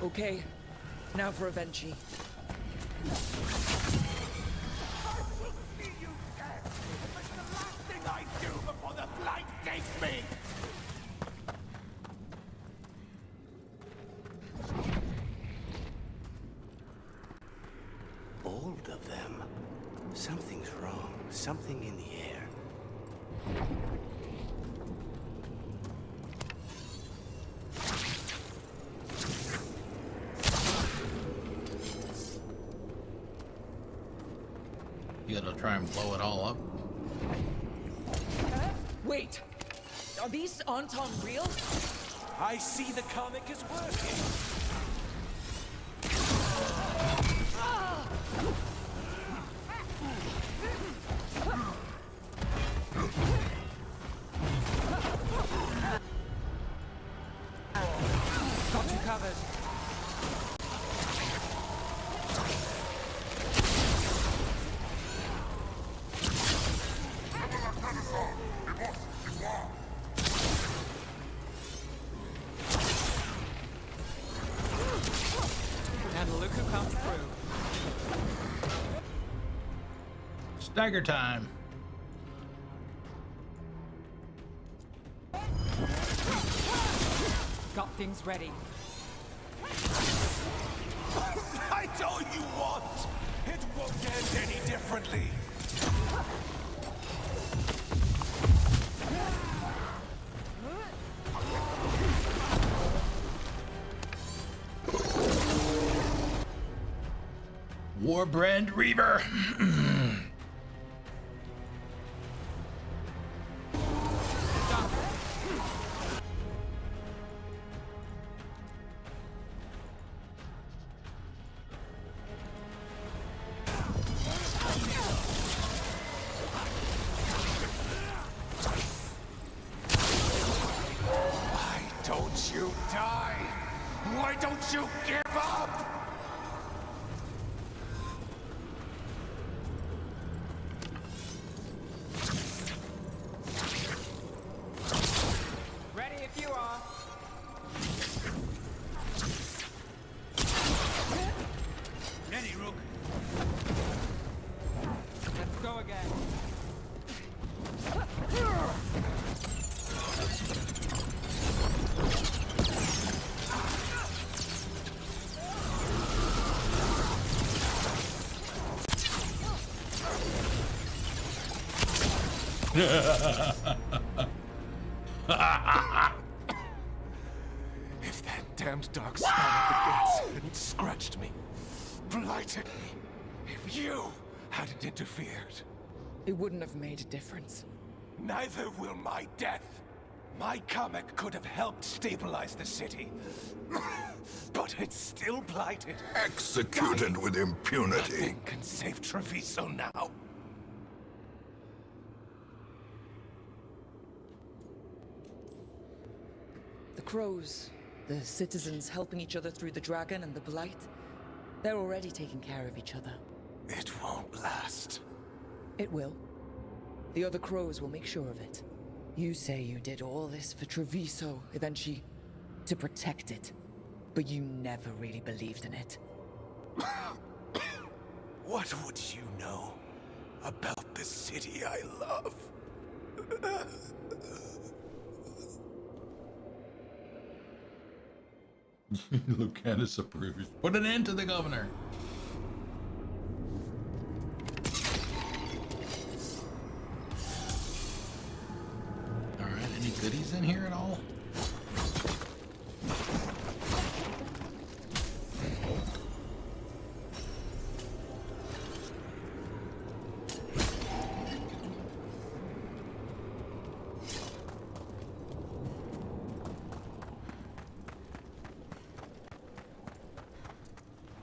Okay, now for Avenchi. All of them. Something's wrong. Something in the air. You gotta try and blow it all up. Wait! Are these Anton real? I see the comic is working. Got you covered. And look who comes through. Stagger time. Got things ready. Fight all you want! It won't end any differently! Warbrand Reaver. Why don't you die? Why don't you give up? Ready if you are. Ready, Rook. Let's go again. If that damned dark spell at the gates hadn't scratched me, blighted me, if you hadn't interfered, It wouldn't have made a difference. neither will my death. My comic could have helped stabilize the city, but it's still blighted. Executed with impunity. Nothing can save Treviso now. The crows, the citizens helping each other through the dragon and the blight, they're already taking care of each other. It won't last. It will. The other crows will make sure of it. You say you did all this for Treviso, Evenchi, to protect it, but you never really believed in it. What would you know about the city I love? Lucanus approves. Put an end to the governor. All right, any goodies in here at all?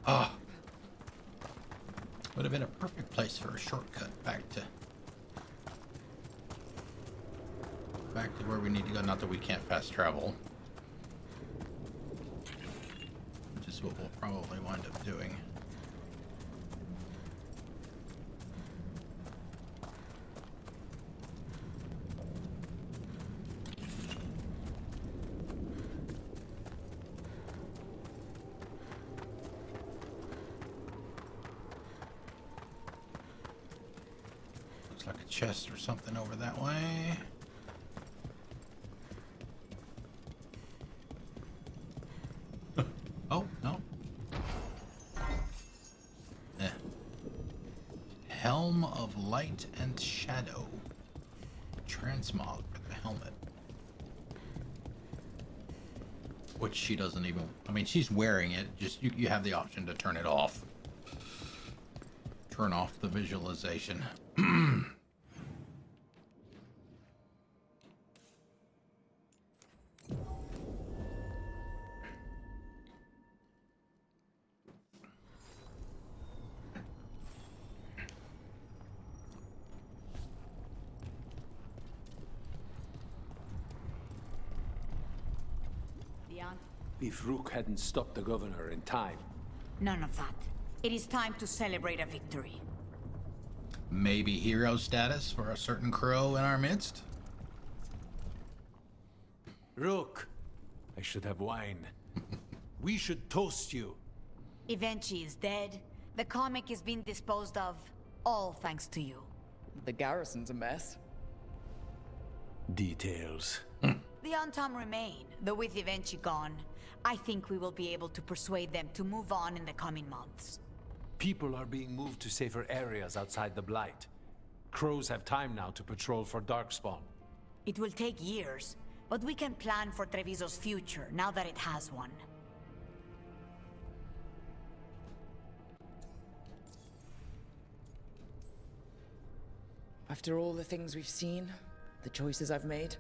Ah, would have been a perfect place for a shortcut back to where we need to go. Not that we can't fast travel, which is what we'll probably wind up doing. chest or something over that way. Oh, no. Helm of Light and Shadow. Transmog with the helmet. Which she doesn't even... I mean, she's wearing it. Just you have the option to turn it off. Turn off the visualization. If Rook hadn't stopped the governor in time. None of that. It is time to celebrate a victory. Maybe hero status for a certain crow in our midst? Rook, I should have wine. We should toast you. Evenchi is dead. The comic is being disposed of. All thanks to you. The garrison's a mess. Details. The Untom remain, though with Evenchi gone, I think we will be able to persuade them to move on in the coming months. People are being moved to safer areas outside the Blight. Crows have time now to patrol for Darkspawn. It will take years, but we can plan for Treviso's future now that it has one. After all the things we've seen, the choices I've made,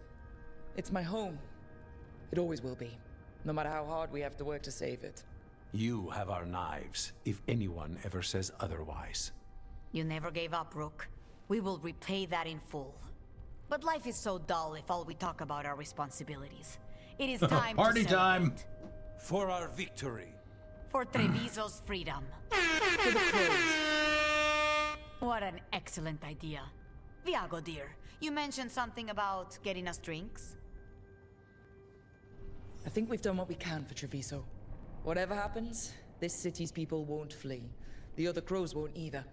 it's my home. It always will be, no matter how hard we have to work to save it. You have our knives, if anyone ever says otherwise. You never gave up, Rook. We will repay that in full. But life is so dull if all we talk about are responsibilities. It is time Party to time! For our victory. For Treviso's freedom. For the crows. What an excellent idea. Viago, dear, you mentioned something about getting us drinks? I think we've done what we can for Treviso. Whatever happens, this city's people won't flee. The other crows won't either.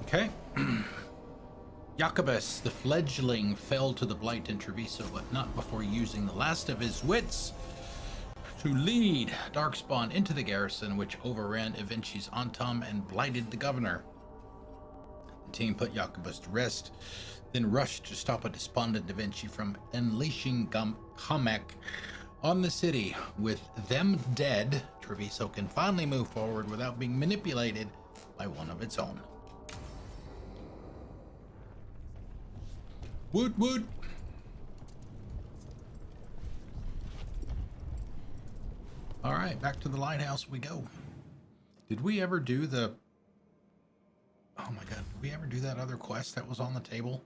Okay. Jacobus, the fledgling, fell to the Blight in Treviso, but not before using the last of his wits to lead Darkspawn into the garrison, which overran Evenchi's Antom and blighted the governor. The team put Jacobus to rest, then rushed to stop a despondent Evenchi from unleashing Kamek on the city. With them dead, Treviso can finally move forward without being manipulated by one of its own. Woot woot! Alright, back to the lighthouse we go. Did we ever do the... Oh my god, did we ever do that other quest that was on the table?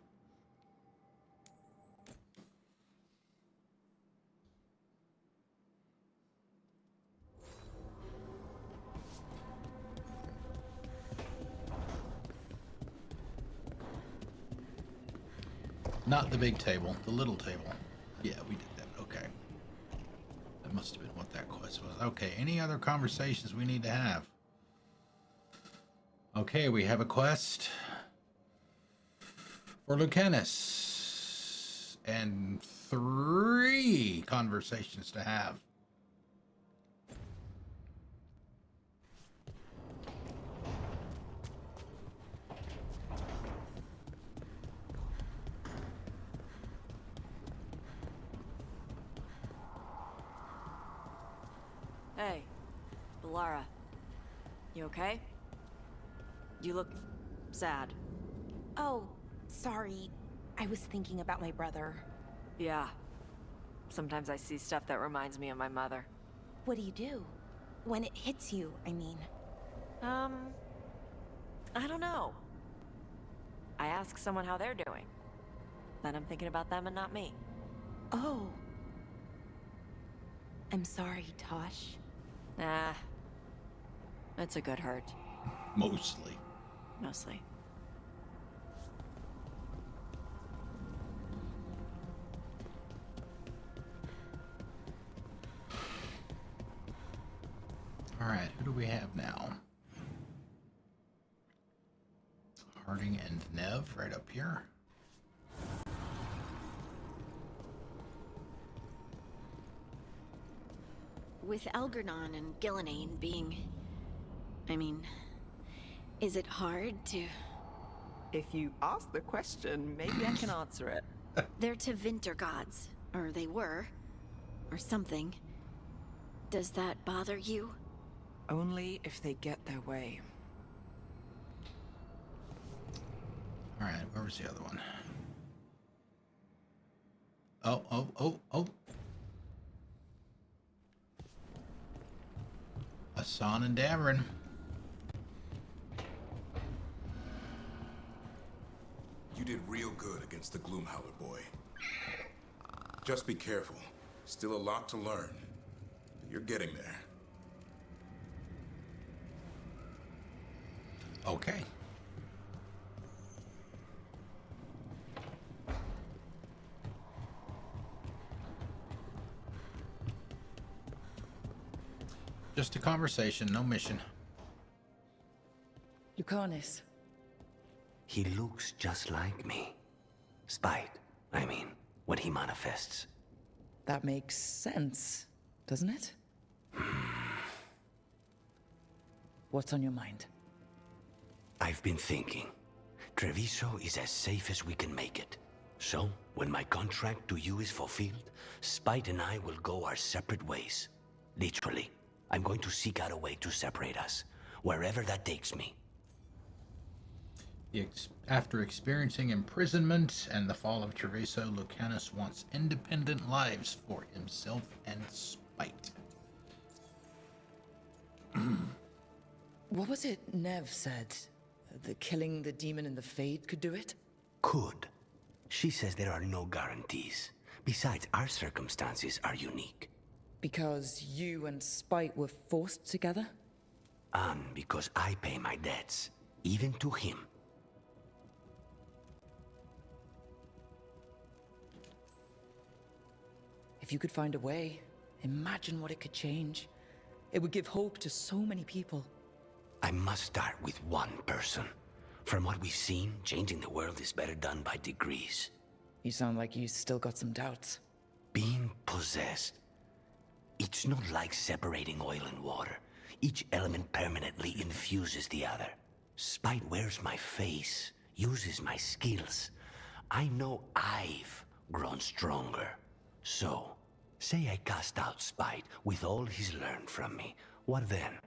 Not the big table, the little table. Yeah, we did that. Okay. That must have been what that quest was. Okay, any other conversations we need to have? Okay, we have a quest for Lucanus and 3 conversations to have. Hey, Belara. You okay? You look sad. Oh, sorry. I was thinking about my brother. Yeah. Sometimes I see stuff that reminds me of my mother. What do you do? When it hits you, I mean. I don't know. I ask someone how they're doing. Then I'm thinking about them and not me. Oh. I'm sorry, Tosh. Nah. It's a good hurt. Mostly. Mostly. All right, who do we have now? up here. With Algernon and Gillenane being... I mean... Is it hard to... If you ask the question, maybe I can answer it. They're Tevinter gods. Or they were. Or something. Does that bother you? Only if they get their way. Alright, where was the other one? Oh. Hassan and Dameron. You did real good against the Gloomhowler boy. Just be careful. Still a lot to learn. You're getting there. Okay. Just a conversation, no mission. Lucanus. He looks just like me. Spite, I mean, when he manifests. That makes sense, doesn't it? What's on your mind? I've been thinking. Treviso is as safe as we can make it. So, when my contract to you is fulfilled, Spite and I will go our separate ways. Literally. I'm going to seek out a way to separate us, wherever that takes me. After experiencing imprisonment and the fall of Treviso, Lucanus wants independent lives for himself and Spite. What was it Neve said? That killing the demon in the Fade could do it? Could. She says there are no guarantees. Besides, our circumstances are unique. Because you and Spite were forced together? And because I pay my debts, even to him. If you could find a way, imagine what it could change. It would give hope to so many people. I must start with one person. From what we've seen, changing the world is better done by degrees. You sound like you still got some doubts. Being possessed. It's not like separating oil and water. Each element permanently infuses the other. Spite wears my face, uses my skills. I know I've grown stronger. So, say I cast out Spite with all he's learned from me. What then?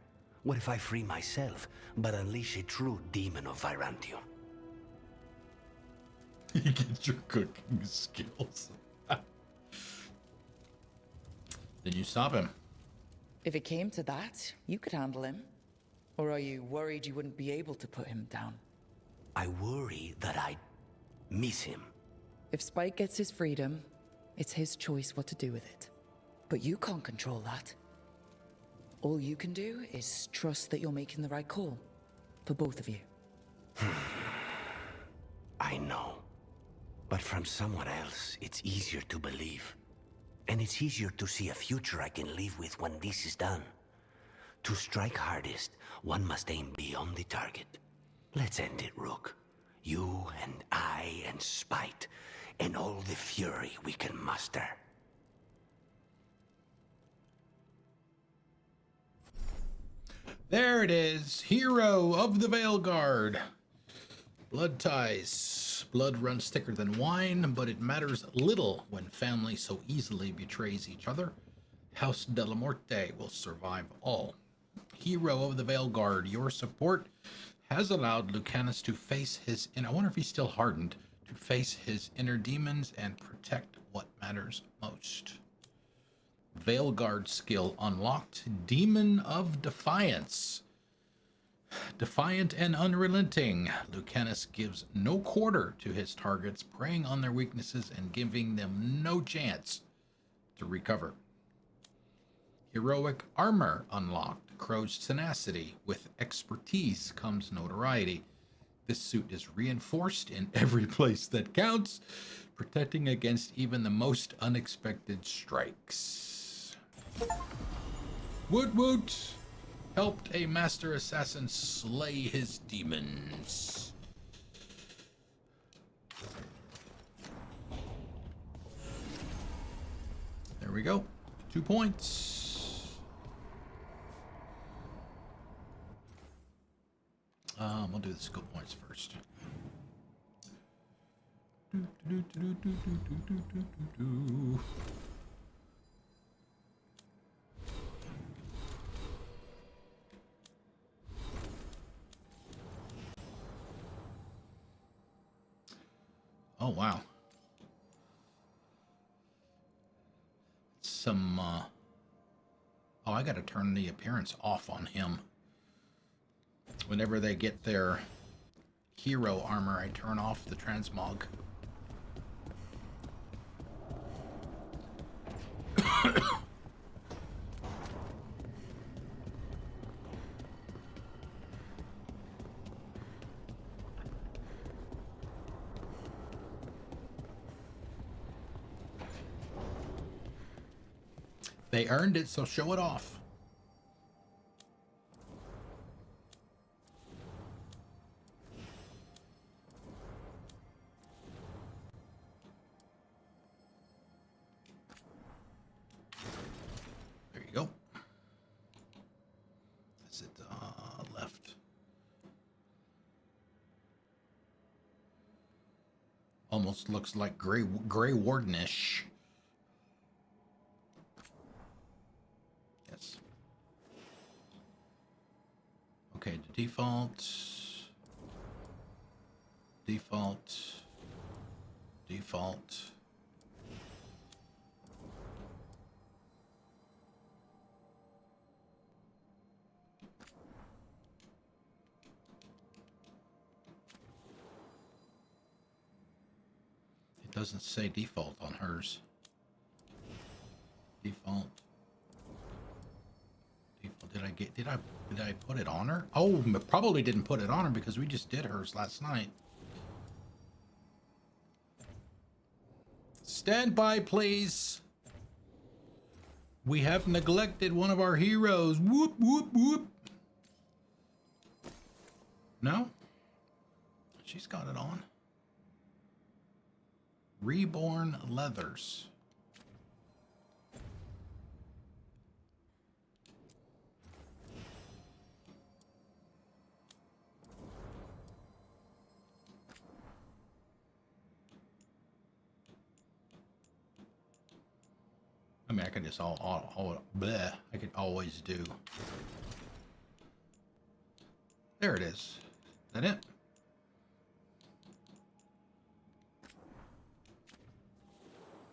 What if I free myself, but unleash a true demon of Virantium? You get your cooking skills. Then you stop him. If it came to that, you could handle him. Or are you worried you wouldn't be able to put him down? I worry that I'd miss him. If Spike gets his freedom, it's his choice what to do with it. But you can't control that. All you can do is trust that you're making the right call. For both of you. I know. But from someone else, it's easier to believe. And it's easier to see a future I can live with when this is done. To strike hardest, one must aim beyond the target. Let's end it, Rook. You and I and Spite, and all the fury we can muster. There it is. Hero of the Veilguard. Blood ties. Blood runs thicker than wine, but it matters little when family so easily betrays each other. House de la Morte will survive all. Hero of the Veilguard, your support has allowed Lucanus to face his... And I wonder if he's still hardened. To face his inner demons and protect what matters most. Veilguard skill unlocked. Demon of Defiance. Defiant and unrelenting, Lucanus gives no quarter to his targets, preying on their weaknesses and giving them no chance to recover. Heroic armor unlocked. Crow's tenacity. With expertise comes notoriety. This suit is reinforced in every place that counts, protecting against even the most unexpected strikes. Woot woot! Helped a master assassin slay his demons. There we go. 2 points. We'll do the skill points first. Oh, wow. Some, oh, I gotta turn the appearance off on him. Whenever they get their hero armor, I turn off the transmog. They earned it, so show it off. There you go. Is it left? Almost looks like Grey Wardenish. Yes. Okay, the default. It doesn't say default on hers. Default. Did I put it on her? Oh, probably didn't put it on her because we just did hers last night. Stand by, please. We have neglected one of our heroes. Whoop, whoop, whoop. No? She's got it on. Reborn Leathers. I mean, I could just bleh, I could always do. There it is. Is that it?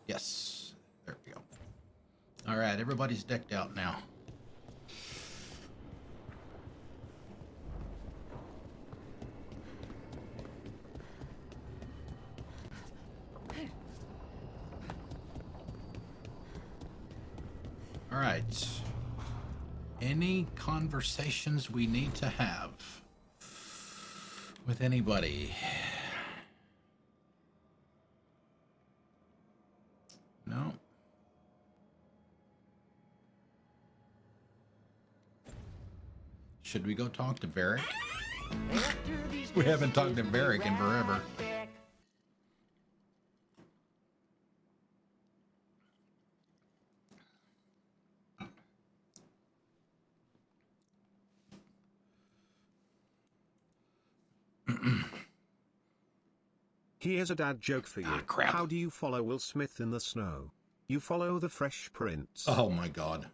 Yes. There we go. All right, everybody's decked out now. All right. Any conversations we need to have with anybody? No. Should we go talk to Varric? We haven't talked to Varric in forever. Here's a dad joke for you. Crap. How do you follow Will Smith in the snow? You follow the Fresh Prince. Oh my God.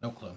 No clue.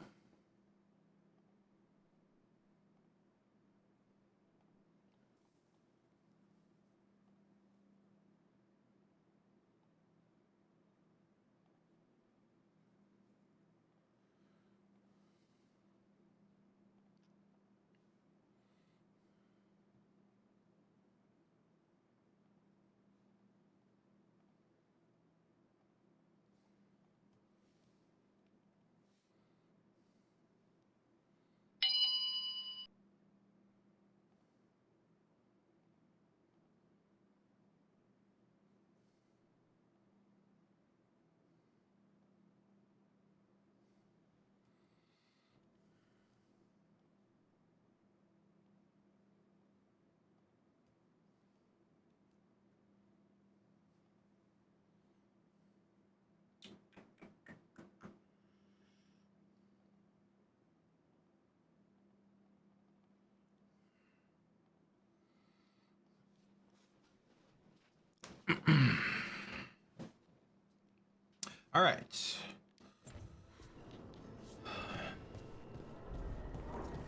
All right.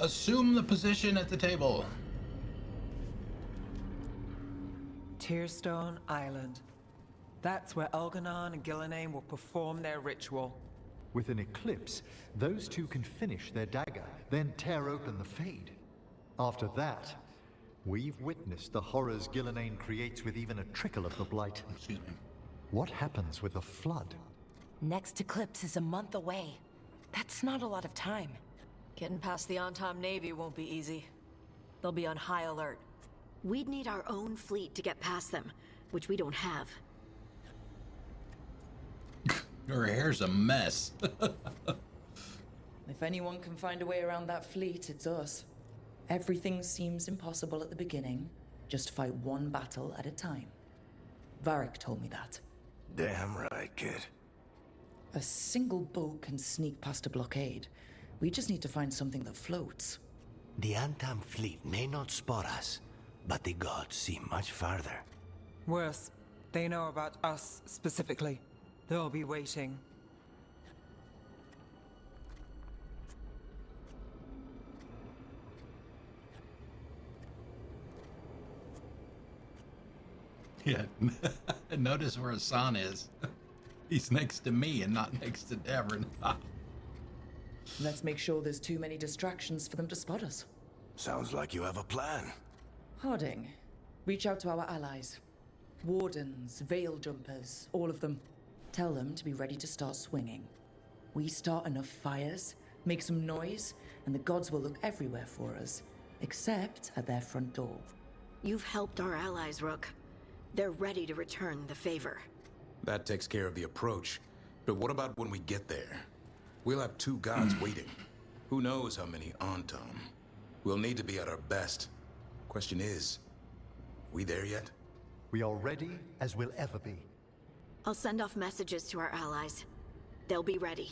Assume the position at the table. Tearstone Island. That's where Elganon and Gillenane will perform their ritual. With an eclipse, those two can finish their dagger, then tear open the Fade. After that, we've witnessed the horrors Gillenane creates with even a trickle of the Blight. Excuse me. What happens with a flood? Next eclipse is a month away. That's not a lot of time. Getting past the on-time Navy won't be easy. They'll be on high alert. We'd need our own fleet to get past them, which we don't have. Her hair's a mess. If anyone can find a way around that fleet, it's us. Everything seems impossible at the beginning. Just fight one battle at a time. Varric told me that. Damn right, kid. A single boat can sneak past a blockade. We just need to find something that floats. The Antam fleet may not spot us, but the gods see much farther. Worse, they know about us specifically. They'll be waiting. Yeah. Notice where Hassan is. He's next to me and not next to Davern. Let's make sure there's too many distractions for them to spot us. Sounds like you have a plan. Harding, reach out to our allies. Wardens, veil jumpers, all of them. Tell them to be ready to start swinging. We start enough fires, make some noise, and the gods will look everywhere for us, except at their front door. You've helped our allies, Rook. They're ready to return the favor. That takes care of the approach. But what about when we get there? We'll have two gods waiting. Who knows how many Antam? We'll need to be at our best. Question is, we there yet? We are ready as we'll ever be. I'll send off messages to our allies. They'll be ready.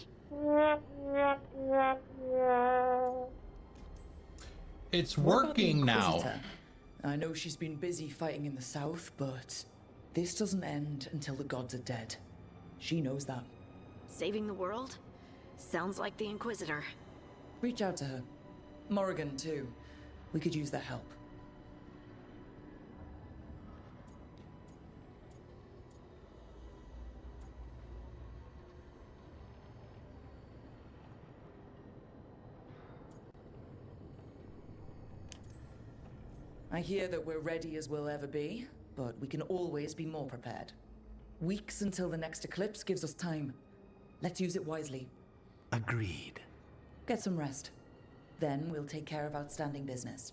It's What about the working now. Inquisitor? I know she's been busy fighting in the south, but this doesn't end until the gods are dead. She knows that. Saving the world? Sounds like the Inquisitor. Reach out to her. Morrigan, too. We could use their help. I hear that we're ready as we'll ever be, but we can always be more prepared. Weeks until the next eclipse gives us time. Let's use it wisely. Agreed. Get some rest. Then we'll take care of outstanding business.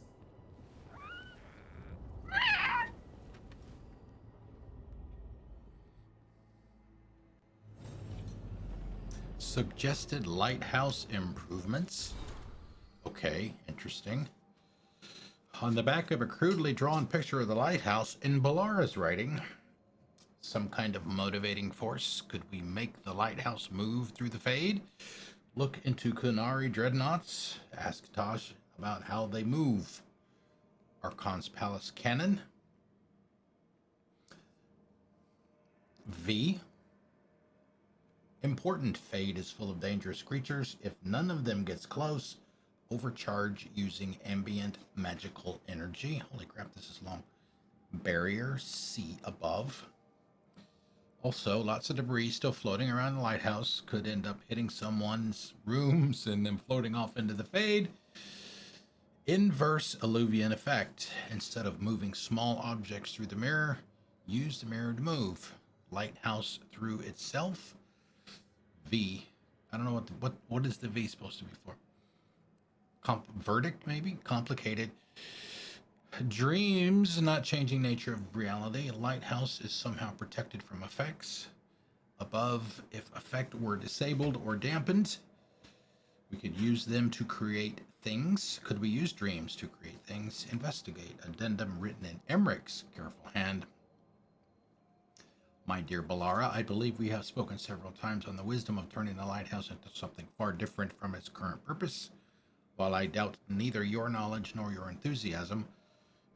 Suggested lighthouse improvements. Okay, interesting. On the back of a crudely drawn picture of the lighthouse, in Balara's writing, some kind of motivating force. Could we make the lighthouse move through the Fade? Look into Kunari dreadnoughts. Ask Tosh about how they move. Archon's Palace Cannon. V. Important. Fade is full of dangerous creatures. If none of them gets close, overcharge using ambient magical energy. Holy crap, this is long. Barrier C above. Also, lots of debris still floating around the lighthouse. Could end up hitting someone's rooms and then floating off into the Fade. Inverse Alluvian effect. Instead of moving small objects through the mirror, use the mirror to move. Lighthouse through itself. V. I don't know what is the V supposed to be for? Verdict, maybe? Complicated. Dreams, not changing nature of reality. Lighthouse is somehow protected from effects. Above, if effect were disabled or dampened, we could use them to create things. Could we use dreams to create things? Investigate. Addendum written in Emmerich's careful hand. My dear Balara, I believe we have spoken several times on the wisdom of turning the lighthouse into something far different from its current purpose. While I doubt neither your knowledge nor your enthusiasm,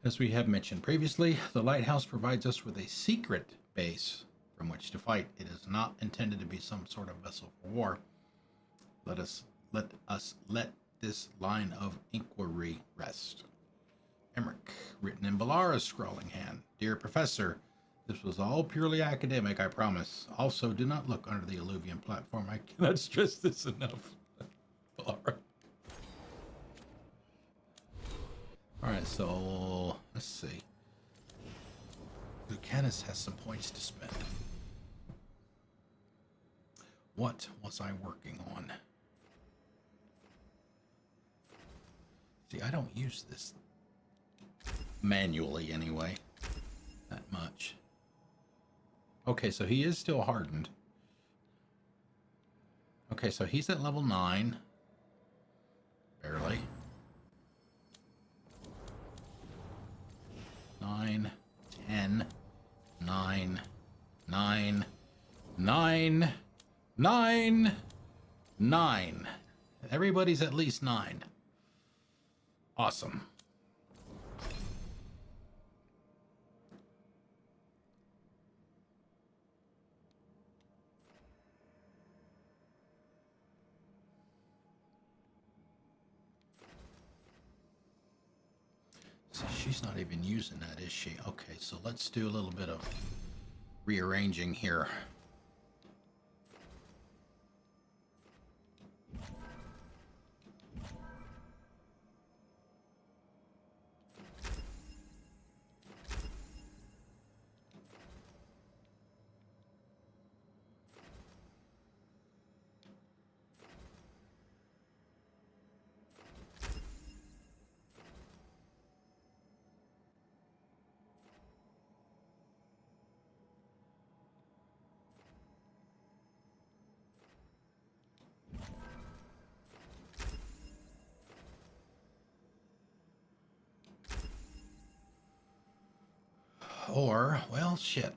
as we have mentioned previously, the lighthouse provides us with a secret base from which to fight. It is not intended to be some sort of vessel for war. Let this line of inquiry rest. Emmerich, written in Balara's scrawling hand. Dear Professor, this was all purely academic, I promise. Also, do not look under the Alluvian platform. I cannot stress this enough. Balara. Alright, so let's see. Lucanus has some points to spend. What was I working on? See, I don't use this manually anyway, that much. Okay, so he is still hardened. Okay, so he's at level 9. Barely. 9, 10, 9, 9, 9, 9, 9. Everybody's at least 9. Awesome. See, she's not even using that, is she? Okay, so let's do a little bit of rearranging here. Or, well, shit.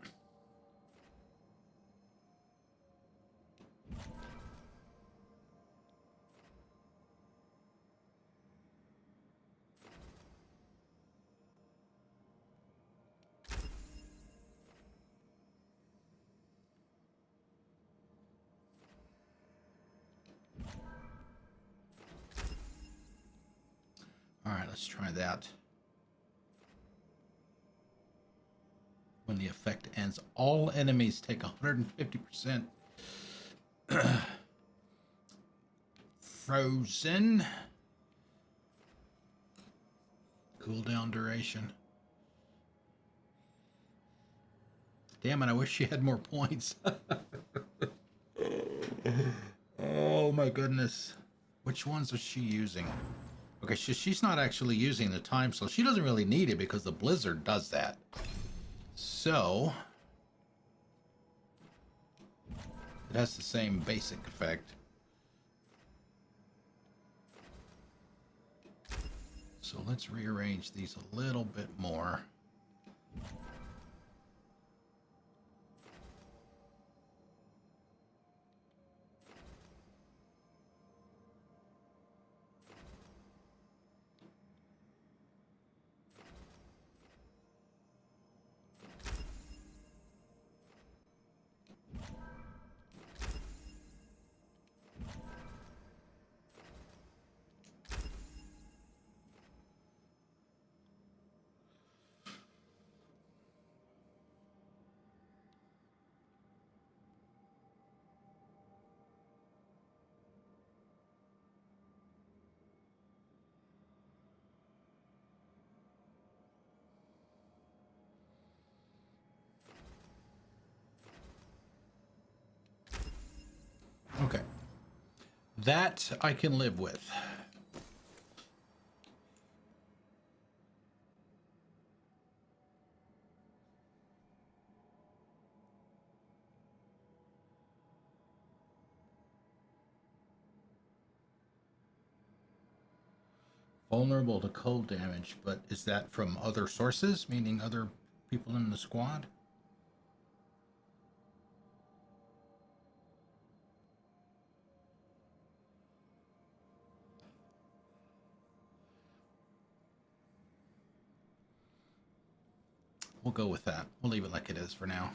All right, let's try that. When the effect ends, all enemies take 150% frozen. Cooldown duration. Damn it, I wish she had more points. Oh my goodness. Which ones is she using? Okay, she's not actually using the time, so she doesn't really need it because the blizzard does that. So, it has the same basic effect. So let's rearrange these a little bit more. Okay. That I can live with. Vulnerable to cold damage, but is that from other sources, meaning other people in the squad? We'll go with that. We'll leave it like it is for now.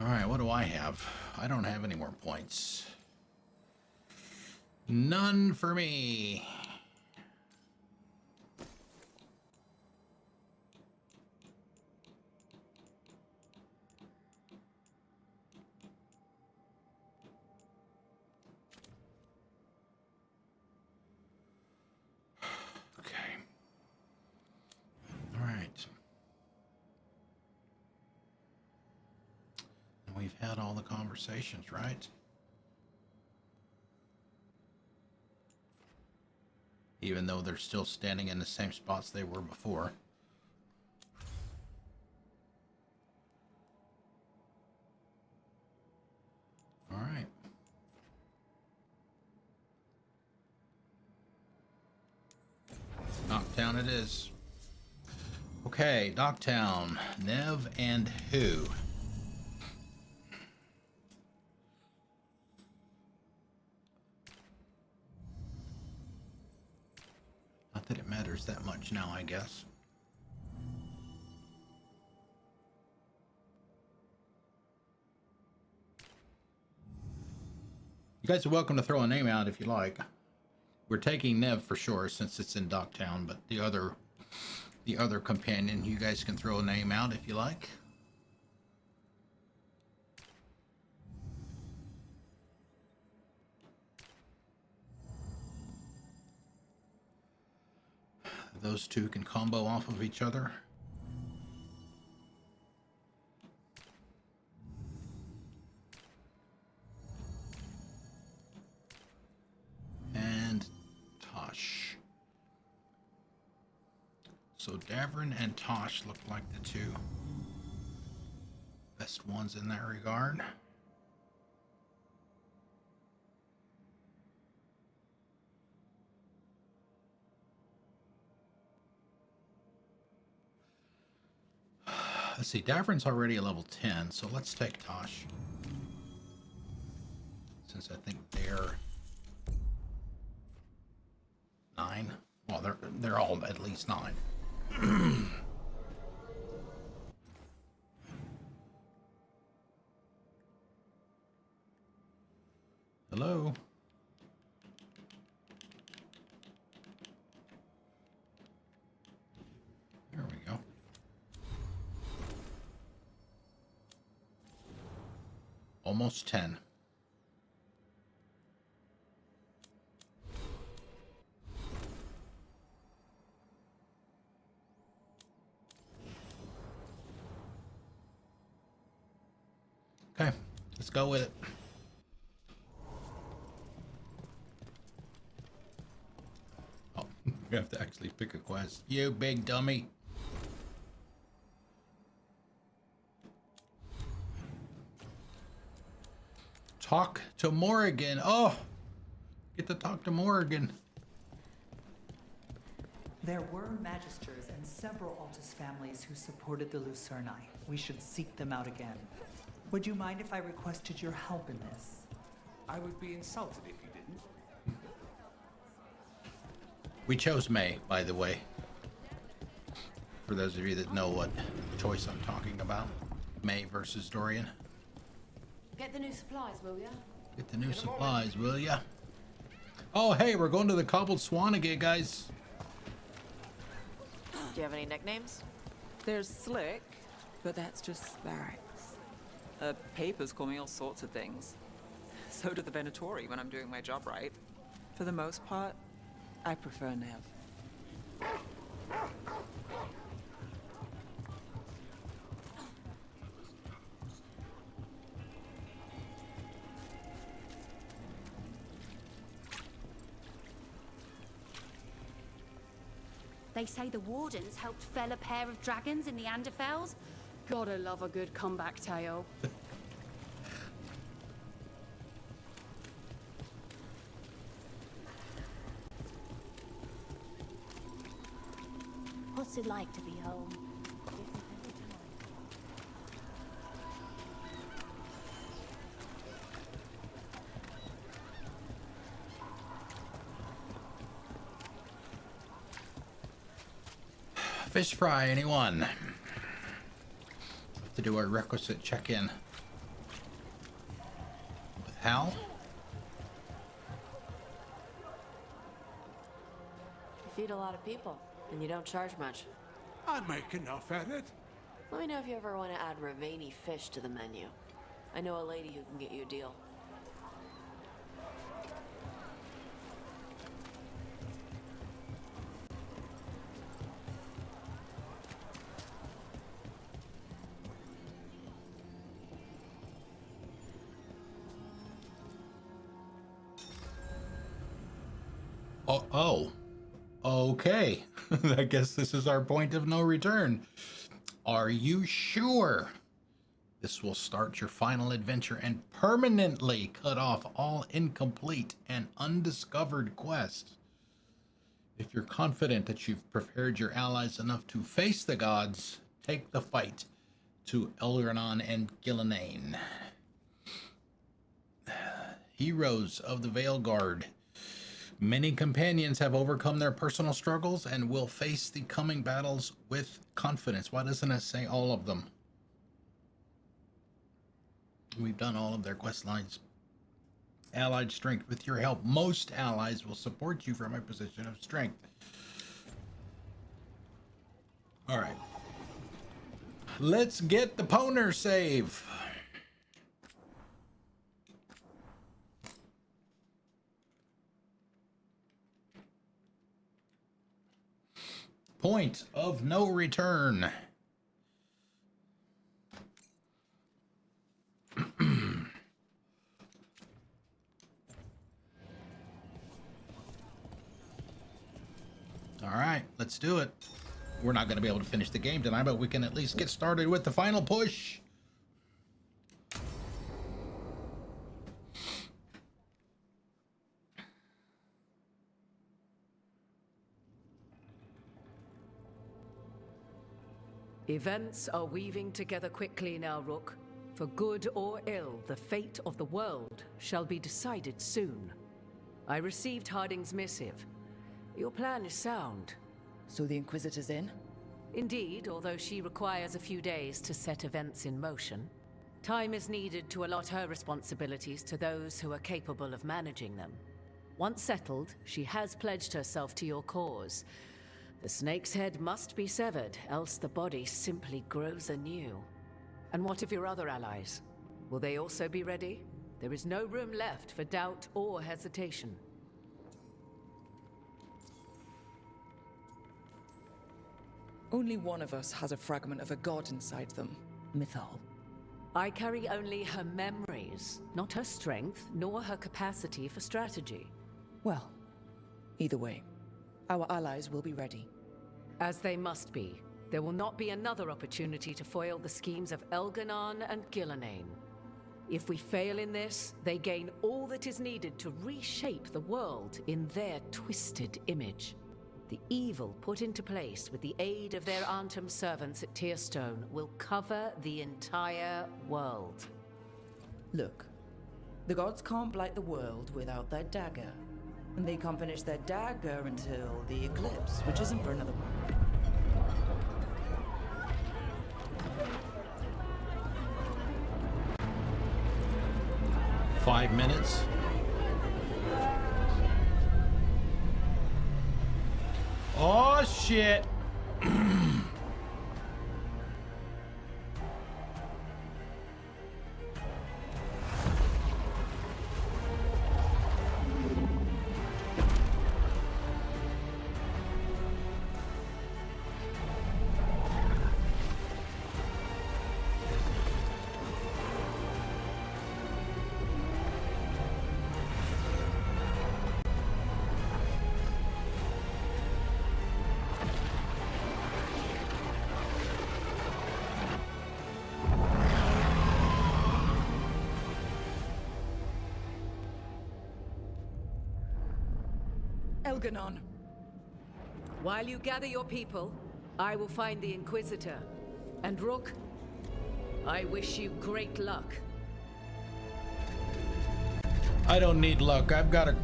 All right, what do I have? I don't have any more points. None for me. Okay. All right. And we've had all the conversations, right? Even though they're still standing in the same spots they were before. All right. Docktown it is. Okay, Docktown. Neve and who? Not that it matters that much now, I guess. You guys are welcome to throw a name out if you like. We're taking Neve for sure since it's in Docktown, but the other companion, you guys can throw a name out if you like. Those two can combo off of each other. And Tosh. So Davrin and Tosh look like the two best ones in that regard. Let's see, Davrin's already a level 10, so let's take Tosh. Since I think they're 9. Well, they're all at least 9. Hello? There we go. Almost 10. Okay, let's go with it. Oh, we have to actually pick a quest. You big dummy. Talk to Morrigan. Oh, get to talk to Morrigan. There were Magisters and several Altus families who supported the Lucerni. We should seek them out again. Would you mind if I requested your help in this? I would be insulted if you didn't. We chose May, by the way. For those of you that know what choice I'm talking about. May versus Dorian. Get the new supplies, will ya? Get the new supplies, will ya? Oh, hey, we're going to the Cobbled Swan again, guys. Do you have any nicknames? There's Slick, but that's just barracks. Papers call me all sorts of things. So do the Venatori when I'm doing my job right. For the most part, I prefer Neve. They say the Wardens helped fell a pair of dragons in the Anderfells. Gotta love a good comeback tale. What's it like to be home? Fish fry, anyone? To do our requisite check-in. pal. You feed a lot of people, and you don't charge much. I make enough at it. Let me know if you ever want to add Ravani fish to the menu. I know a lady who can get you a deal. Oh, okay. I guess this is our point of no return. Are you sure? This will start your final adventure and permanently cut off all incomplete and undiscovered quests. If you're confident that you've prepared your allies enough to face the gods, take the fight to Elgranon and Gillenane. Heroes of the Veilguard. Many companions have overcome their personal struggles and will face the coming battles with confidence. Why doesn't it say all of them? We've done all of their quest lines. Allied strength. With your help, most allies will support you from a position of strength. All right. Let's get the Poner save. Point of no return. All right, let's do it. We're not going to be able to finish the game tonight, but we can at least get started with the final push. Events are weaving together quickly now, Rook. For good or ill, the fate of the world shall be decided soon. I received Harding's missive. Your plan is sound. So the Inquisitor's in? Indeed, although she requires a few days to set events in motion. Time is needed to allot her responsibilities to those who are capable of managing them. Once settled, she has pledged herself to your cause. The snake's head must be severed, else the body simply grows anew. And what of your other allies? Will they also be ready? There is no room left for doubt or hesitation. Only one of us has a fragment of a god inside them, Mythal. I carry only her memories, not her strength, nor her capacity for strategy. Well, either way, our allies will be ready. As they must be. There will not be another opportunity to foil the schemes of Elgranon and Gillenane. If we fail in this, they gain all that is needed to reshape the world in their twisted image. The evil put into place with the aid of their Arnhem servants at Tearstone will cover the entire world. Look, the gods can't blight the world without their dagger. And they can't finish their dagger until the eclipse, which isn't for another... 5 minutes. Oh shit. Elgranon. While you gather your people, I will find the Inquisitor. And Rook, I wish you great luck. I don't need luck. I've got a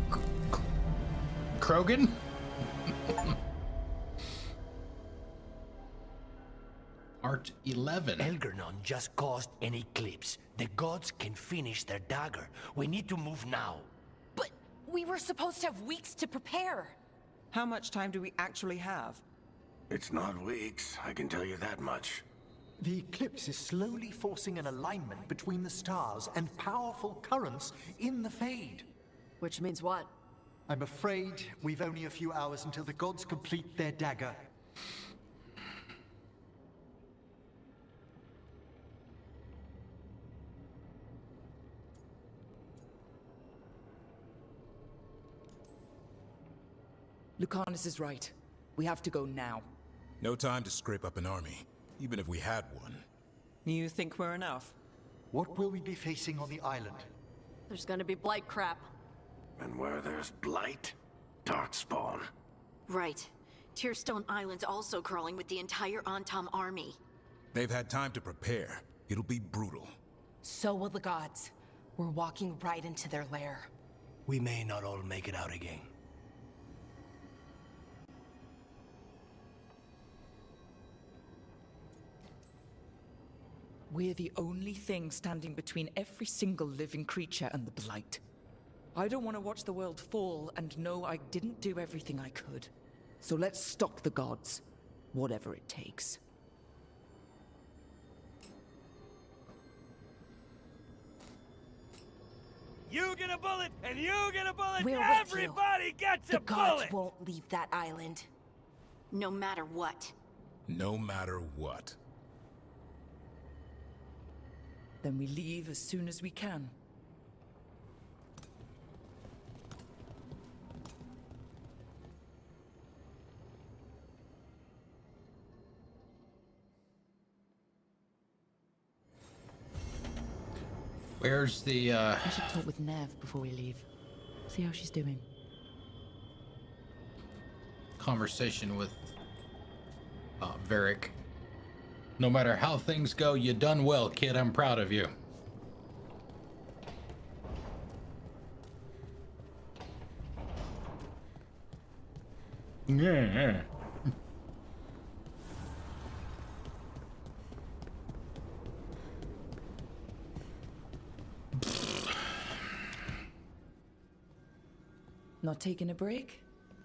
Krogan. Art 11. Elgernon just caused an eclipse. The gods can finish their dagger. We need to move now. But we were supposed to have weeks to prepare. How much time do we actually have? It's not weeks, I can tell you that much. The eclipse is slowly forcing an alignment between the stars and powerful currents in the Fade. Which means what? I'm afraid we've only a few hours until the gods complete their dagger. Lucanus is right. We have to go now. No time to scrape up an army, even if we had one. You think we're enough? What will we be facing on the island? There's gonna be blight crap. And where there's blight, darkspawn. Right. Tearstone Island's also crawling with the entire Antom army. They've had time to prepare. It'll be brutal. So will the gods. We're walking right into their lair. We may not all make it out again. We're the only thing standing between every single living creature and the Blight. I don't want to watch the world fall and know I didn't do everything I could. So let's stop the gods, whatever it takes. You get a bullet, and you get a bullet. We're with Everybody you. gets The a gods bullet. won't leave that island. No matter what. No matter what. Then we leave as soon as we can. Where's the, I should talk with Neve before we leave. See how she's doing. conversation with Varric? No matter how things go, you done well, kid. I'm proud of you. Yeah. Not taking a break?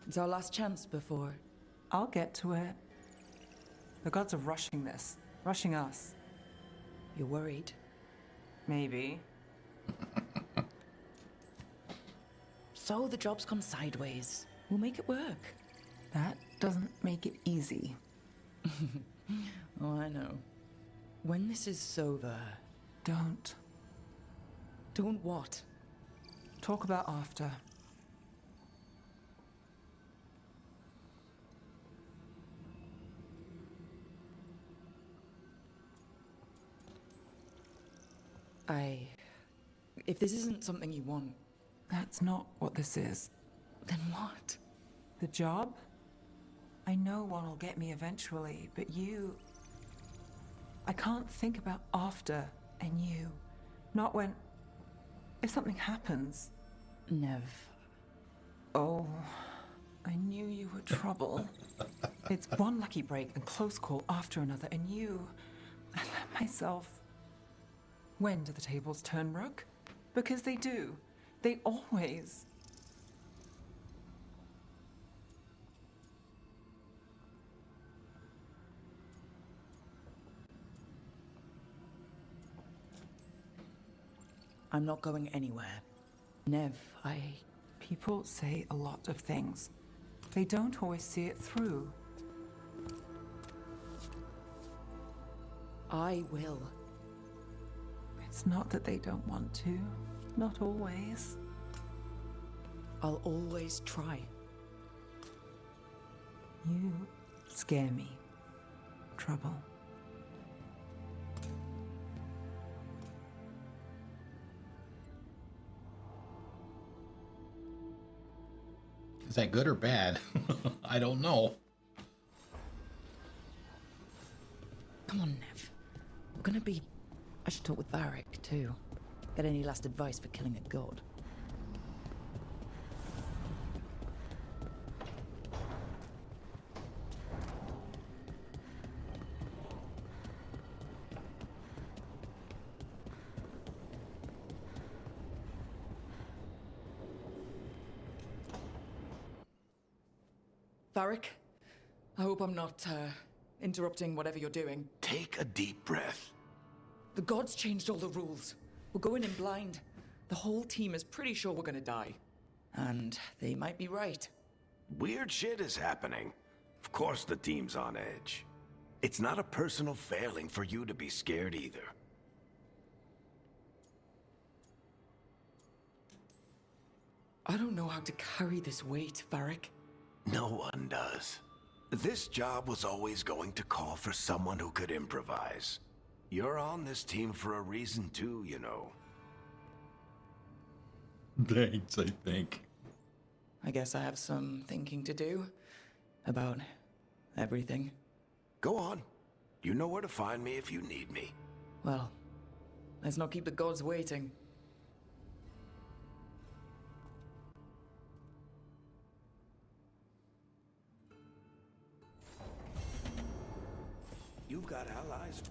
It's our last chance before. I'll get to it. The gods are rushing this. Rushing us. You're worried? Maybe. So the job's gone sideways. We'll make it work. That doesn't make it easy. Oh, I know. When this is over... Don't. Don't what? Talk about after. If this isn't something you want... That's not what this is. Then what? The job? I know one will get me eventually, but you... I can't think about after and you. Not when... If something happens. Neve. Oh, I knew you were trouble. It's one lucky break and close call after another, and you... I let myself... When do the tables turn, Rook? Because they do. They always... I'm not going anywhere. Neve, People say a lot of things. They don't always see it through. I will. It's not that they don't want to. Not always. I'll always try. You scare me. Trouble. Is that good or bad? I don't know. Come on, Neve. We're gonna be... I should talk with Varric, too. Get any last advice for killing a god. Varric, I hope I'm not, interrupting whatever you're doing. Take a deep breath. The gods changed all the rules. We're going in blind. The whole team is pretty sure we're gonna die. And they might be right. Weird shit is happening. Of course the team's on edge. It's not a personal failing for you to be scared either. I don't know how to carry this weight, Varric. No one does. This job was always going to call for someone who could improvise. You're on this team for a reason too, you know. Thanks, I think. I guess I have some thinking to do about everything. Go on. You know where to find me if you need me. Well, let's not keep the gods waiting. You've got allies.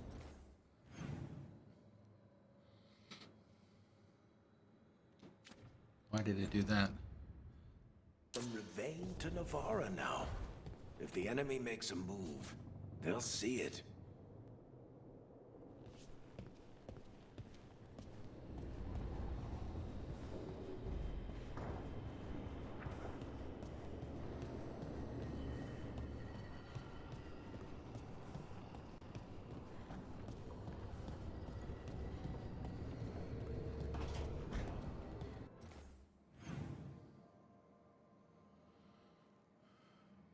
Why did it do that? From Ravane to Navarra now. If the enemy makes a move, they'll see it.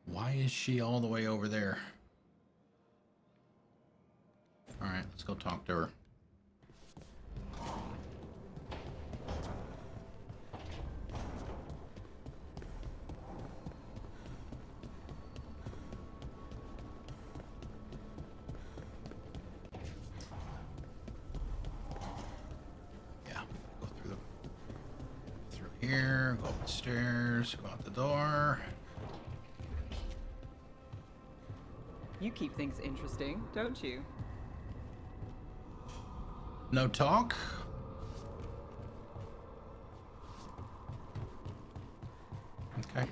Why is she all the way over there? All right, let's go talk to her. Yeah, go through here, go upstairs, go out the door. You keep things interesting, don't you? No talk? Okay.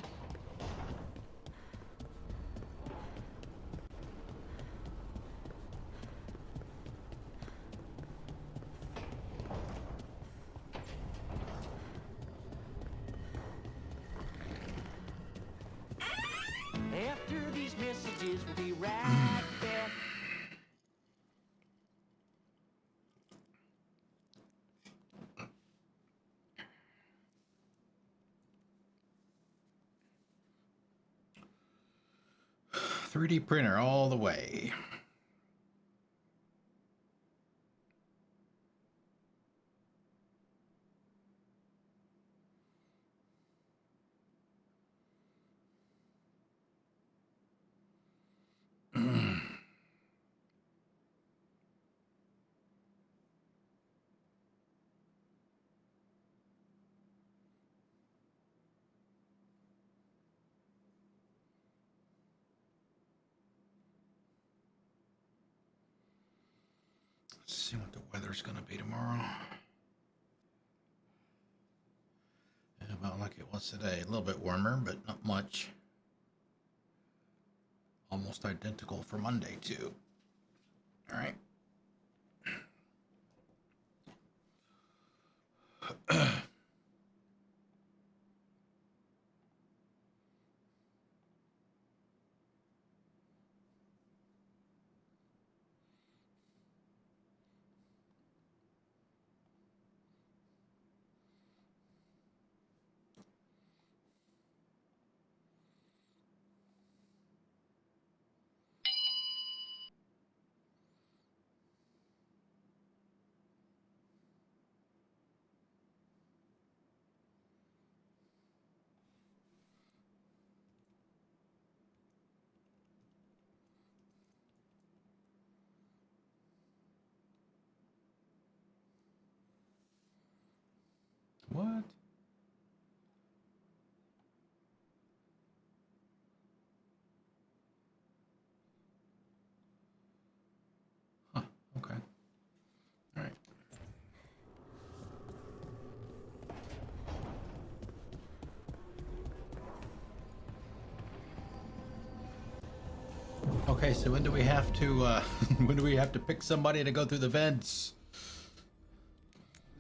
After these messages, we'll be right back. .3D printer all the way. Let's see what the weather's going to be tomorrow. About like it was today. A little bit warmer, but not much. Almost identical for Monday, too. All right. Okay, so when do we have to when do we have to pick somebody to go through the vents?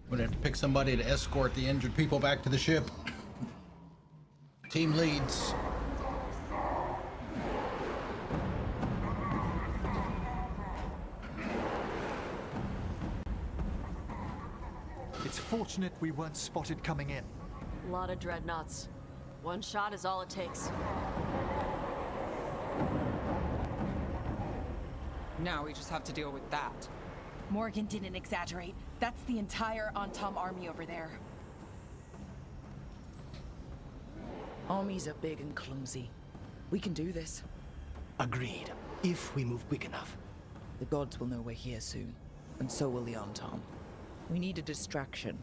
We have to pick somebody to escort the injured people back to the ship. Team leads. It's fortunate we weren't spotted coming in. A lot of dreadnoughts. One shot is all it takes. Now we just have to deal with that. Morgan didn't exaggerate. That's the entire Antom army over there. Armies are big and clumsy. We can do this. Agreed. If we move quick enough. The gods will know we're here soon, and so will the Antom. We need a distraction.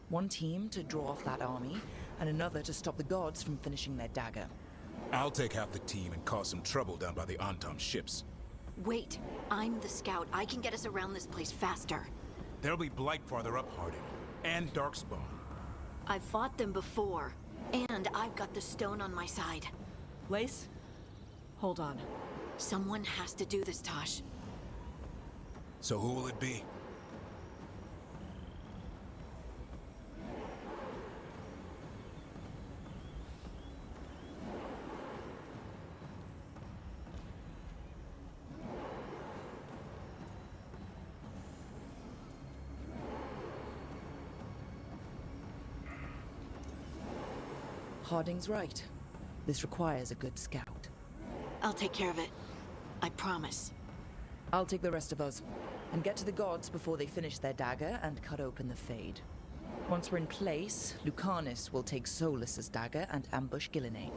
One team to draw off that army, and another to stop the gods from finishing their dagger. I'll take half the team and cause some trouble down by the Antom ships. Wait, I'm the scout. I can get us around this place faster. There'll be Blight farther up, Harding. And Darkspawn. I've fought them before, and I've got the stone on my side. Lace? Hold on. Someone has to do this, Tosh. So who will it be? Harding's right. This requires a good scout. I'll take care of it. I promise. I'll take the rest of us, and get to the gods before they finish their dagger and cut open the Fade. Once we're in place, Lucanus will take Solus's dagger and ambush Gillenane.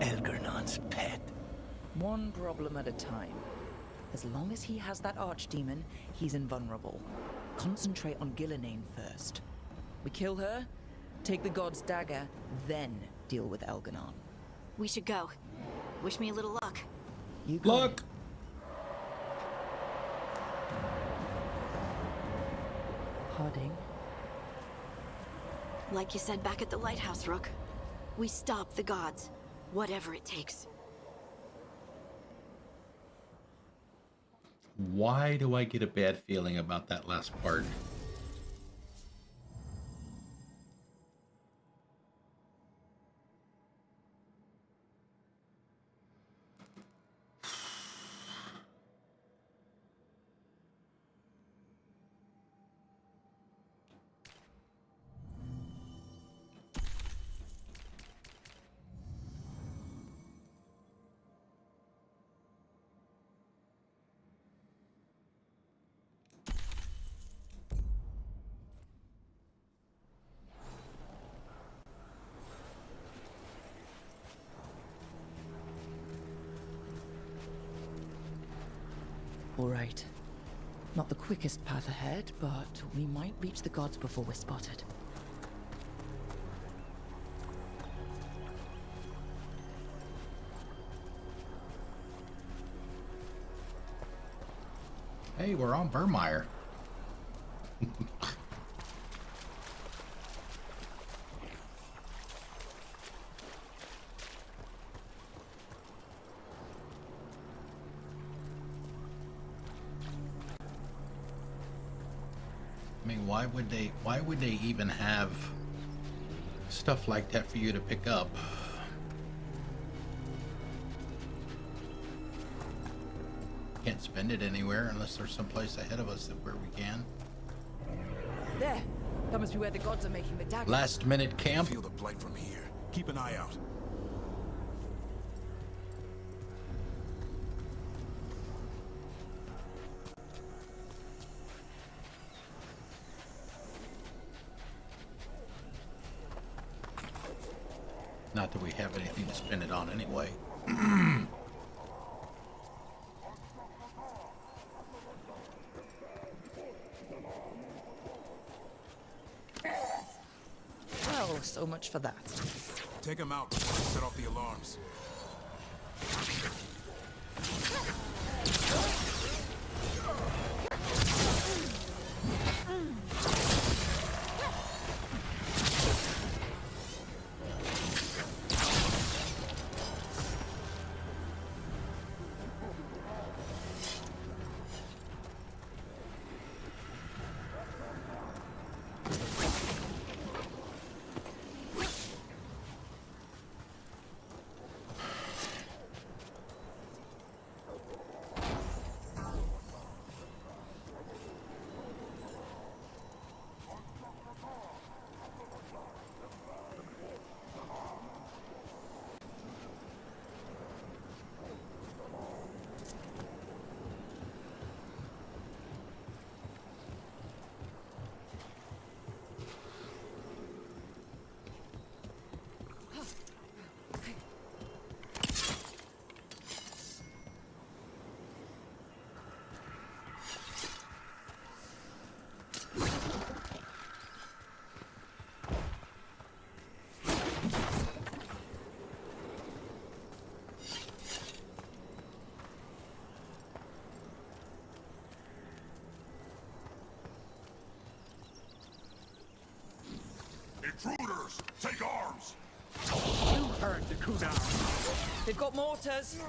Elgernon's pet. One problem at a time. As long as he has that archdemon, he's invulnerable. Concentrate on Gillenane first. We kill her, take the god's dagger, then deal with Elganon. We should go. Wish me a little luck. You got Luck! Harding. Like you said back at the Lighthouse, Rook. We stop the gods. Whatever it takes. Why do I get a bad feeling about that last part? All right. Not the quickest path ahead, but we might reach the gods before we're spotted. Hey, we're on Vermeer. I mean, why would they even have stuff like that for you to pick up? Can't spend it anywhere unless there's some place ahead of us where we can. There! That must be where the gods are making the dagger. Last minute camp. Feel the blight from here. Keep an eye out. Not that we have anything to spend it on anyway. Well, so much for that. Take him out. Set off the alarms. Intruders, take arms! You heard the coup d'armes. They've got mortars.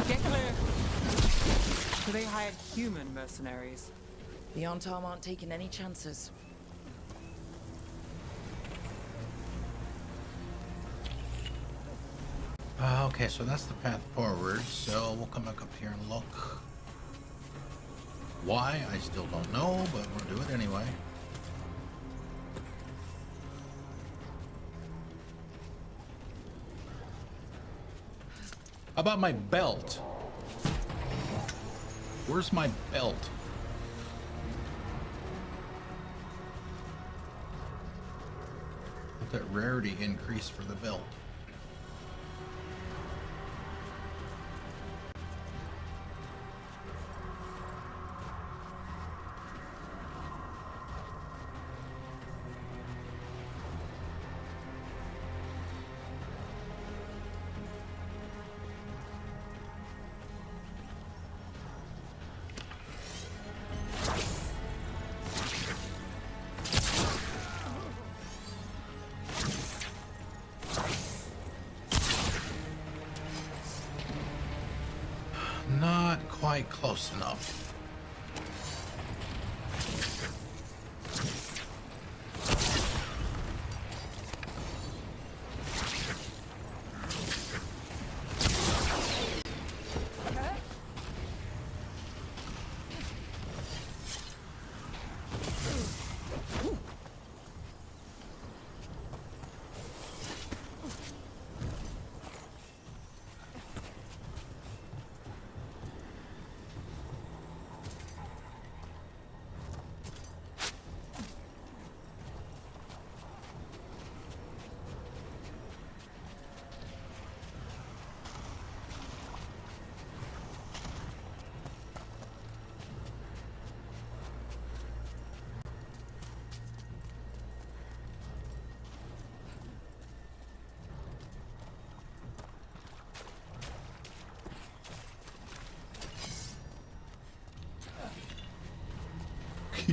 Get clear. So they hired human mercenaries. The Antam aren't taking any chances. Okay, so that's the path forward. So we'll come back up here and look. Why? I still don't know, but we'll do it anyway. How about my belt? Where's my belt? Let that rarity increase for the belt. Not quite close enough.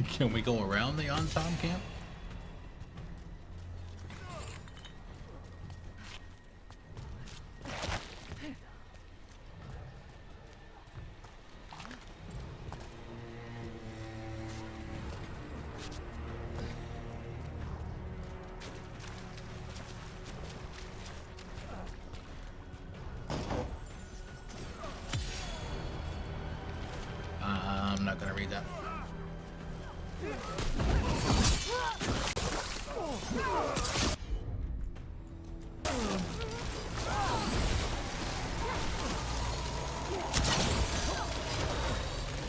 Can we go around the Antam camp? I'm not gonna read that.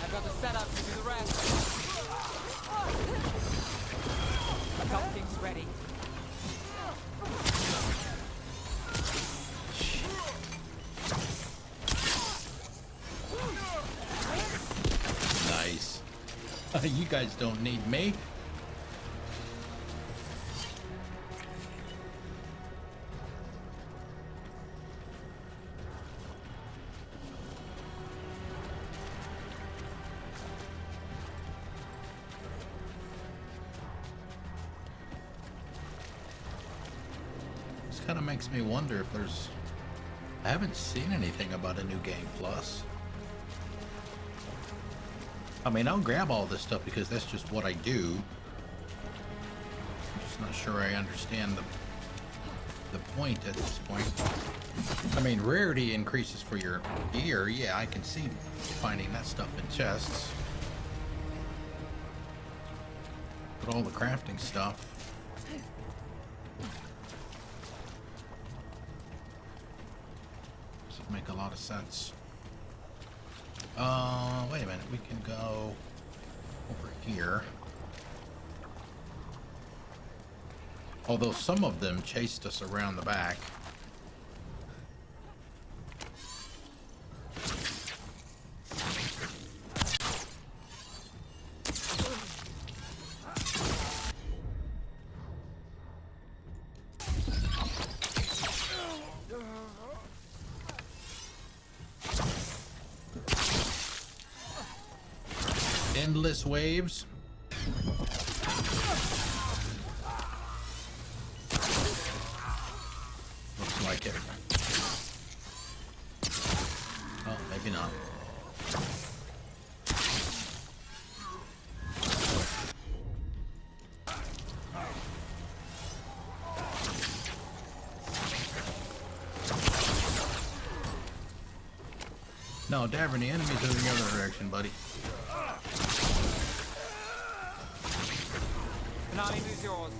I've got the setup to do the rest. Something's ready. Nice. You guys don't need me. This kind of makes me wonder if there's... I haven't seen anything about a new game plus. I mean, I'll grab all this stuff because that's just what I do. I'm just not sure I understand the point at this point. I mean, rarity increases for your gear. Yeah, I can see finding that stuff in chests. But all the crafting stuff. Doesn't make a lot of sense. Wait a minute, we can go over here. Although some of them chased us around the back. endless waves. Looks like it. Oh, maybe not. No, Davern, the enemies are in the other direction, buddy. Finale is yours.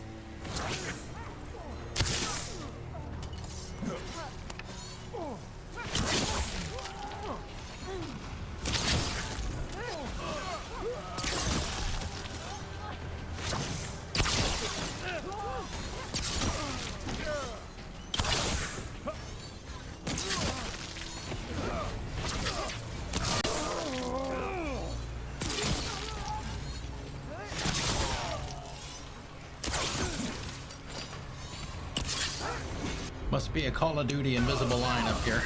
Must be a Call of Duty invisible line up here.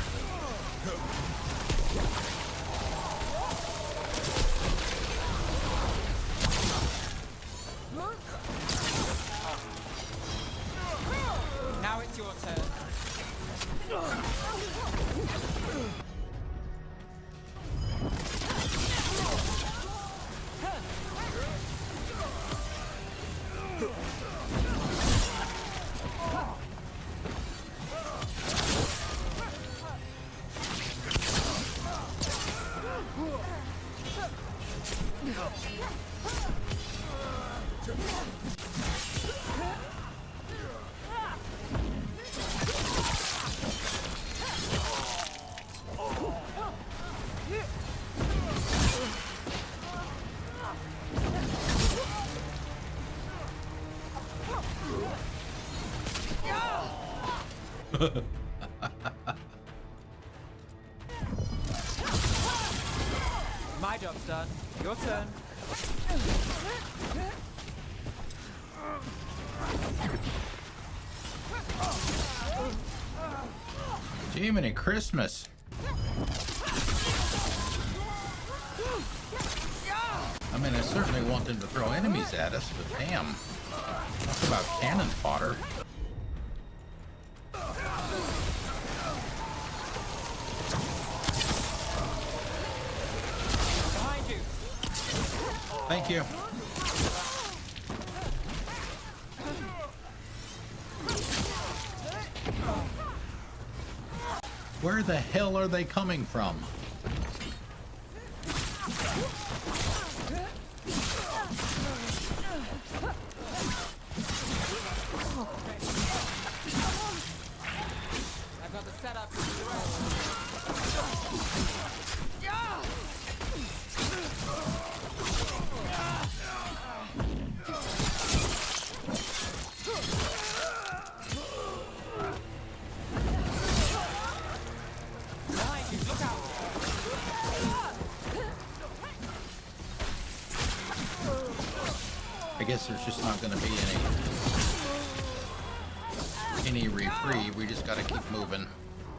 Now it's your turn. My job's done. Your turn. Jiminy Christmas. I mean, I certainly want them to throw enemies at us, but damn. Talk about cannon fodder. Behind you. Thank you. Where the hell are they coming from? I've got the setup. I guess there's just not going to be any reprieve. We just got to keep moving.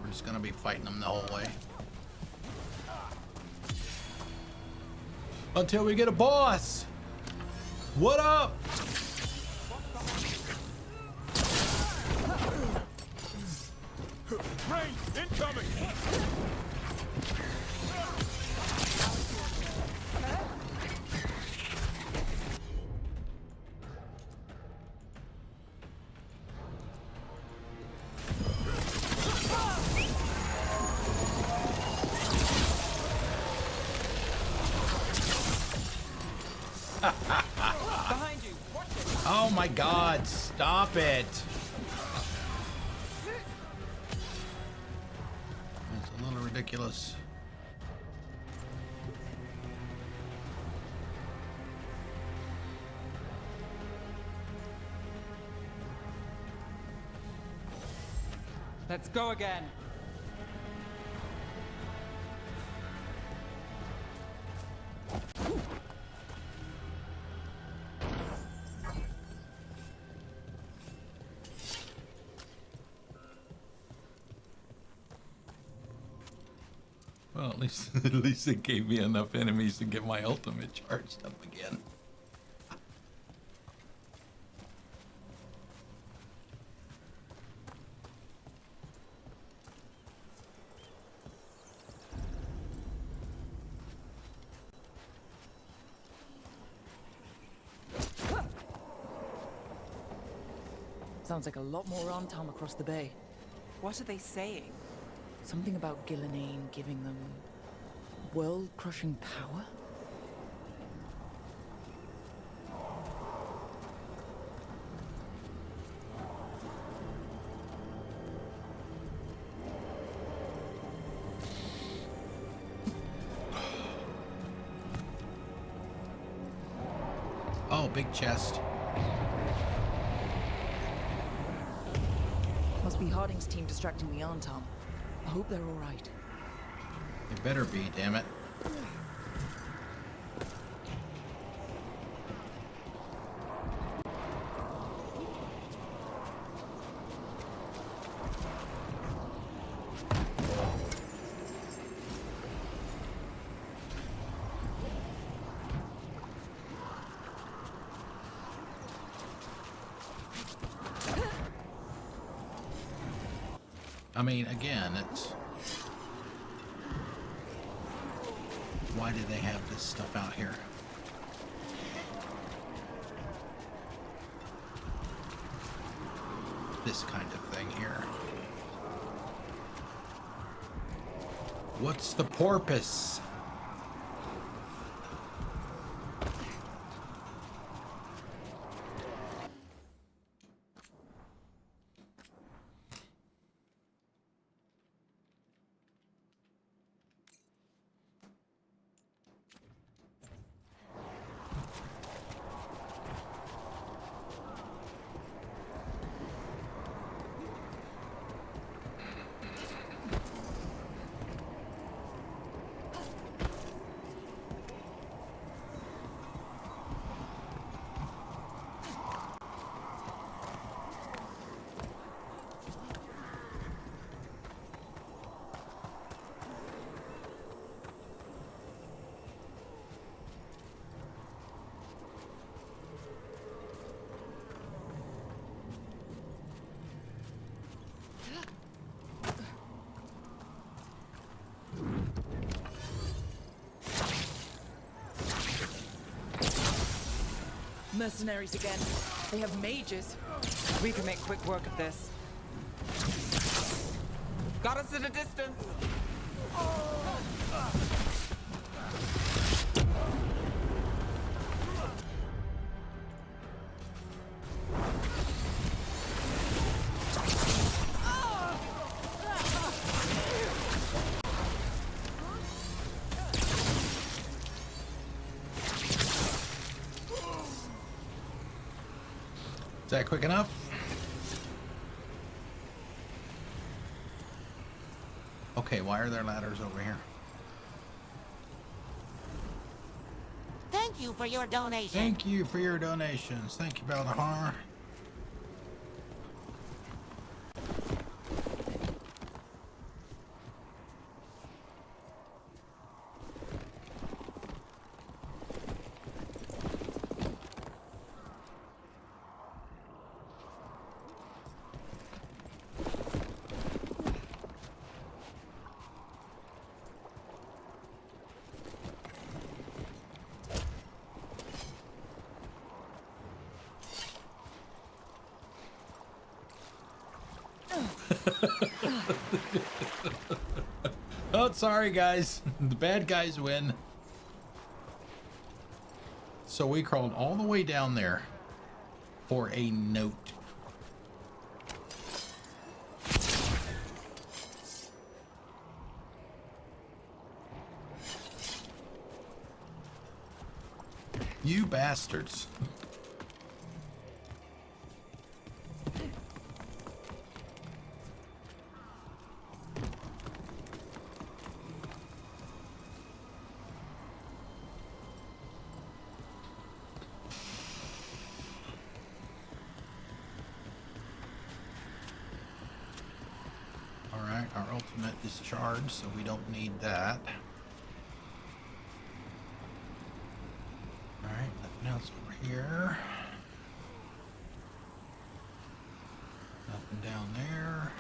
We're just going to be fighting them the whole way until we get a boss. What up? Rain incoming! Behind you. Watch it. Oh my God, stop it. It's a little ridiculous. Let's go again. Well, at least it gave me enough enemies to get my ultimate charged up again. Sounds like a lot more Antom across the bay. What are they saying? Something about Gillenane giving them world-crushing power? Oh, big chest. Must be Hauntings' team distracting the Antom. I hope they're all right. They better be, damn it. I mean, again, it's... Why do they have this stuff out here? This kind of thing here. What's the porpoise? Mercenaries again. They have mages. We can make quick work of this. Got us at a distance. Is that quick enough? Okay, why are there ladders over here? Thank you for your donation. Thank you for your donations. Thank you, Baldahar. Oh, sorry, guys. The bad guys win. So we crawled all the way down there for a note. You bastards. Our ultimate is charged, so we don't need that. All right, nothing else over here. Nothing down there.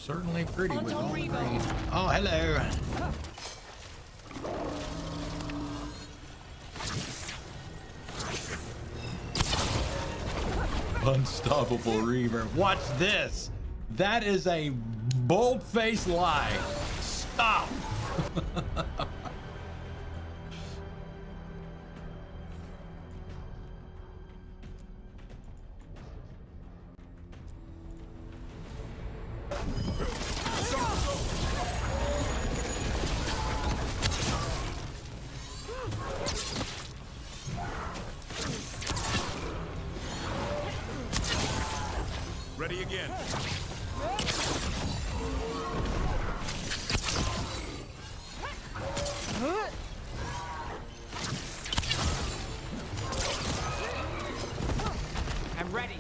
Certainly pretty with all the green. Oh, hello. Unstoppable Reaver. Watch this. That is a bold-faced lie. Stop. Ready again. I'm ready.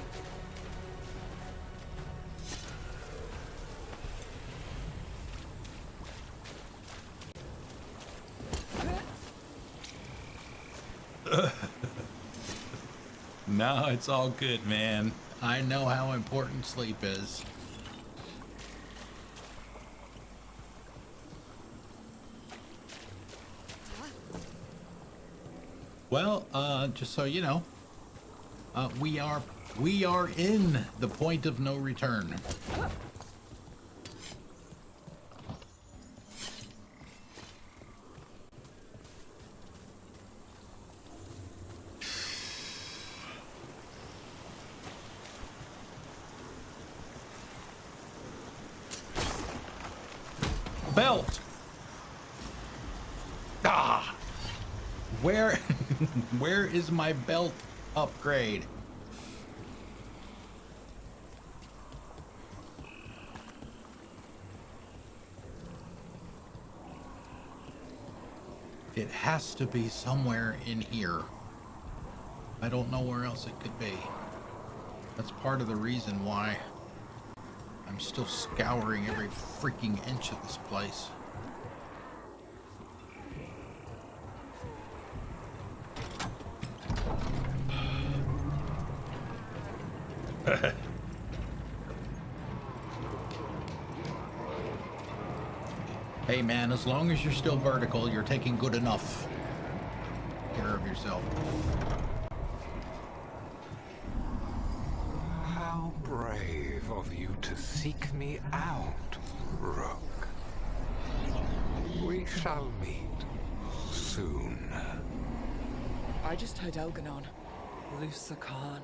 No, it's all good, man. I know how important sleep is. Well, just so you know, we are in the point of no return. Belt. Ah, where is my belt upgrade? It has to be somewhere in here. I don't know where else it could be. That's part of the reason why I'm still scouring every freaking inch of this place. Hey man, as long as you're still vertical, you're taking good enough care of yourself. How brave of you to seek me out, Rook. We shall meet soon. I just heard Elganon. Lucican.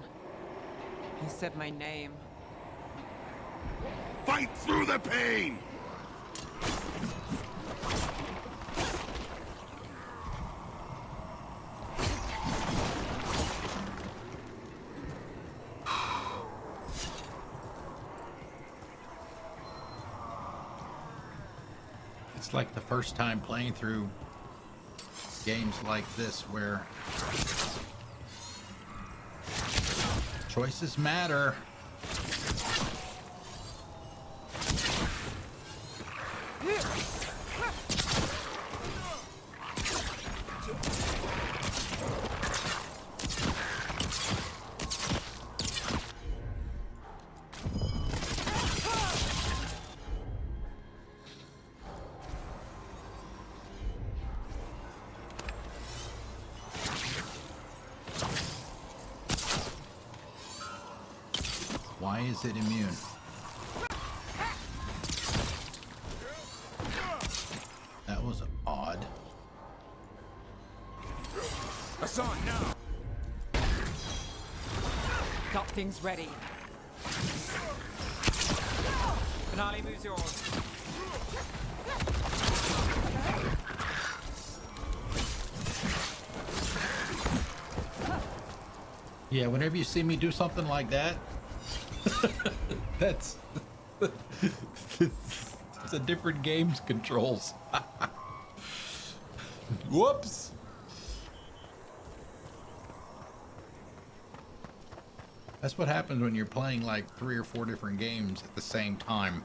He said my name. Fight through the pain! It's like the first time playing through games like this where choices matter. Why is it immune? That was odd. Hassan, now! Got things ready. Finale moves yours. Yeah, whenever you see me do something like that, That's it's a different game's controls. Whoops. That's what happens when you're playing like 3 or 4 different games at the same time.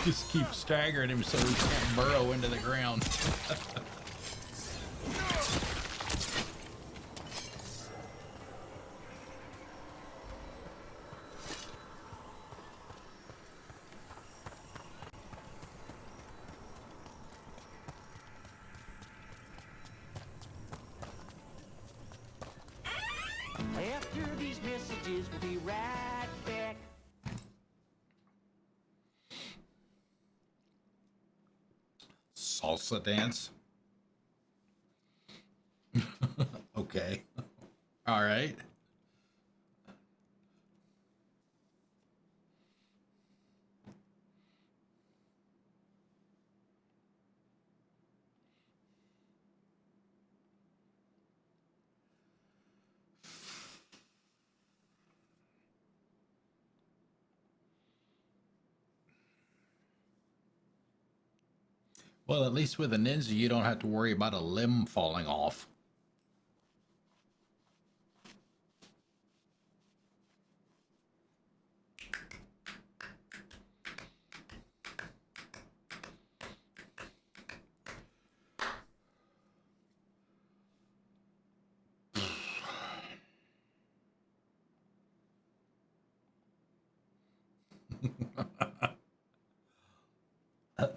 Just keep staggering him so he can't burrow into the ground. After these messages, we'll be right back. Salsa dance. Okay. All right. Well, at least with a ninja, you don't have to worry about a limb falling off.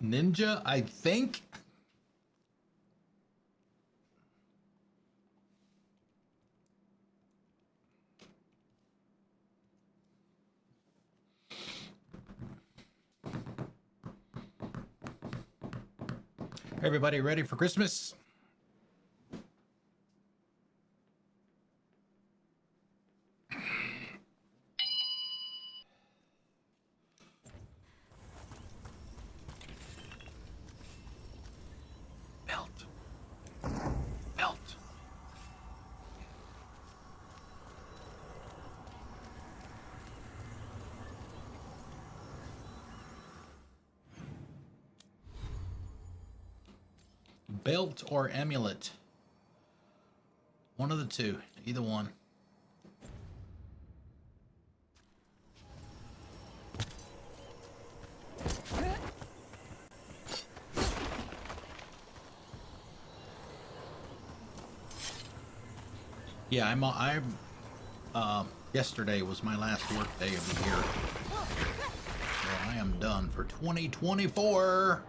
Ninja, I think. Everybody ready for Christmas? Belt or amulet? One of the two. Either one. Yeah, yesterday was my last work day of the year. So I am done for 2024.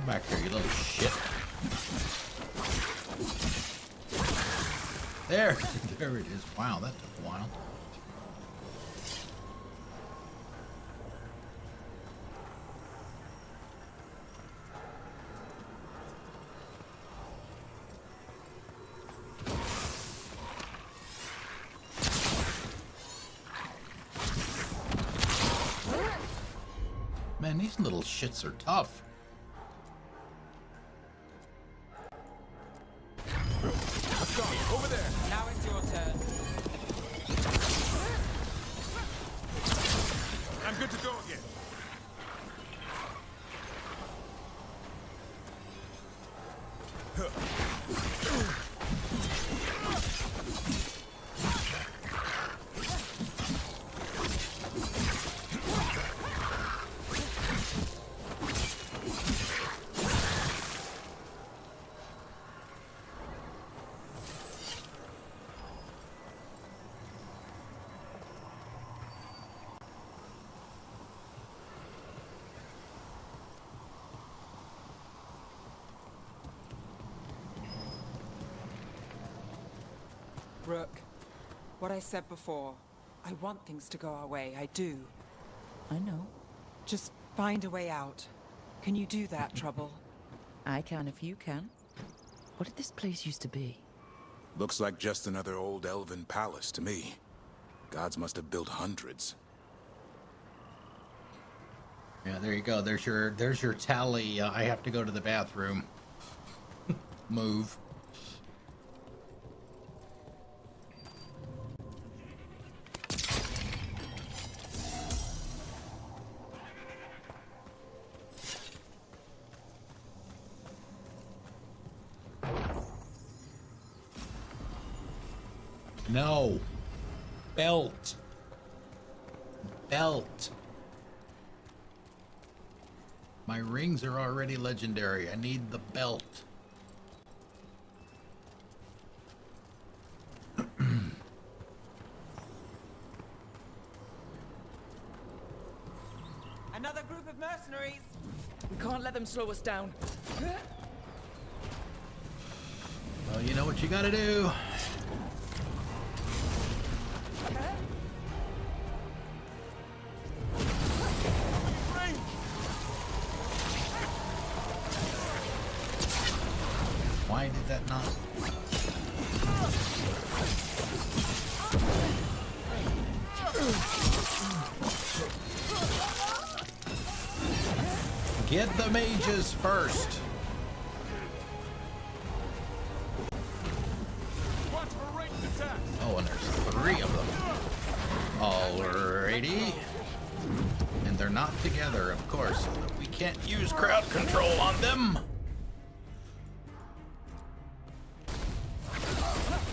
Back here, you little shit. There it is. Wow, that took a while. Man, these little shits are tough. Over there. Now it's your turn. Rook, what I said before, I want things to go our way, I do. I know. Just find a way out. Can you do that, Trouble? I can if you can. What did this place used to be? Looks like just another old elven palace to me. Gods must have built hundreds. Yeah, there you go. There's your tally. I have to go to the bathroom. Move. No. Belt. Belt. My rings are already legendary. I need the belt. Another group of mercenaries! We can't let them slow us down. Well, you know what you gotta do. Why did that not? Get the mages first. Oh, and there's 3 of them. Alrighty. And they're not together, of course. So we can't use crowd control on them.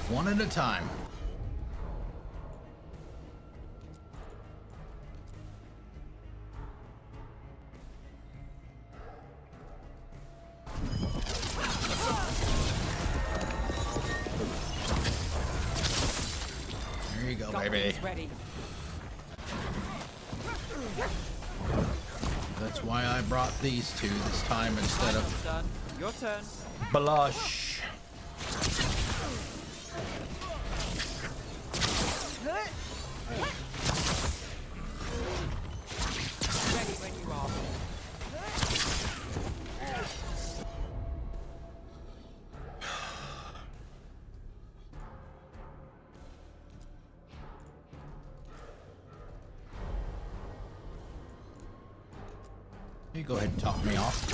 One at a time. There you go, baby. Ready. That's why I brought these 2 this time instead of Done. Your turn. blush. Ready when you are. You go ahead and top me off.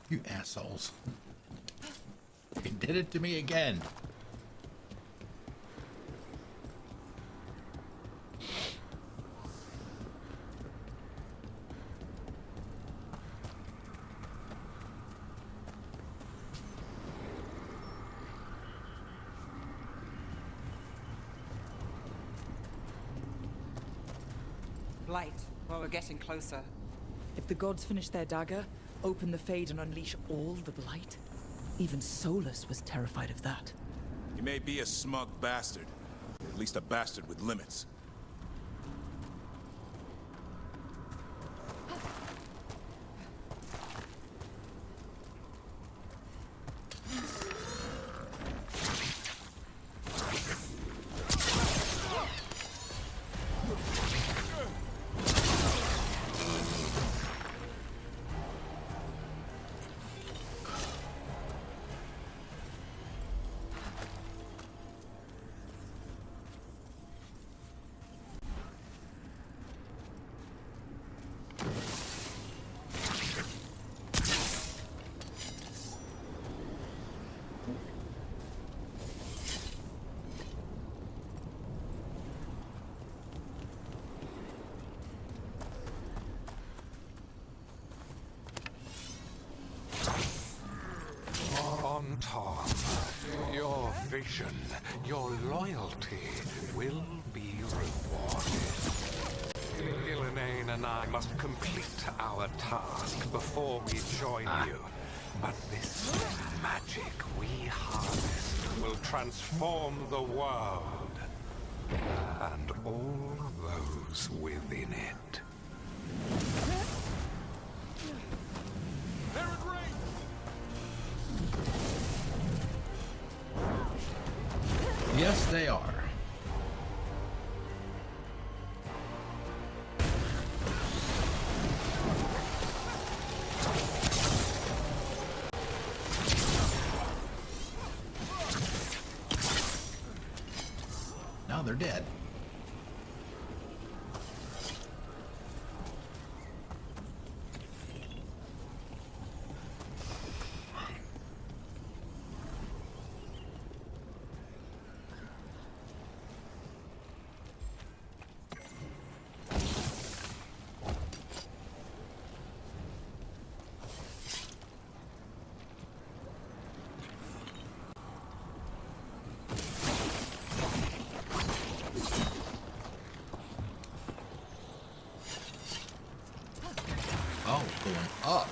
You assholes. You did it to me again. Blight. Well, we're getting closer. If the gods finish their dagger, open the Fade and unleash all the blight? Even Solus was terrified of that. He may be a smug bastard. At least a bastard with limits. vision, your loyalty will be rewarded. Gillenane and I must complete our task before we join you. But this magic we harness will transform the world and all those within it. Yes, they are. Now they're dead. Oh, going up.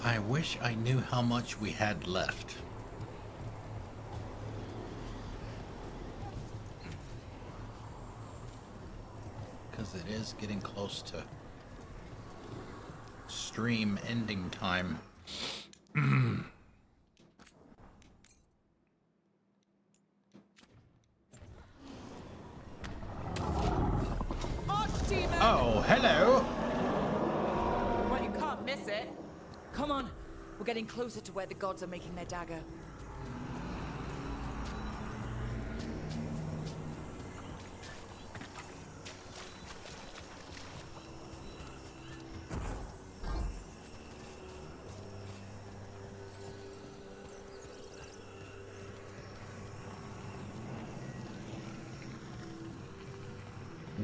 I wish I knew how much we had left. Because it is getting close to stream ending time. Oh, hello. Well, you can't miss it. Come on. We're getting closer to where the gods are making their dagger.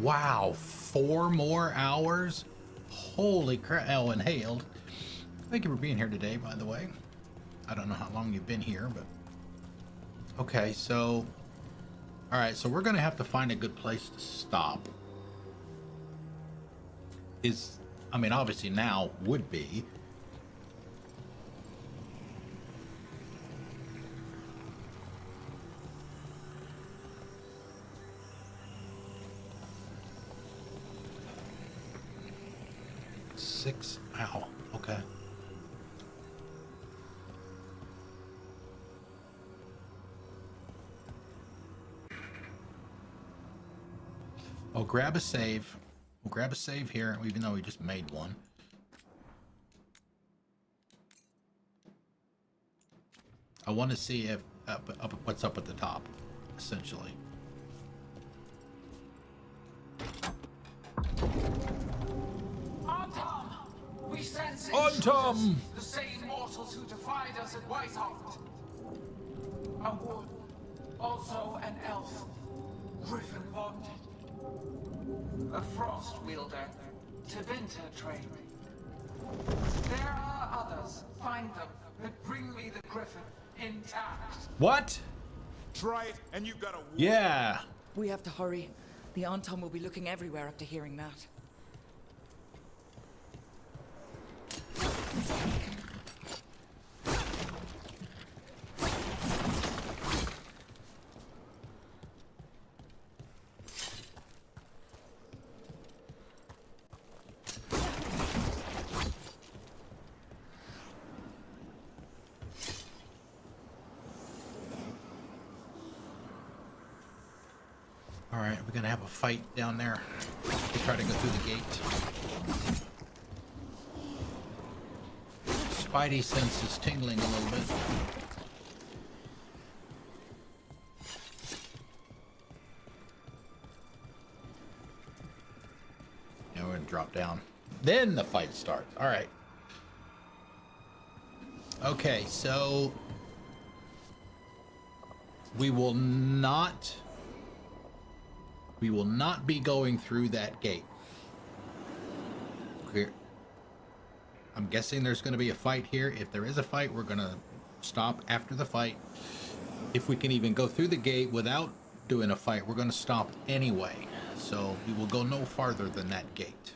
Wow, 4 more hours? Holy crap. Oh, and hailed. Thank you for being here today, by the way. I don't know how long you've been here, but... Okay, so... Alright, so we're going to have to find a good place to stop. I mean, obviously now would be. Ow, okay. Oh, grab a save. We'll grab a save here, even though we just made one. I want to see if what's up at the top, essentially. We sense Tom! The same mortals who defied us at Whitehart. A wood, also an elf, griffin bonded. A frost wielder, Tevinter trained. There are others, find them, that bring me the griffin intact. What? Try it, and you've got a... Yeah. We have to hurry. The Anton will be looking everywhere after hearing that. All right, we're gonna have a fight down there. We try to go through the gate. Spidey sense is tingling a little bit. Now we're gonna drop down. Then the fight starts. All right. Okay, so we will not We will not be going through that gate. Here. I'm guessing there's going to be a fight here. If there is a fight, we're going to stop after the fight. If we can even go through the gate without doing a fight, we're going to stop anyway. So we will go no farther than that gate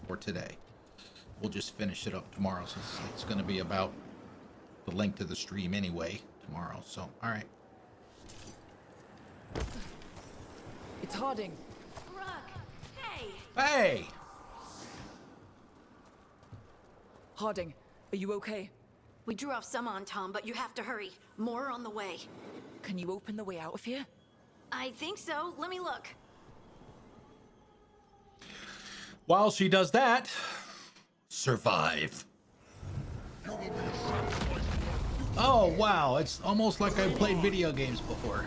for today. We'll just finish it up tomorrow, since it's going to be about the length of the stream anyway tomorrow. So, all right. It's Harding. Hey! Hey! Harding, are you okay? We drew off some on Tom, but you have to hurry. More on the way. Can you open the way out of here? I think so. Let me look. While she does that, survive. Oh, wow. It's almost like I played video games before.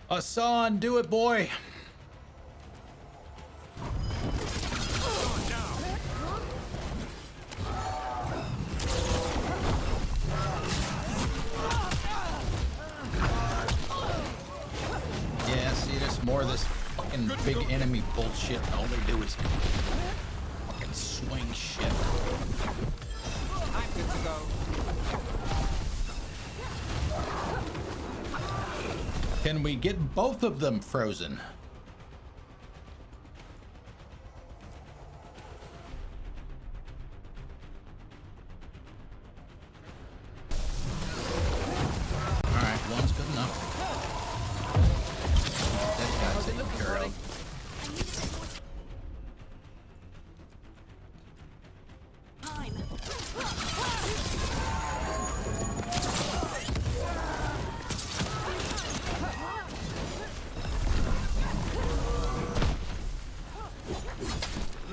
Hassan, do it, boy. Yeah, see, there's more of this fucking big enemy bullshit. All they do is fucking swing shit. I'm good to go. Can we get both of them frozen? All right, one's good enough. That guy's taken care of.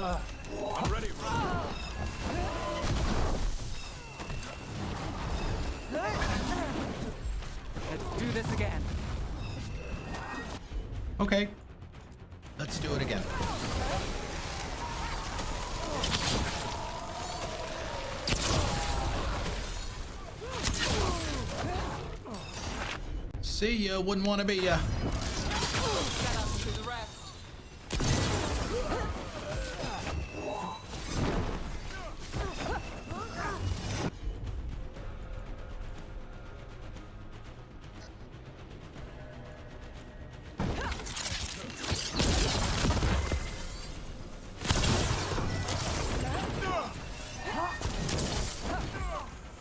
I'm ready. Let's do this again. Okay, let's do it again. See ya, wouldn't want to be ya.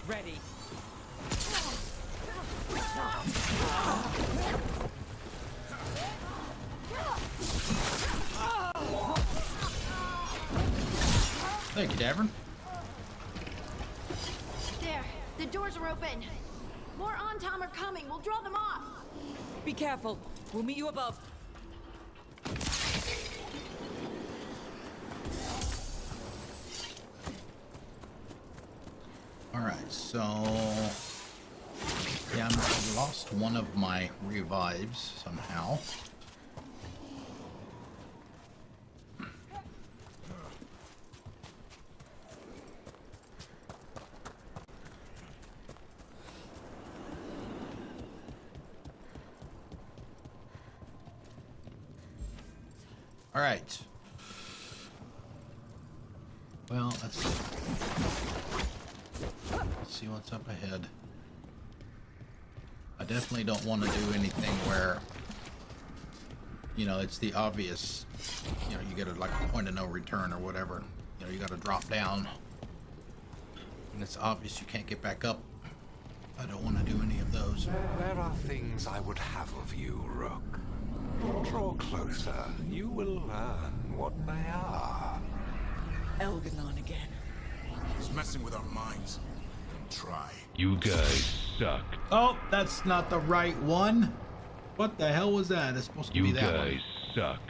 Ready. Thank you, Davern. There, the doors are open. More on Tom are coming. We'll draw them off. Be careful. We'll meet you above. All right, so yeah, I lost one of my revives somehow. All right. Well, let's see what's up ahead. I definitely don't want to do anything where, you know, it's the obvious, you know, you get a, like a point of no return or whatever. You know, you got to drop down, and it's obvious you can't get back up. I don't want to do any of those. There are things I would have of you, Rook. Draw closer. You will learn what they are. Elganon again. He's messing with our minds. Don't try. You guys suck. Oh, that's not the right one. What the hell was that? It's supposed to be that one. You guys suck.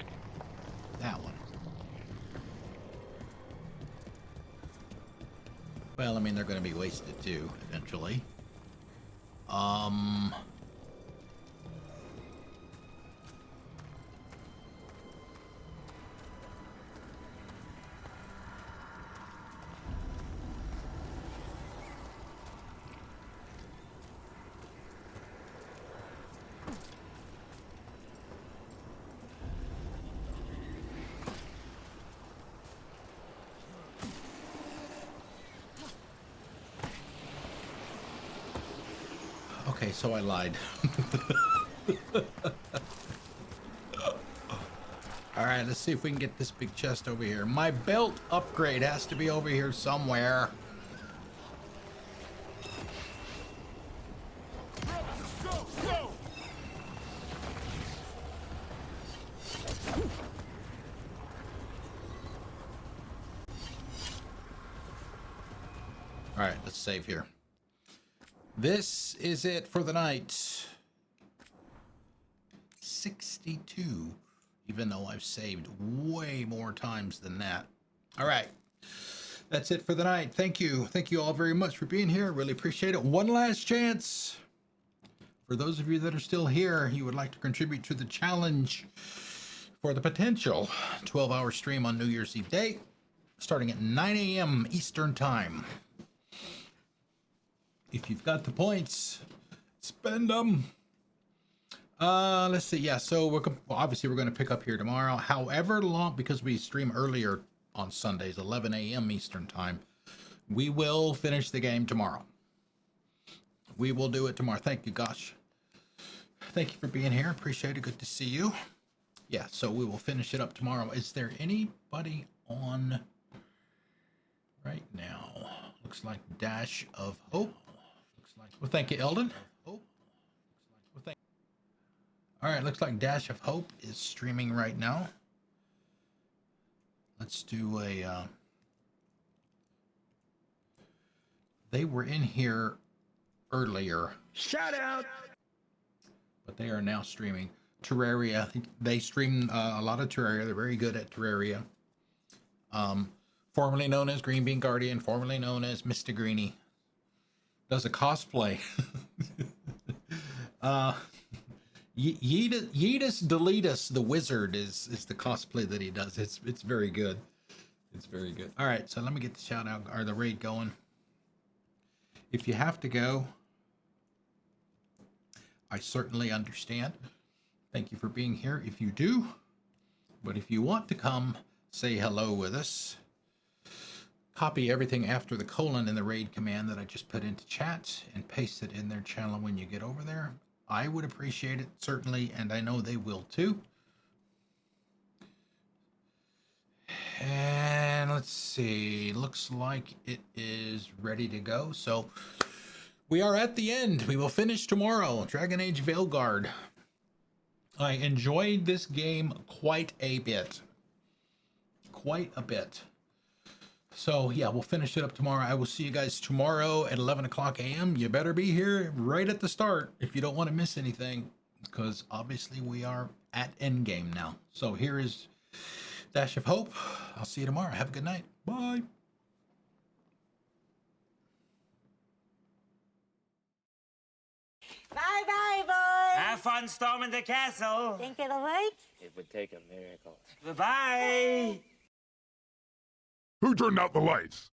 That one. Well, I mean, they're going to be wasted too, eventually. Okay, so I lied. All right, let's see if we can get this big chest over here. My belt upgrade has to be over here somewhere. All right, let's save here. This is it for the night. 62, even though I've saved way more times than that. All right, that's it for the night. Thank you. Thank you all very much for being here. Really appreciate it. One last chance. For those of you that are still here, you would like to contribute to the challenge for the potential 12-hour stream on New Year's Eve day, starting at 9 a.m. Eastern Time. If you've got the points, spend them. Let's see. Yeah, so obviously we're going to pick up here tomorrow. However long, because we stream earlier on Sundays, 11 a.m. Eastern Time, we will finish the game tomorrow. We will do it tomorrow. Thank you, Gosh. Thank you for being here. Appreciate it. Good to see you. Yeah, so we will finish it up tomorrow. Is there anybody on right now? Looks like Dash of Hope. Well, thank you, Eldon. All right, looks like Dash of Hope is streaming right now. Let's do a... They were in here earlier. Shout out! But they are now streaming Terraria. They stream a lot of Terraria. They're very good at Terraria. Formerly known as Green Bean Guardian, formerly known as Mr. Greenie. Does a cosplay. Yeetus Deletus the Wizard is the cosplay that he does. It's very good. It's very good. All right, so let me get the shout out or the raid going. If you have to go, I certainly understand. Thank you for being here if you do. But if you want to come say hello with us, copy everything after the colon in the raid command that I just put into chat and paste it in their channel when you get over there. I would appreciate it, certainly, and I know they will too. And let's see, looks like it is ready to go. So we are at the end. We will finish tomorrow. Dragon Age Veilguard. I enjoyed this game quite a bit. Quite a bit. So yeah, we'll finish it up tomorrow. I will see you guys tomorrow at 11 o'clock a.m. You better be here right at the start if you don't want to miss anything, because obviously we are at endgame now. So here is Dash of Hope. I'll see you tomorrow. Have a good night. Bye. Bye-bye, boys. Have fun storming the castle. Think it'll work? It would take a miracle. Bye-bye. Who turned out the lights?